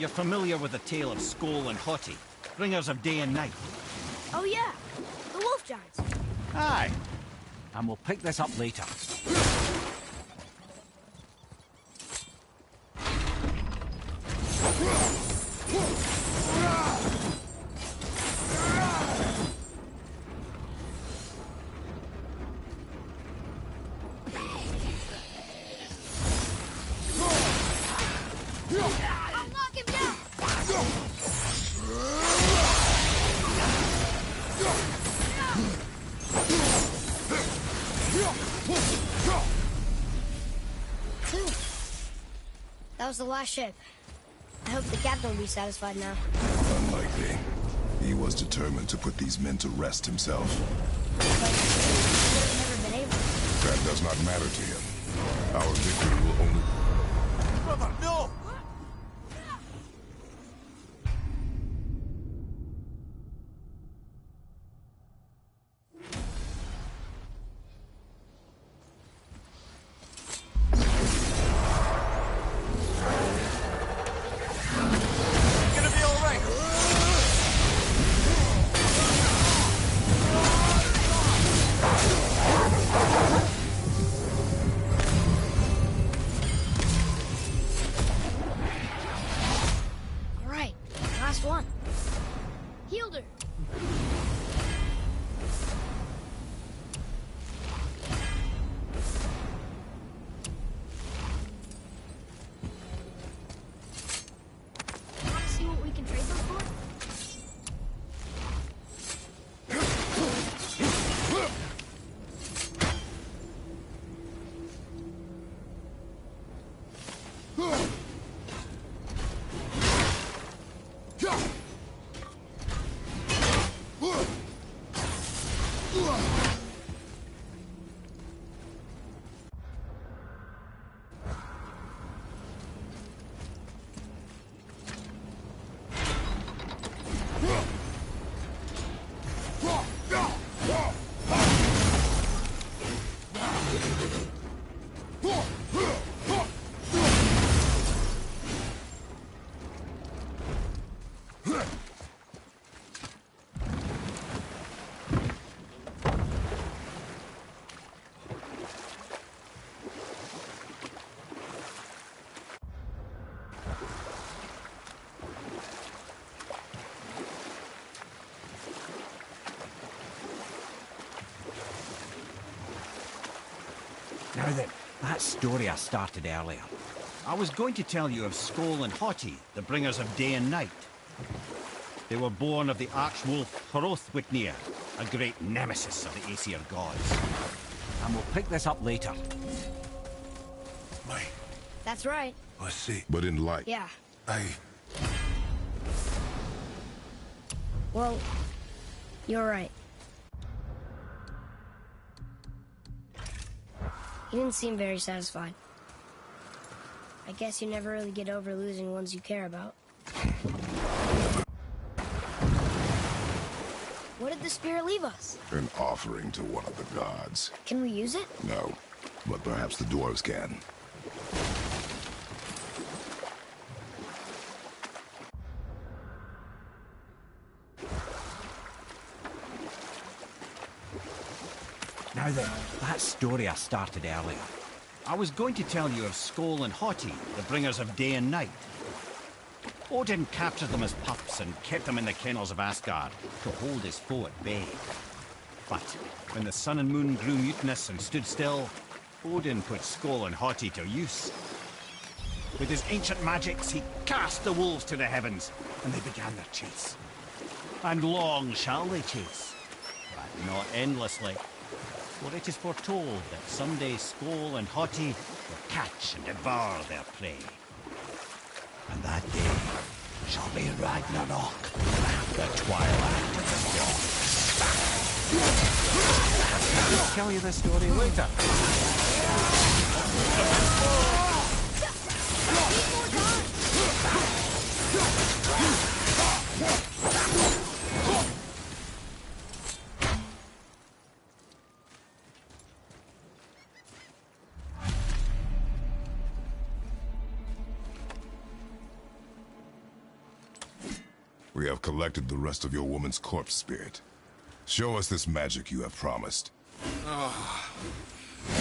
You're familiar with the tale of Skoll and Hoti, bringers of day and night. Oh yeah, the wolf giants. Aye. And we'll pick this up later. I'll knock him down! That was the last ship. I hope the captain will be satisfied now. Unlikely. He was determined to put these men to rest himself. But he's never been able. That does not matter to him. Our victory will only... Brother, no! All right, last one. Healed her. Want to see what we can trade them for? Now then, that story I started earlier. I was going to tell you of Skoll and Hoti, the bringers of day and night. They were born of the archwolf Hrothwitnir, a great nemesis of the Aesir gods. And we'll pick this up later. Mate, That's right. I see. But in light... Yeah. Well, you're right. He didn't seem very satisfied. I guess you never really get over losing ones you care about. What did the spirit leave us? An offering to one of the gods. Can we use it? No, but perhaps the dwarves can. Now then, that story I started earlier. I was going to tell you of Skoll and Hoti, the bringers of day and night. Odin captured them as pups and kept them in the kennels of Asgard to hold his foe at bay. But when the sun and moon grew mutinous and stood still, Odin put Skoll and Hoti to use. With his ancient magics, he cast the wolves to the heavens, and they began their chase. And long shall they chase, but not endlessly. For it is foretold that someday Skoll and Hoti will catch and devour their prey. And that day shall be Ragnarök, the twilight of the gods. I'll tell you the story later. We have collected the rest of your woman's corpse spirit. Show us this magic you have promised. Ah,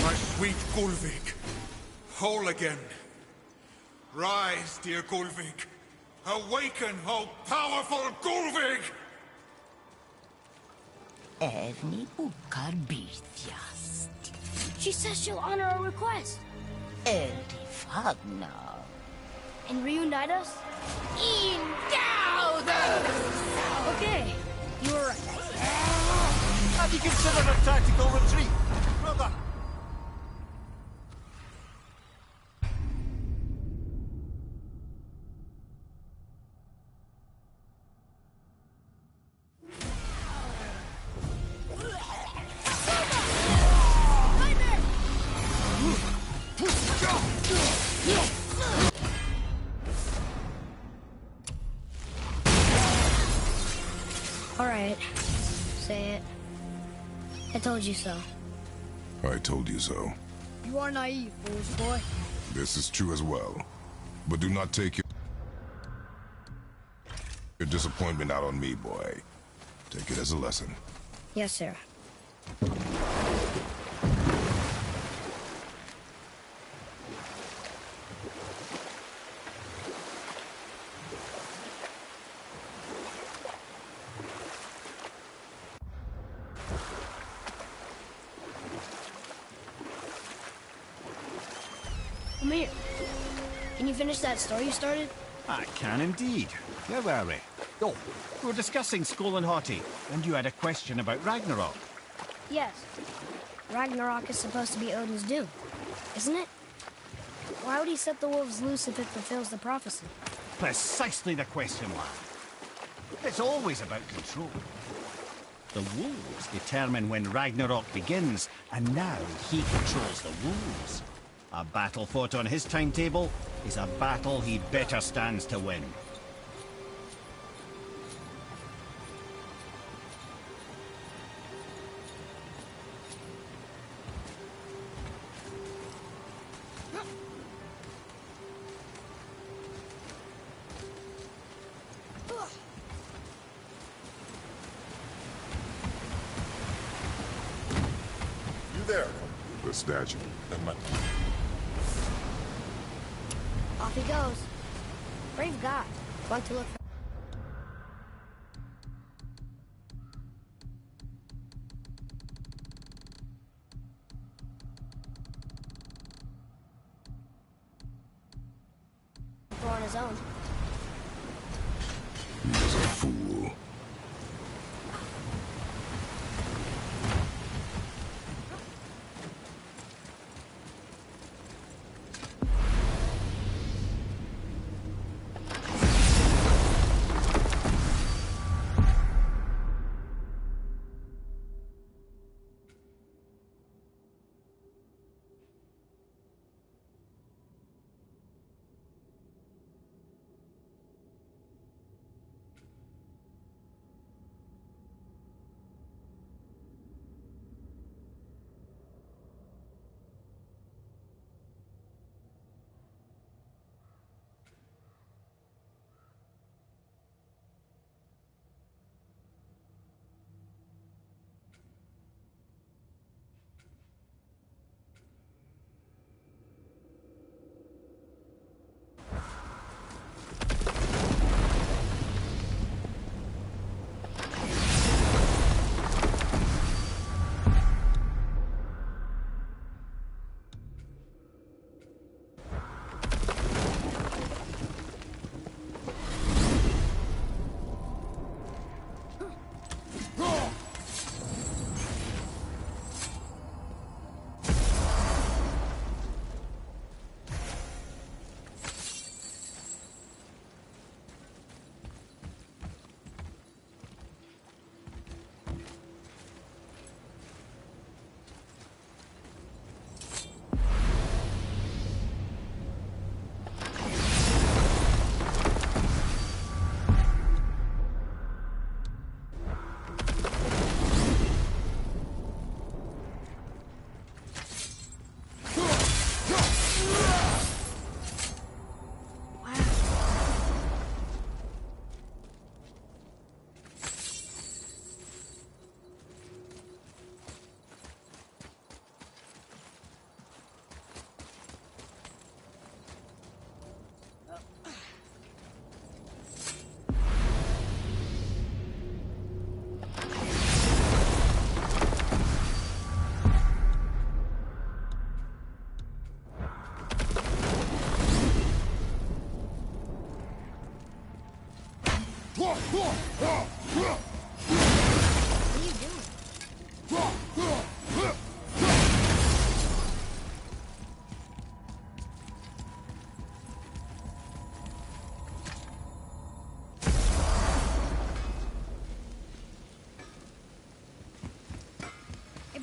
my sweet Gulvik. Whole again. Rise, dear Gulvik. Awaken, oh powerful Gulvik! Erni ukar bitjast. She says she'll honor our request. Erdi fagna. And reunite us? Okay, you were right. Have you considered a tactical retreat, brother? All right, say it. I told you so. I told you so. You are naive, foolish boy. This is true as well. But do not take your disappointment out on me, boy. Take it as a lesson. Yes, sir. Come here. Can you finish that story you started? I can indeed. Where were we? Oh, we were discussing Skull and Haughty, and you had a question about Ragnarok. Yes. Ragnarok is supposed to be Odin's doom, isn't it? Why would he set the wolves loose if it fulfills the prophecy? Precisely the question, lad. It's always about control. The wolves determine when Ragnarok begins, and now he controls the wolves. A battle fought on his timetable is a battle he better stands to win. You there? The statue. Then my... Off he goes. Brave guy. Want to look for... on his own. He was a fool.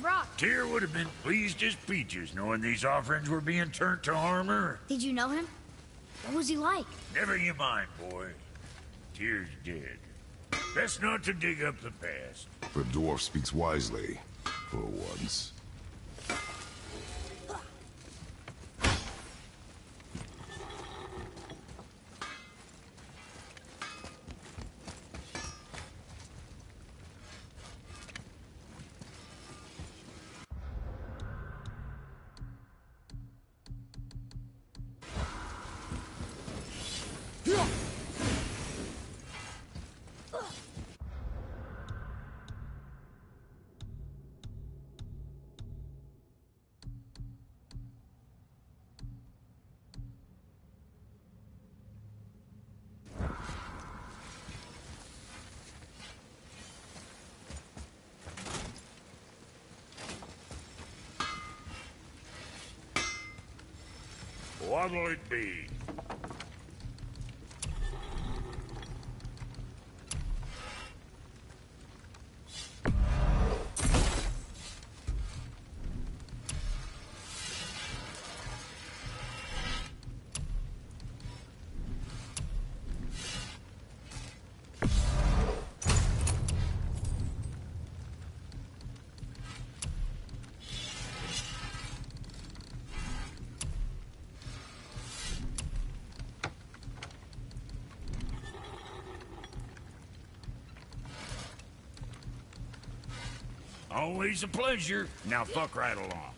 brought. Tyr would have been pleased as peaches knowing these offerings were being turned to armor. Did you know him? What was he like? Never you mind, boy. Tyr's dead. Best not to dig up the past. The dwarf speaks wisely, for once. What'll it be? Always a pleasure. Now fuck right along.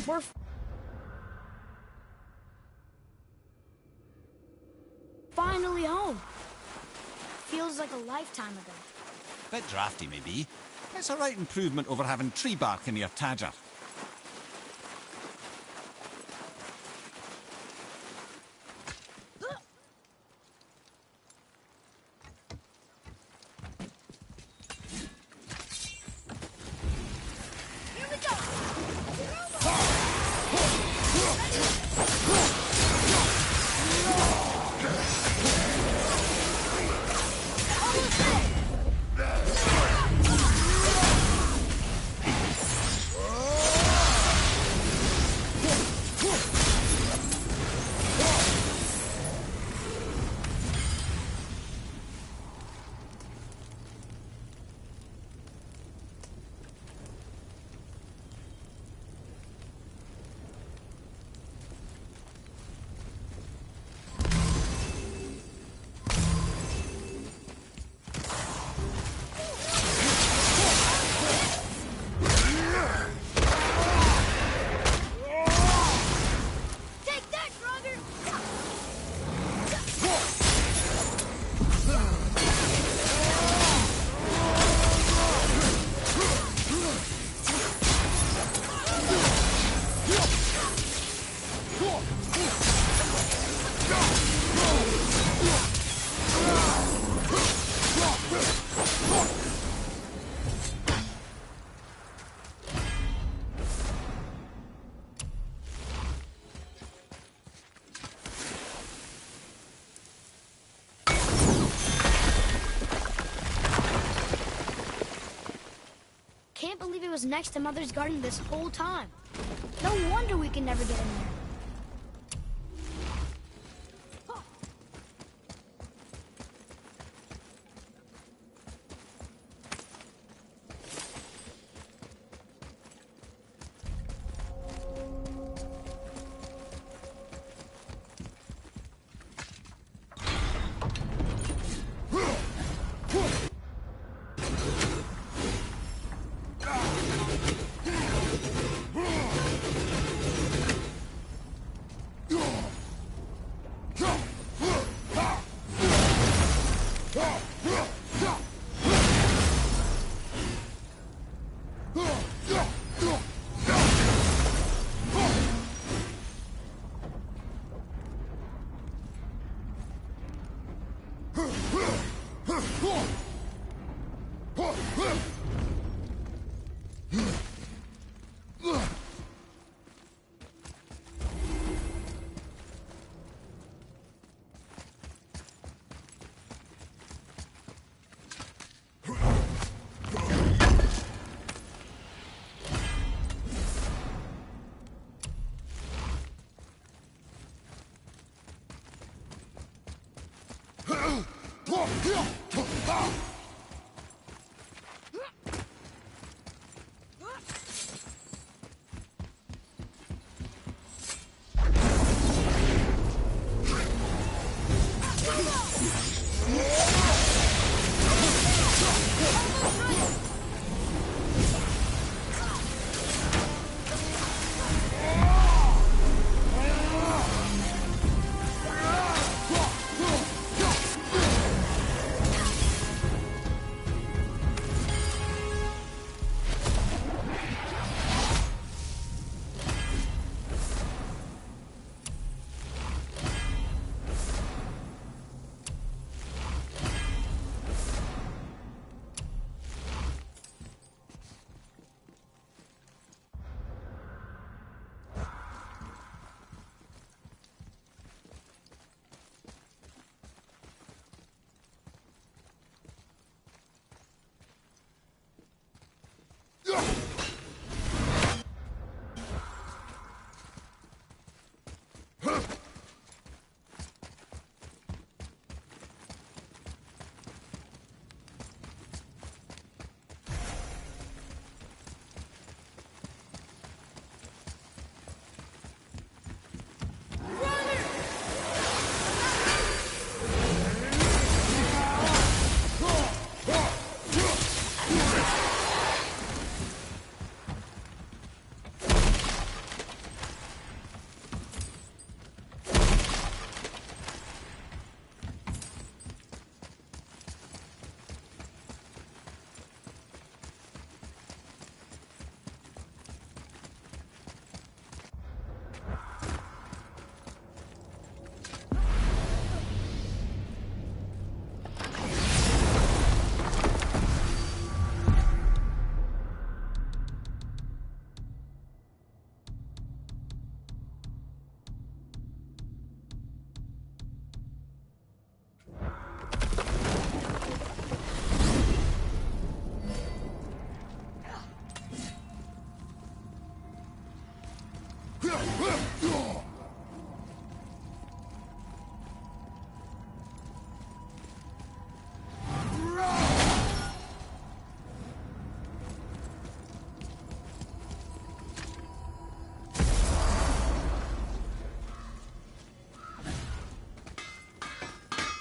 We're feels like a lifetime ago. Bit drafty, maybe. It's a right improvement over having tree bark in your Tadger. Here we go! Can't believe it was next to Mother's garden this whole time. No wonder we can never get in there.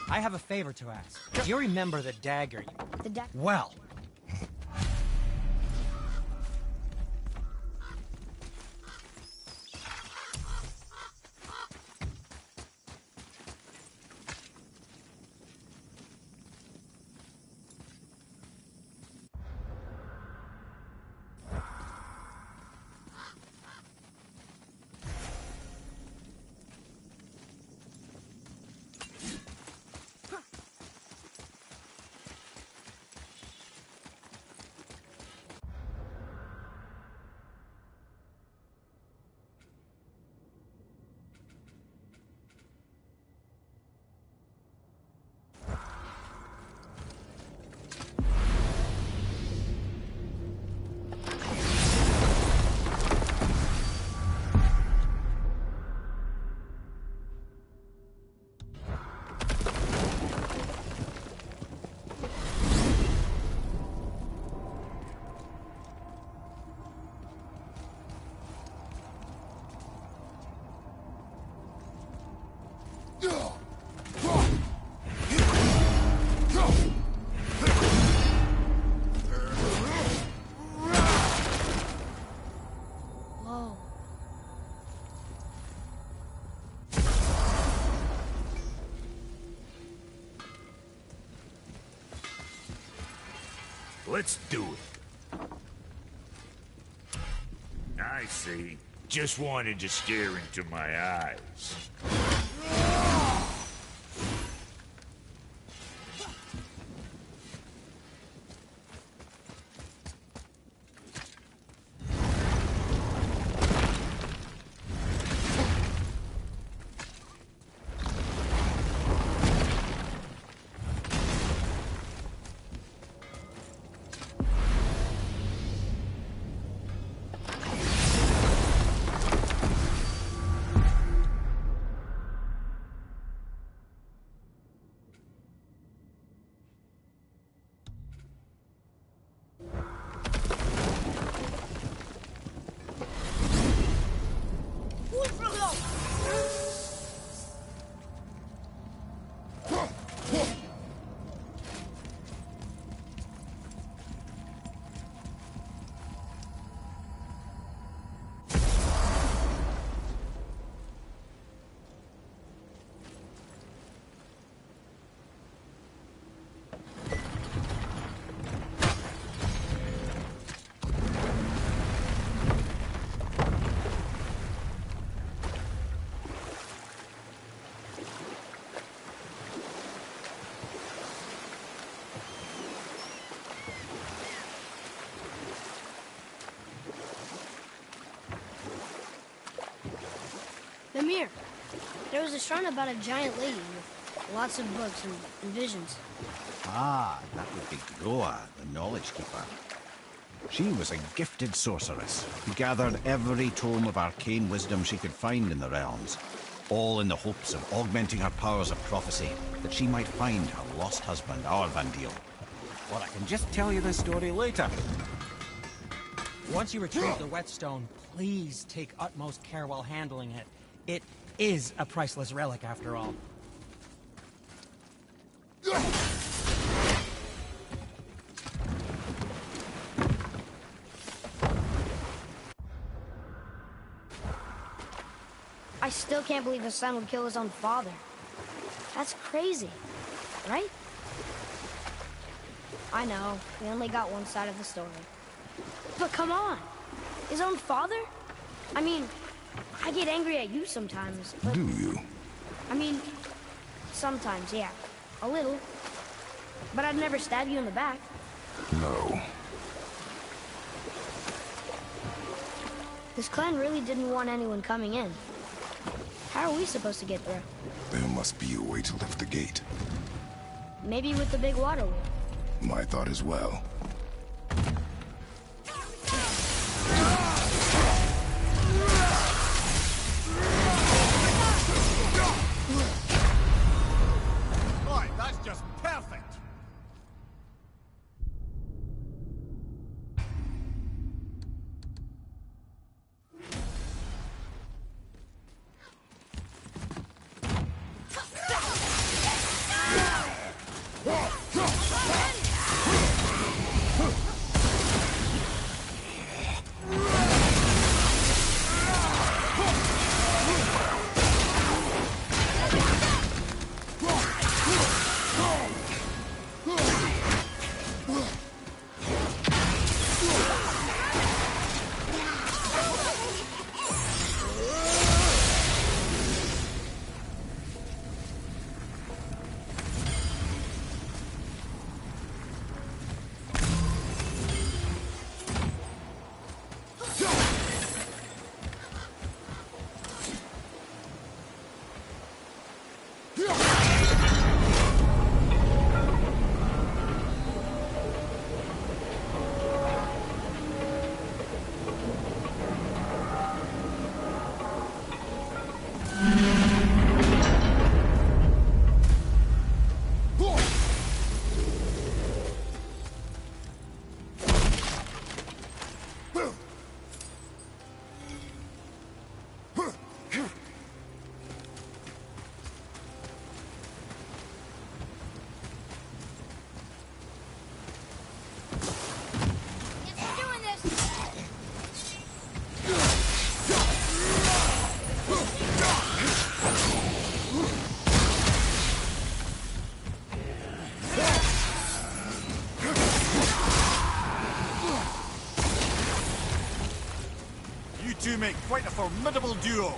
I have a favor to ask. Do you remember the dagger? The dagger? Well. Let's do it. I see. Just wanted to stare into my eyes. Mimir, there was a shrine about a giant lady with lots of books and visions. Ah, that would be Gmgow, the Knowledge Keeper. She was a gifted sorceress who gathered every tome of arcane wisdom she could find in the realms, all in the hopes of augmenting her powers of prophecy, that she might find her lost husband, Arvandil. Or I can just tell you the story later. Once you retrieve the whetstone, please take utmost care while handling it. It is a priceless relic, after all. I still can't believe his son would kill his own father. That's crazy, right? I know, we only got one side of the story. But come on, his own father? I mean, I get angry at you sometimes, but... Do you? I mean, sometimes, yeah. A little. But I'd never stab you in the back. No. This clan really didn't want anyone coming in. How are we supposed to get through? There must be a way to lift the gate. Maybe with the big water wheel. My thought as well. quite a formidable duo.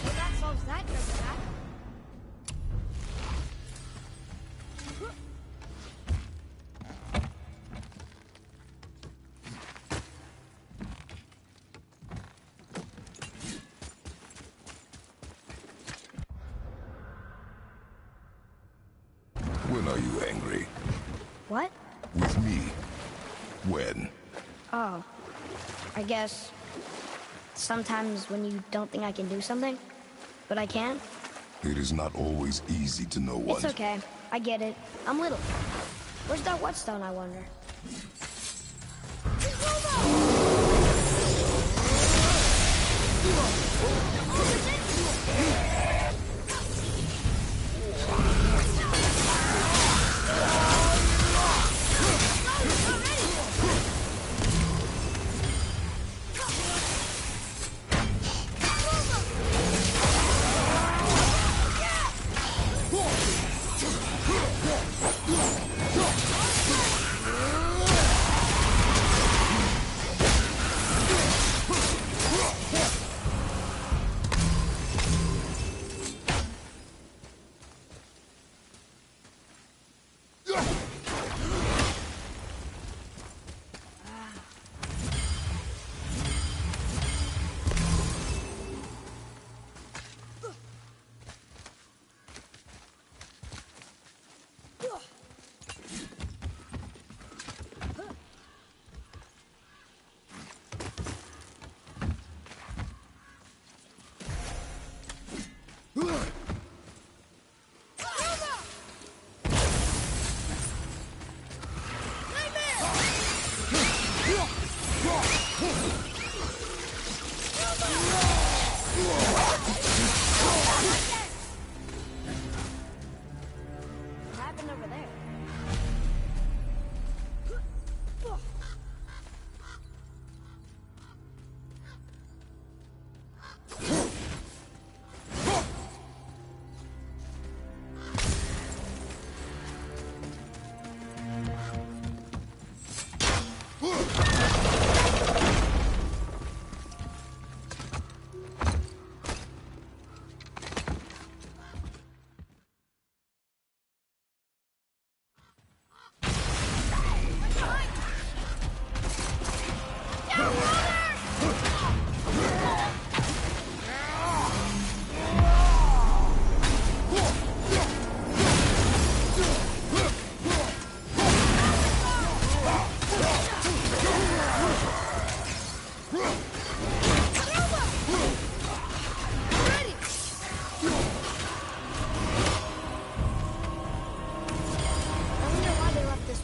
Well, that solves that treasure map. When are you angry? What? With me. When? Oh, I guess sometimes when you don't think I can do something, but I can. It is not always easy to know what. It's okay. I get it. I'm little. Where's that whetstone, I wonder? What happened over there?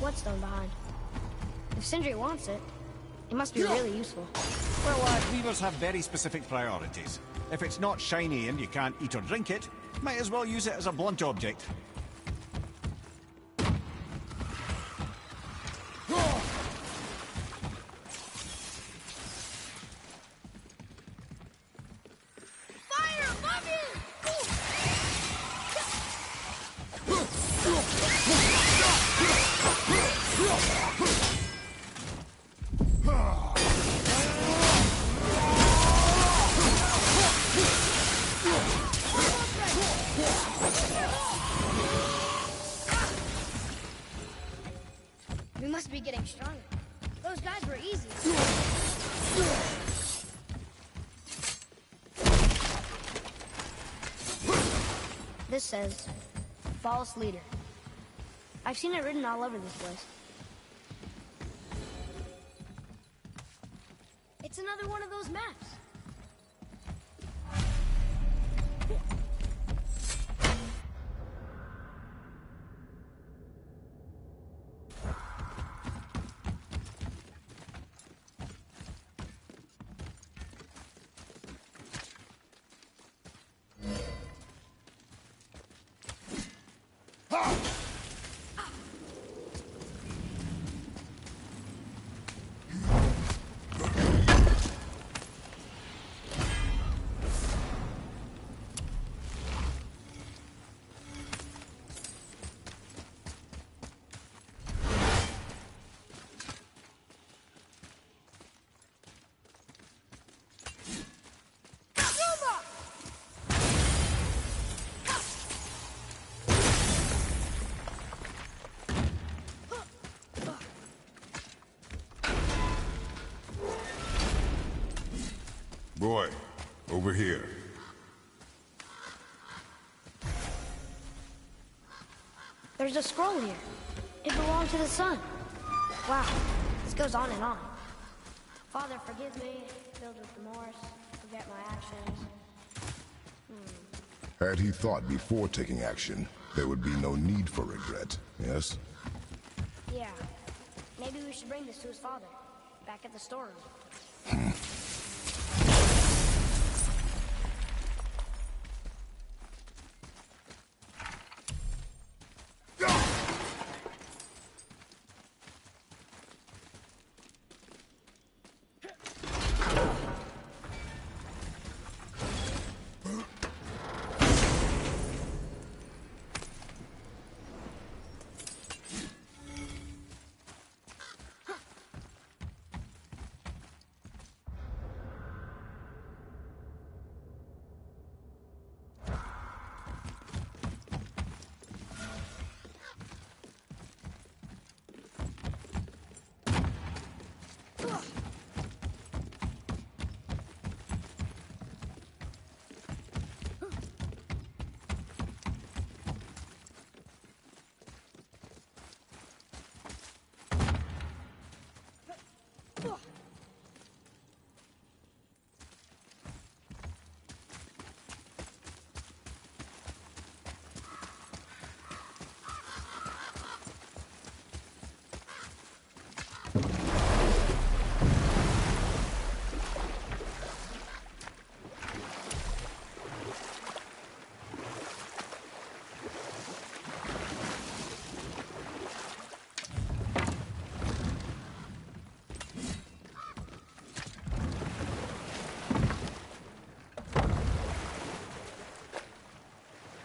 Whetstone behind. If Sindri wants it, it must be really useful. Well, weavers have very specific priorities. If it's not shiny and you can't eat or drink it, might as well use it as a blunt object. Fire above you! We must be getting stronger. Those guys were easy. This says, false leader. I've seen it written all over this place. It's another one of those maps. Boy, over here. There's a scroll here. It belonged to the sun. Wow, this goes on and on. Father, forgive me, filled with remorse, forget my actions. Had he thought before taking action, there would be no need for regret, yes? Yeah, maybe we should bring this to his father, back at the storeroom.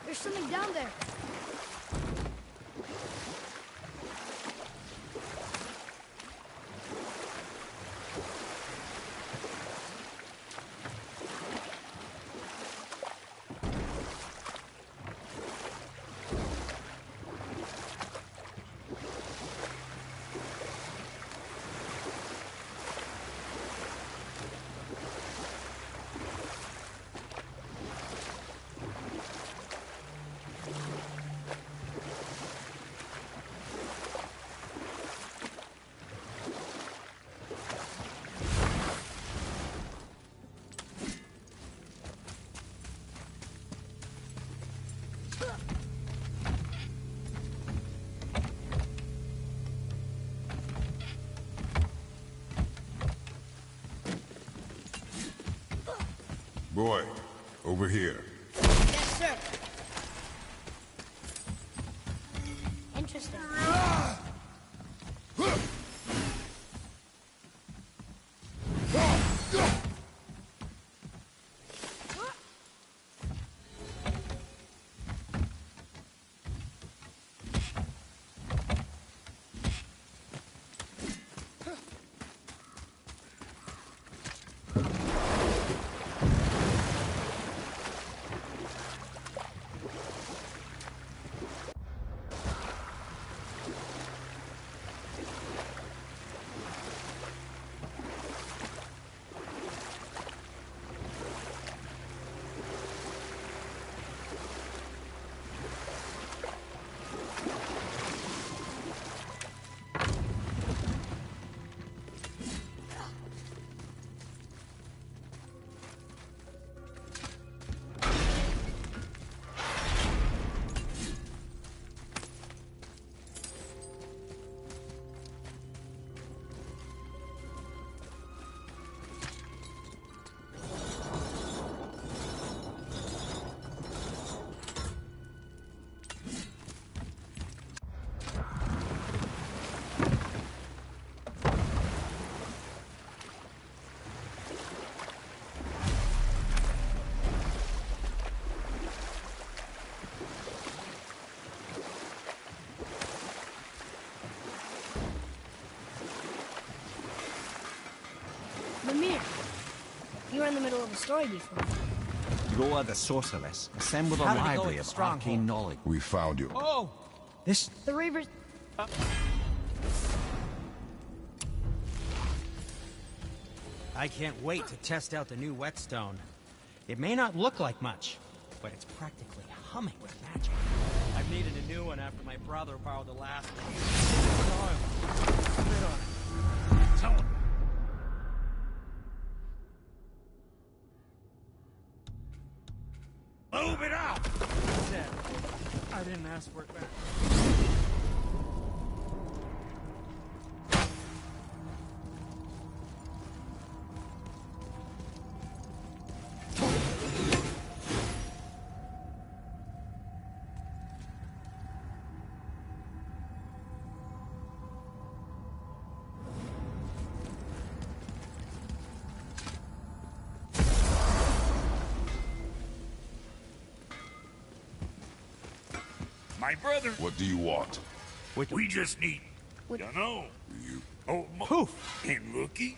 There's something down there. Boy, over here. Yes, sir. Interesting. Mimir, you were in the middle of a story before. Groa the sorceress assembled a How did it go library with of the stronghold? arcane knowledge. We found you. Oh! This The Reavers... I can't wait to test out the new whetstone. It may not look like much, but it's practically humming with magic. I've needed a new one after my brother borrowed the last one. Spit on it. Tell him. Move it up! Said, I didn't ask for it back. My brother. What do you want? We just need. You know. You. Oh, Poof! And looky.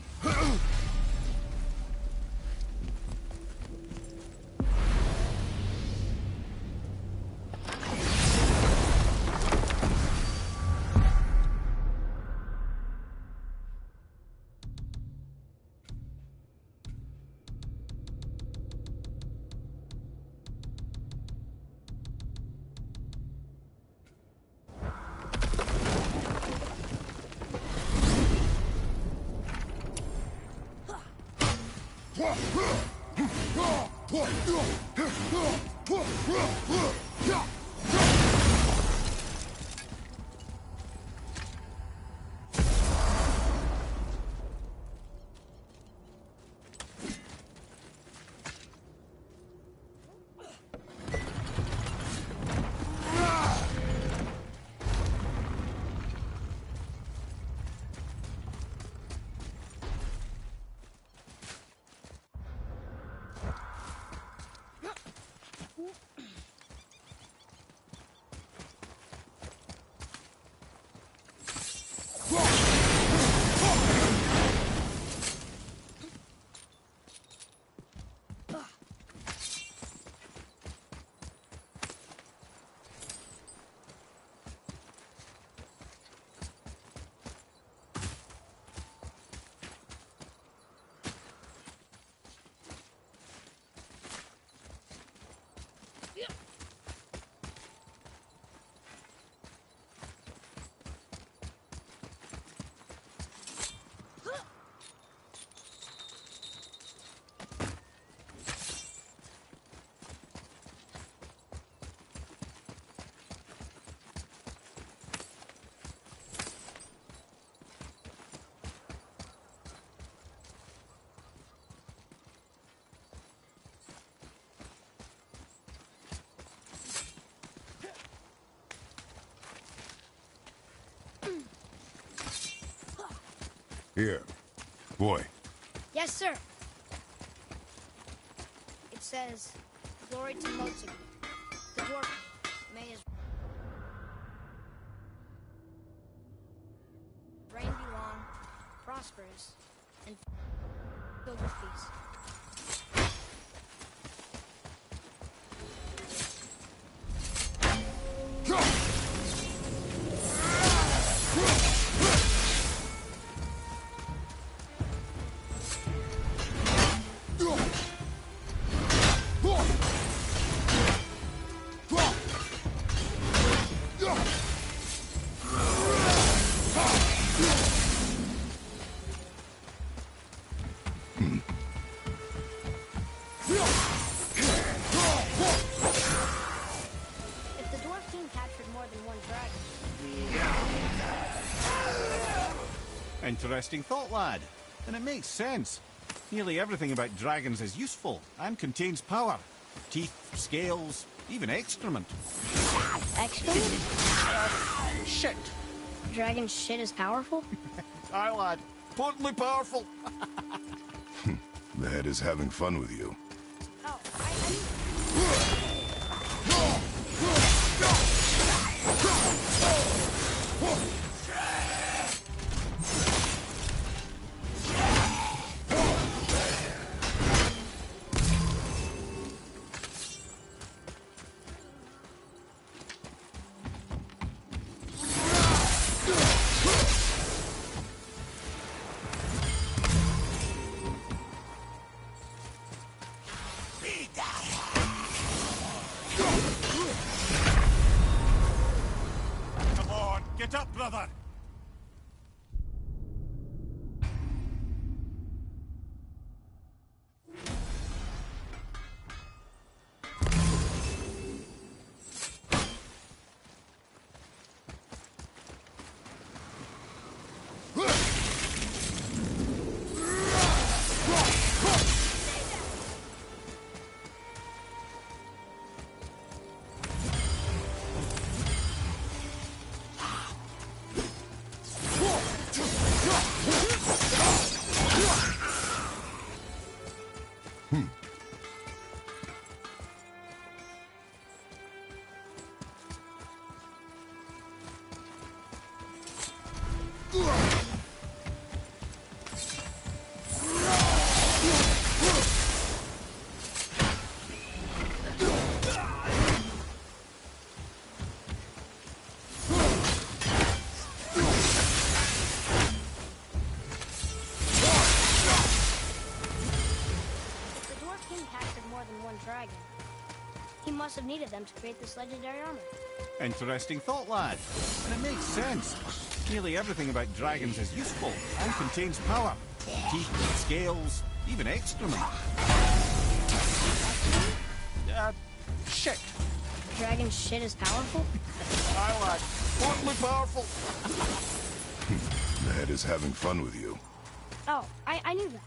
Here. Boy. Yes, sir. It says, glory to Mozart. The dwarf may his reign be long, prosperous, and filled with peace. Interesting thought, lad. And it makes sense. Nearly everything about dragons is useful and contains power. Teeth, scales, even excrement. Excrement? Shit! Dragon shit is powerful? Aye, lad. Potently powerful. The head is having fun with you. Oh, brother! Dragon. He must have needed them to create this legendary armor. Interesting thought, lad. And it makes sense. Nearly everything about dragons is useful and contains power. Teeth, scales, even excrement. Shit. Dragon shit is powerful? Aye, lad. Mortally powerful. Ned is having fun with you. Oh, I knew that.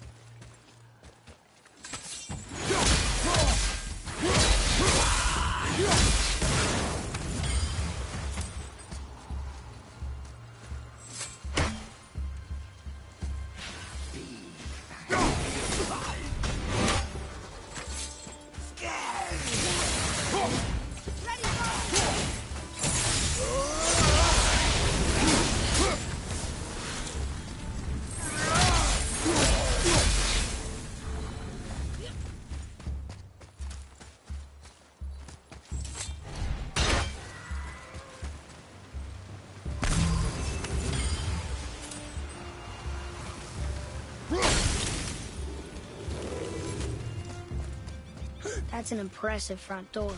That's an impressive front door.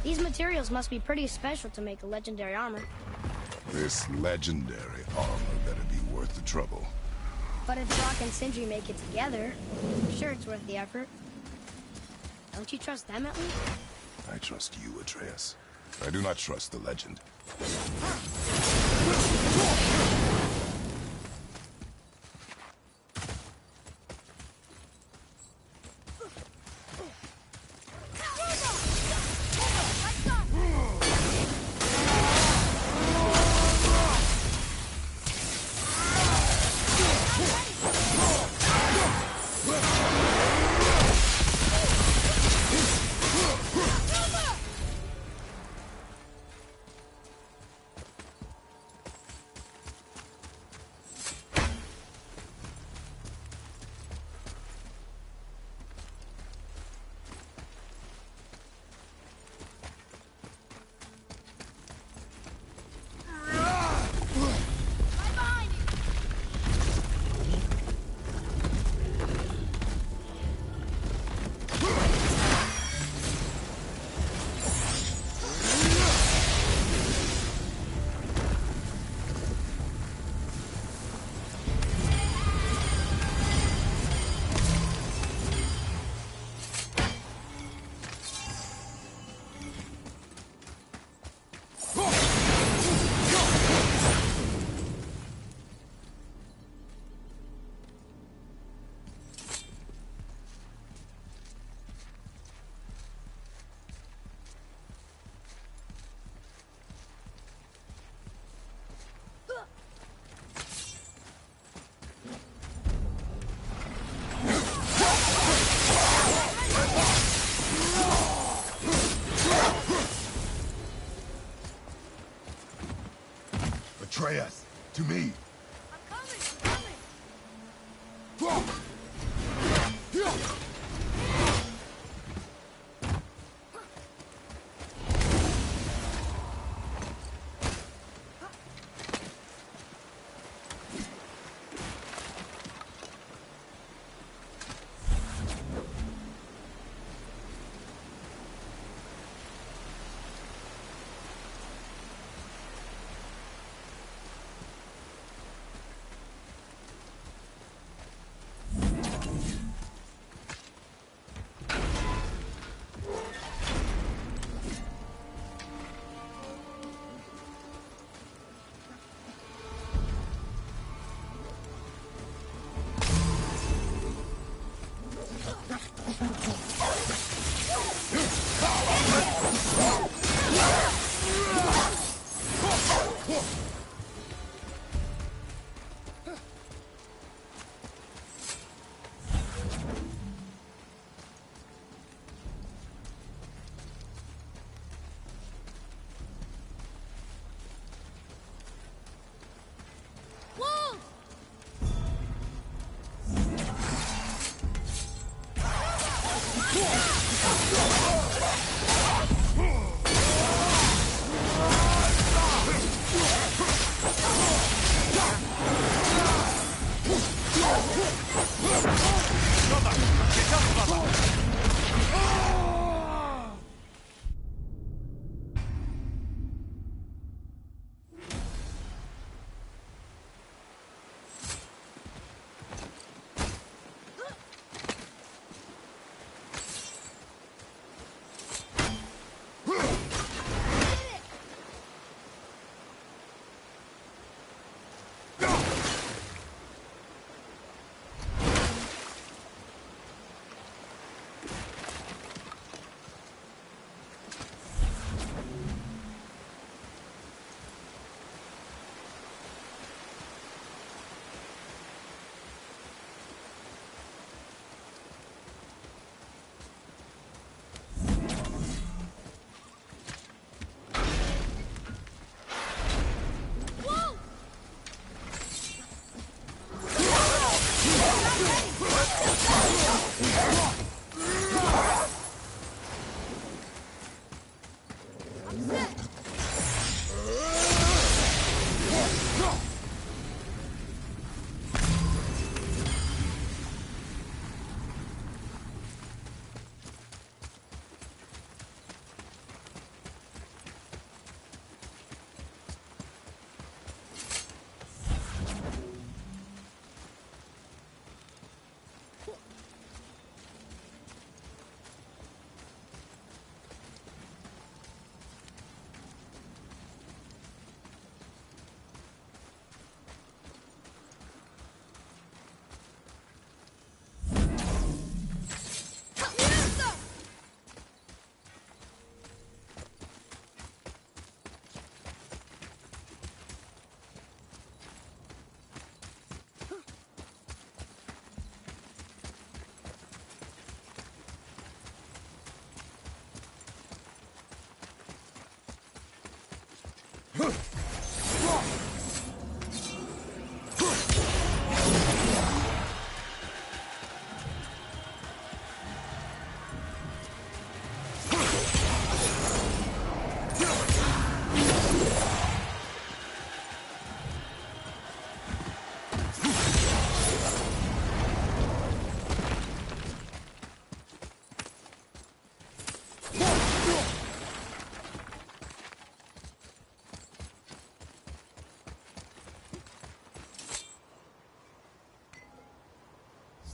These materials must be pretty special to make a legendary armor. This legendary armor better be worth the trouble. But if Brock and Sindri make it together, I'm sure it's worth the effort. Don't you trust them at least? I trust you, Atreus. I do not trust the legend. Atreus, to me. I'm coming!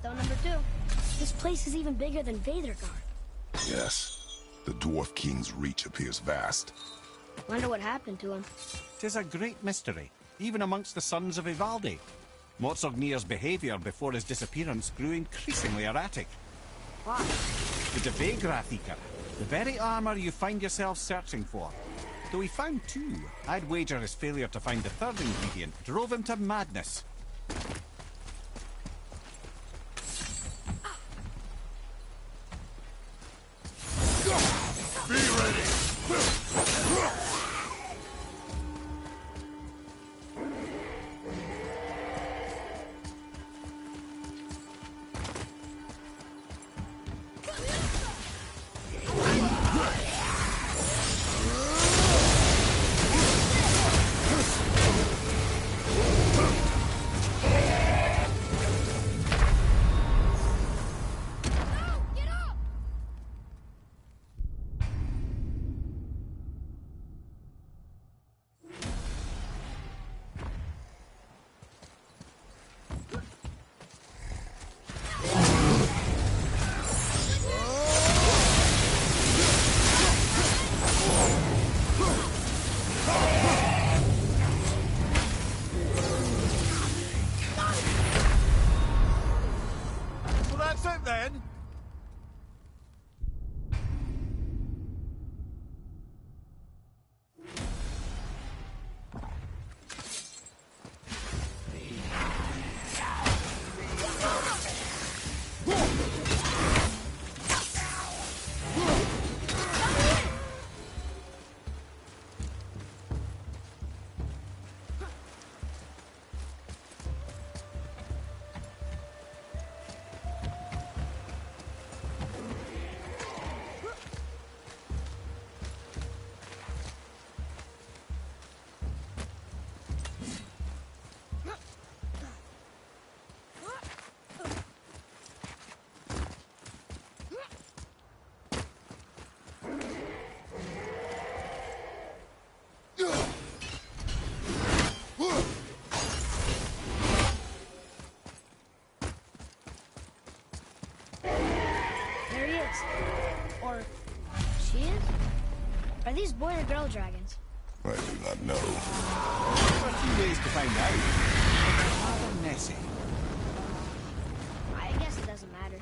Stone number 2. This place is even bigger than Vadergard. Yes. The Dwarf King's reach appears vast. Wonder what happened to him. 'Tis a great mystery, even amongst the sons of Ivaldi. Motsognir's behaviour before his disappearance grew increasingly erratic. Why? The Devegrathika, the very armour you find yourself searching for. Though he found 2, I'd wager his failure to find the 3rd ingredient drove him to madness. Be ready! Then is. Or she is? Are these boy or girl dragons? I do not know. There are a few ways to find out. But they're rather messy. I guess it doesn't matter.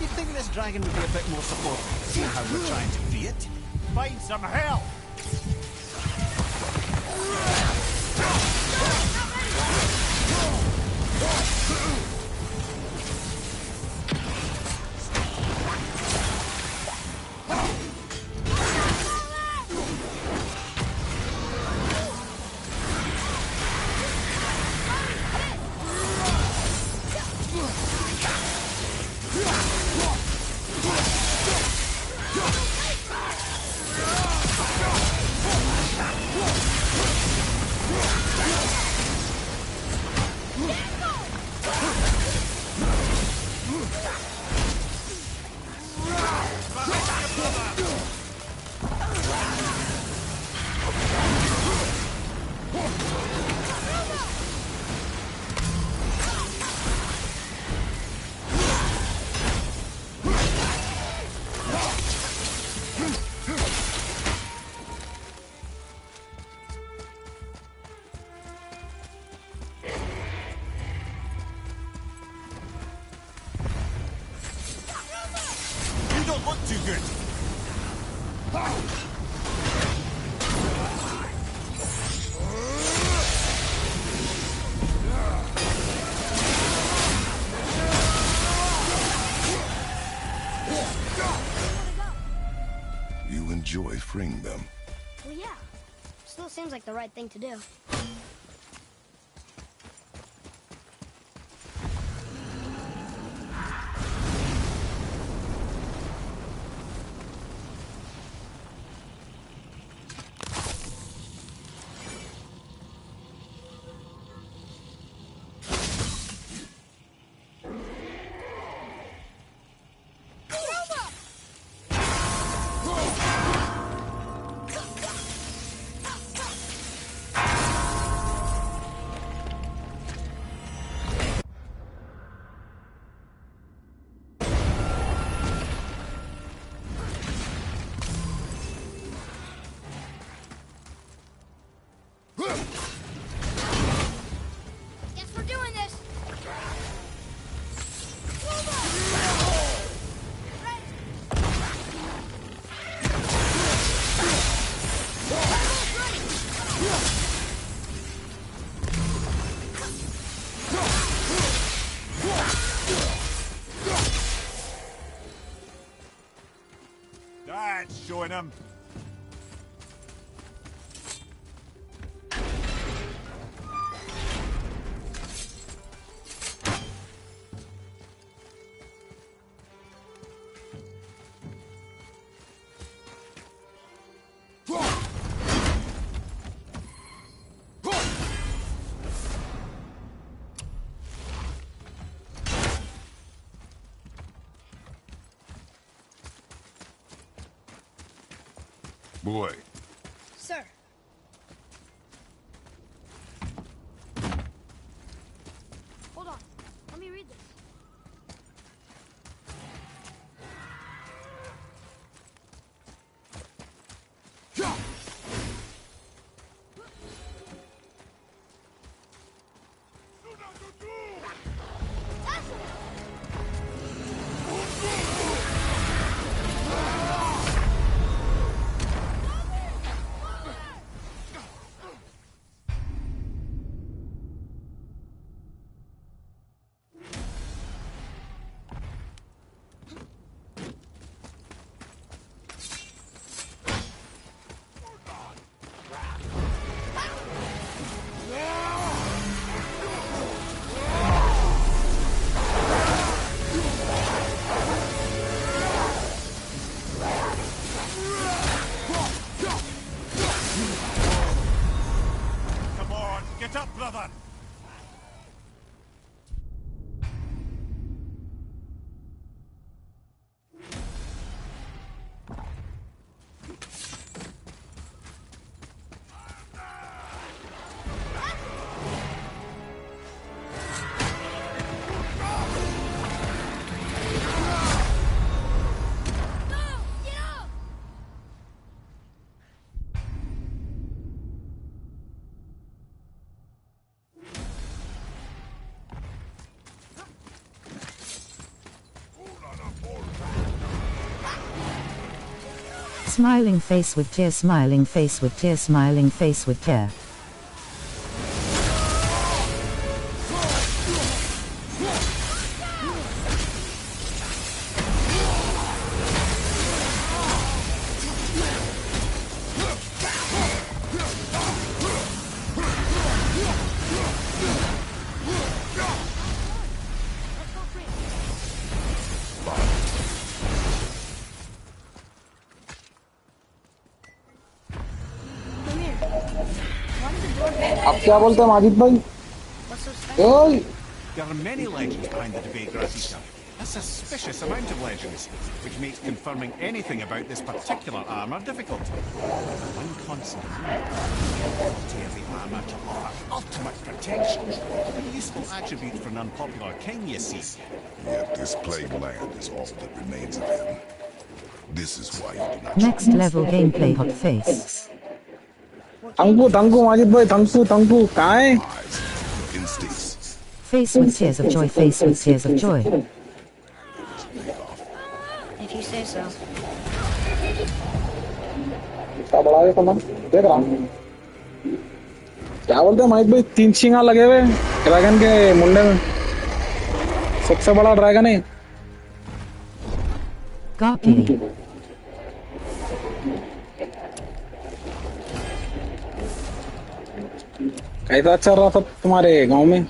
You'd think this dragon would be a bit more supportive, seeing how we're trying to free it. Find some help! Too good. You enjoy freeing them. Well, yeah. Still seems like the right thing to do. That's showing him. Boy. Sir. Hold on. Let me read this. Smiling face with tear, smiling face with tear, smiling face with tear. अब क्या बोलते हैं माजिद भाई? ओए! There are many legends behind the debate, Grasita. A suspicious amount of legends, which makes confirming anything about this particular armor difficult. One constant quality of the armor to offer ultimate protection. A useful attribute for an unpopular king, you see. Yet this plagued land is all that remains of him. This is why you do not... Next level gameplay hot face. तंकू Majid भाई तंकू कहाँ है? Face with tears of joy, face with tears of joy. If you say so. क्या बड़ा है कौन? देख रहा हूँ। क्या बोलते हैं माजिद भाई? 3 शिंगा लगे हुए ड्रैगन के मुंडे में। सबसे बड़ा ड्रैगन है। Gaki. कैसा चल रहा सब तुम्हारे गांव में?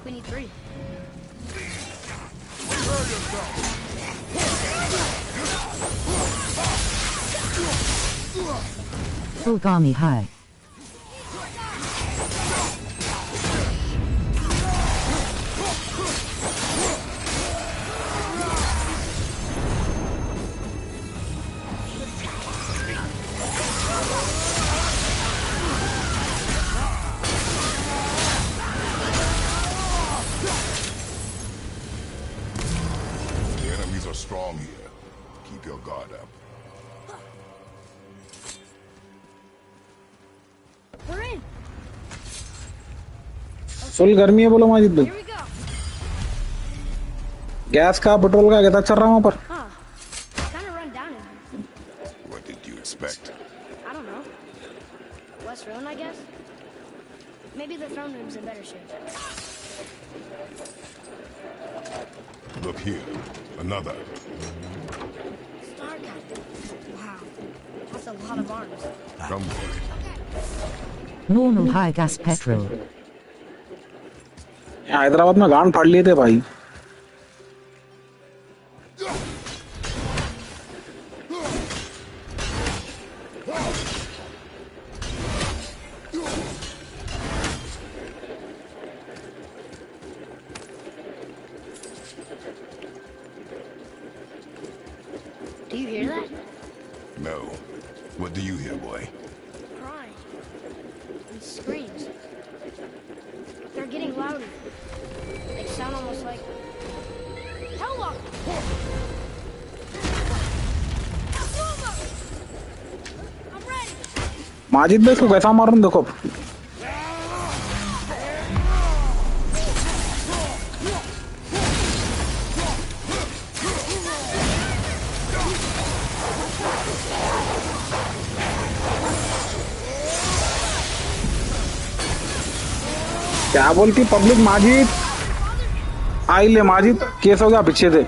We need 3. Fulgami high. Strong here. Keep your guard up. We're in. Full गर्मी है बोलो माजिद भाई। गैस का पेट्रोल का कितना चल रहा है वहाँ पर? Kind of run down in here. What did you expect? I don't know. Less ruin, I guess. Maybe the throne room's in better shape. Look here. Another. Wow. That's a lot of arms. Come on. Normal high gas petrol. Hyderabad में गांड फाड़ लिए थे भाई। Do you hear that? No. What do you hear, boy? Crying. And screams. They're getting louder. They sound almost like... Hello! I'm ready! Majid भाई को कैसा मारूं देखो। क्या बोलती पब्लिक? माजिद आई ले माजिद, केस हो गया पीछे से।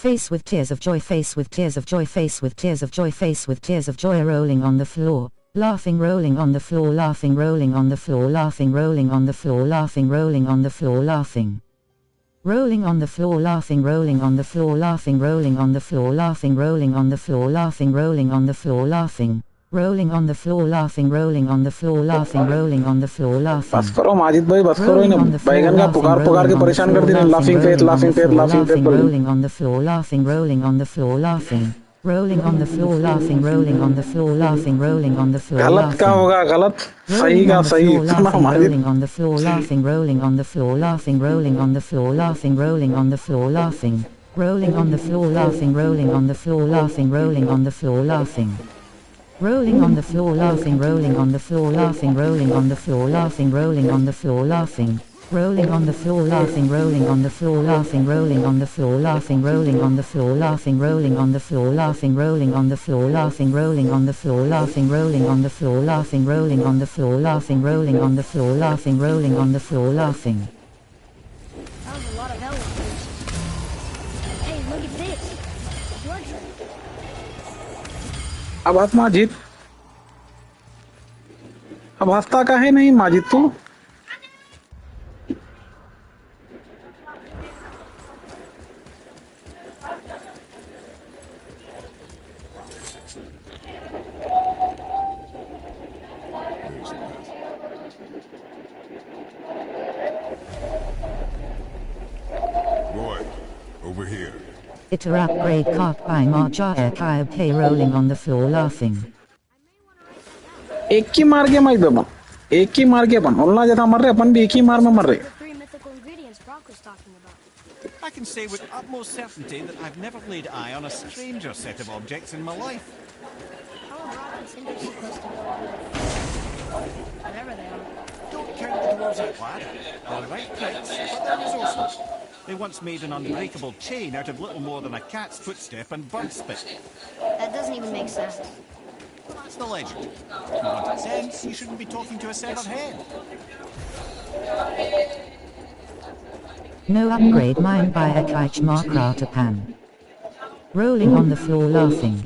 Face with tears of joy, face with tears of joy, face with tears of joy, face with tears of joy, rolling on the floor, laughing, rolling on the floor, laughing, rolling on the floor, laughing, rolling on the floor, laughing, rolling on the floor, laughing. Rolling on the floor laughing, rolling on the floor laughing, rolling on the floor laughing, rolling on the floor laughing, rolling on the floor laughing. Rolling on the floor laughing, rolling on the floor laughing, rolling on the floor laughing. बस करो माजिद भाई, बस करो इन्हें बैगन का पुकार पुकार के परेशान कर दिए. Laughing faith, laughing faith, laughing faith. Rolling on the floor laughing, rolling on the floor laughing. Rolling on the floor laughing, rolling on the floor laughing, rolling on the floor laughing. गलत का होगा गलत, सही का सही. Rolling on the floor laughing, rolling on the floor laughing, rolling on the floor laughing, rolling on the floor laughing. Rolling on the floor laughing, rolling on the floor laughing, rolling on the floor laughing. Rolling on the floor laughing, rolling on the floor laughing, rolling on the floor laughing, rolling on the floor laughing. Rolling on the floor laughing, rolling on the floor laughing, rolling on the floor laughing, rolling on the floor laughing, rolling on the floor laughing, rolling on the floor laughing, rolling on the floor laughing, rolling on the floor laughing, rolling on the floor laughing, rolling on the floor laughing, rolling on the floor laughing. That was a lot of elephants. Hey, look at this. Blood trail. अब हंस माजिद, अब हंसता का है नहीं माजिद तू. Boy, over here. Iter upgrade cart by Marjaya Kayab rolling on the floor laughing. एक ही मार के माइक दबा, एक ही मार के अपन ओल्ला जैसा मर रहे, अपन भी एक ही मार में मर रहे. The three mythical ingredients Brock was talking about. I can say with utmost certainty that I've never laid eye on a stranger set of objects in my life. How are Brock and Cinder supposed to go on with whatever they are? Don't count the dwarves out, lad. They're right pricks, but they're resourceful. They once made an unbreakable chain out of little more than a cat's footstep and bird spit. That doesn't even make sense. Well, that's the legend. If you wanted sense, you shouldn't be talking to a severed head. No upgrade mined by a Kaich Markrata pan. Rolling on the floor laughing.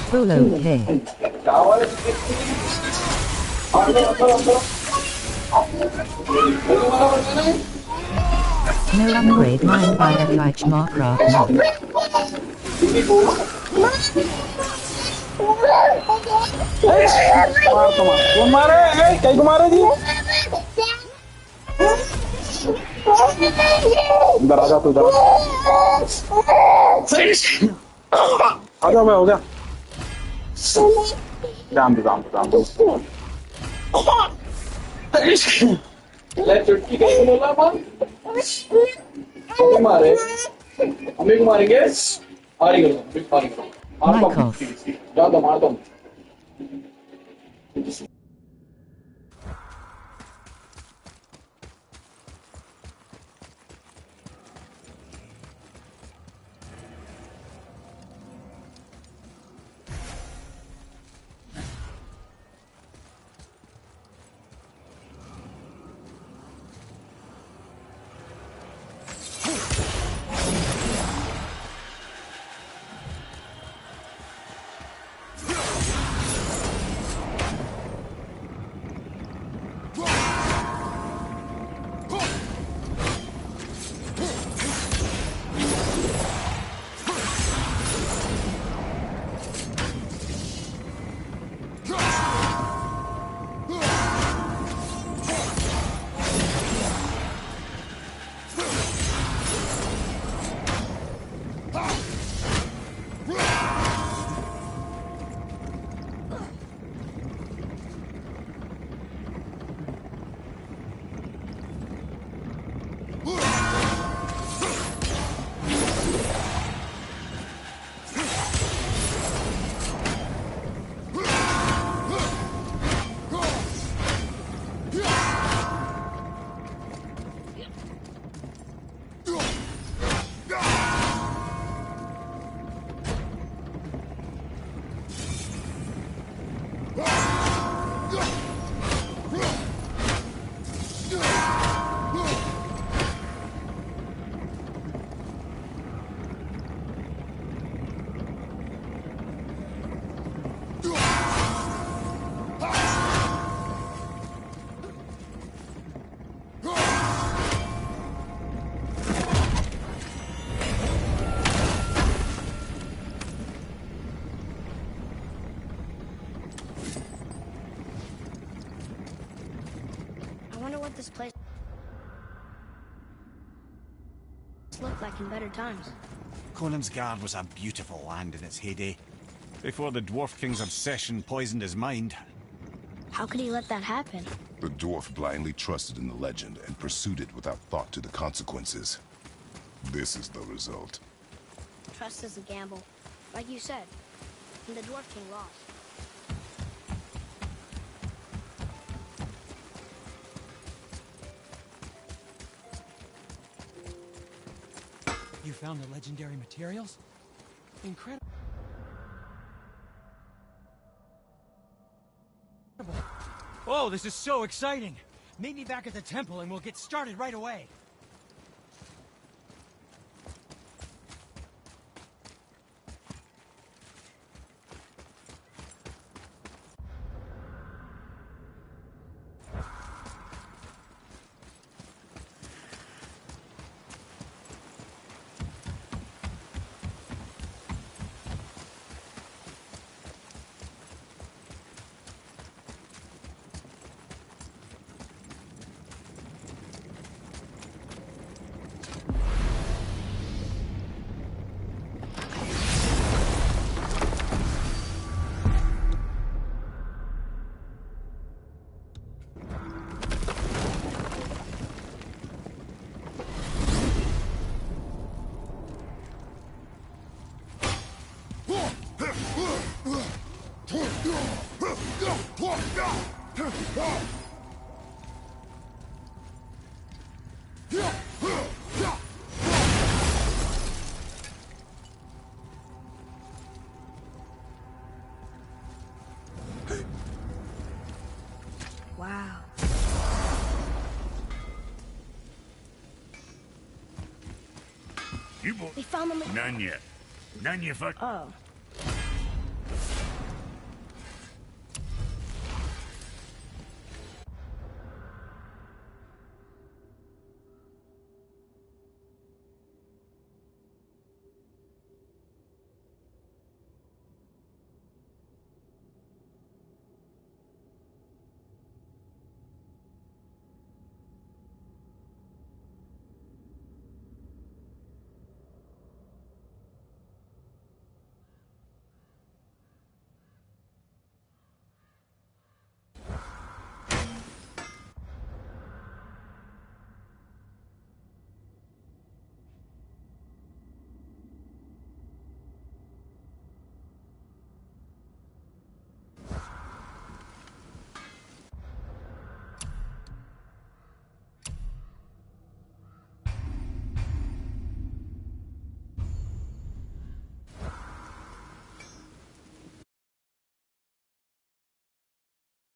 Full okay. No upgrade mined by a Kaich Markrata. कौन मारे? कई को मारे जी? इधर आजा तू, इधर आजा. मैं हो गया. जाम दो. चुटकी कहीं बोला अपन? मारे? हमें को मारेंगे? आरी करो. मार दो. wonder what this place looked like in better times. Conan's Guard was a beautiful land in its heyday, before the Dwarf King's obsession poisoned his mind. How could he let that happen? The dwarf blindly trusted in the legend and pursued it without thought to the consequences. This is the result. Trust is a gamble, like you said, and the Dwarf King lost. You found the legendary materials? Incredible. Oh, this is so exciting! Meet me back at the temple and we'll get started right away. Wow. You both. We found them. None yet. None you fuck. Oh.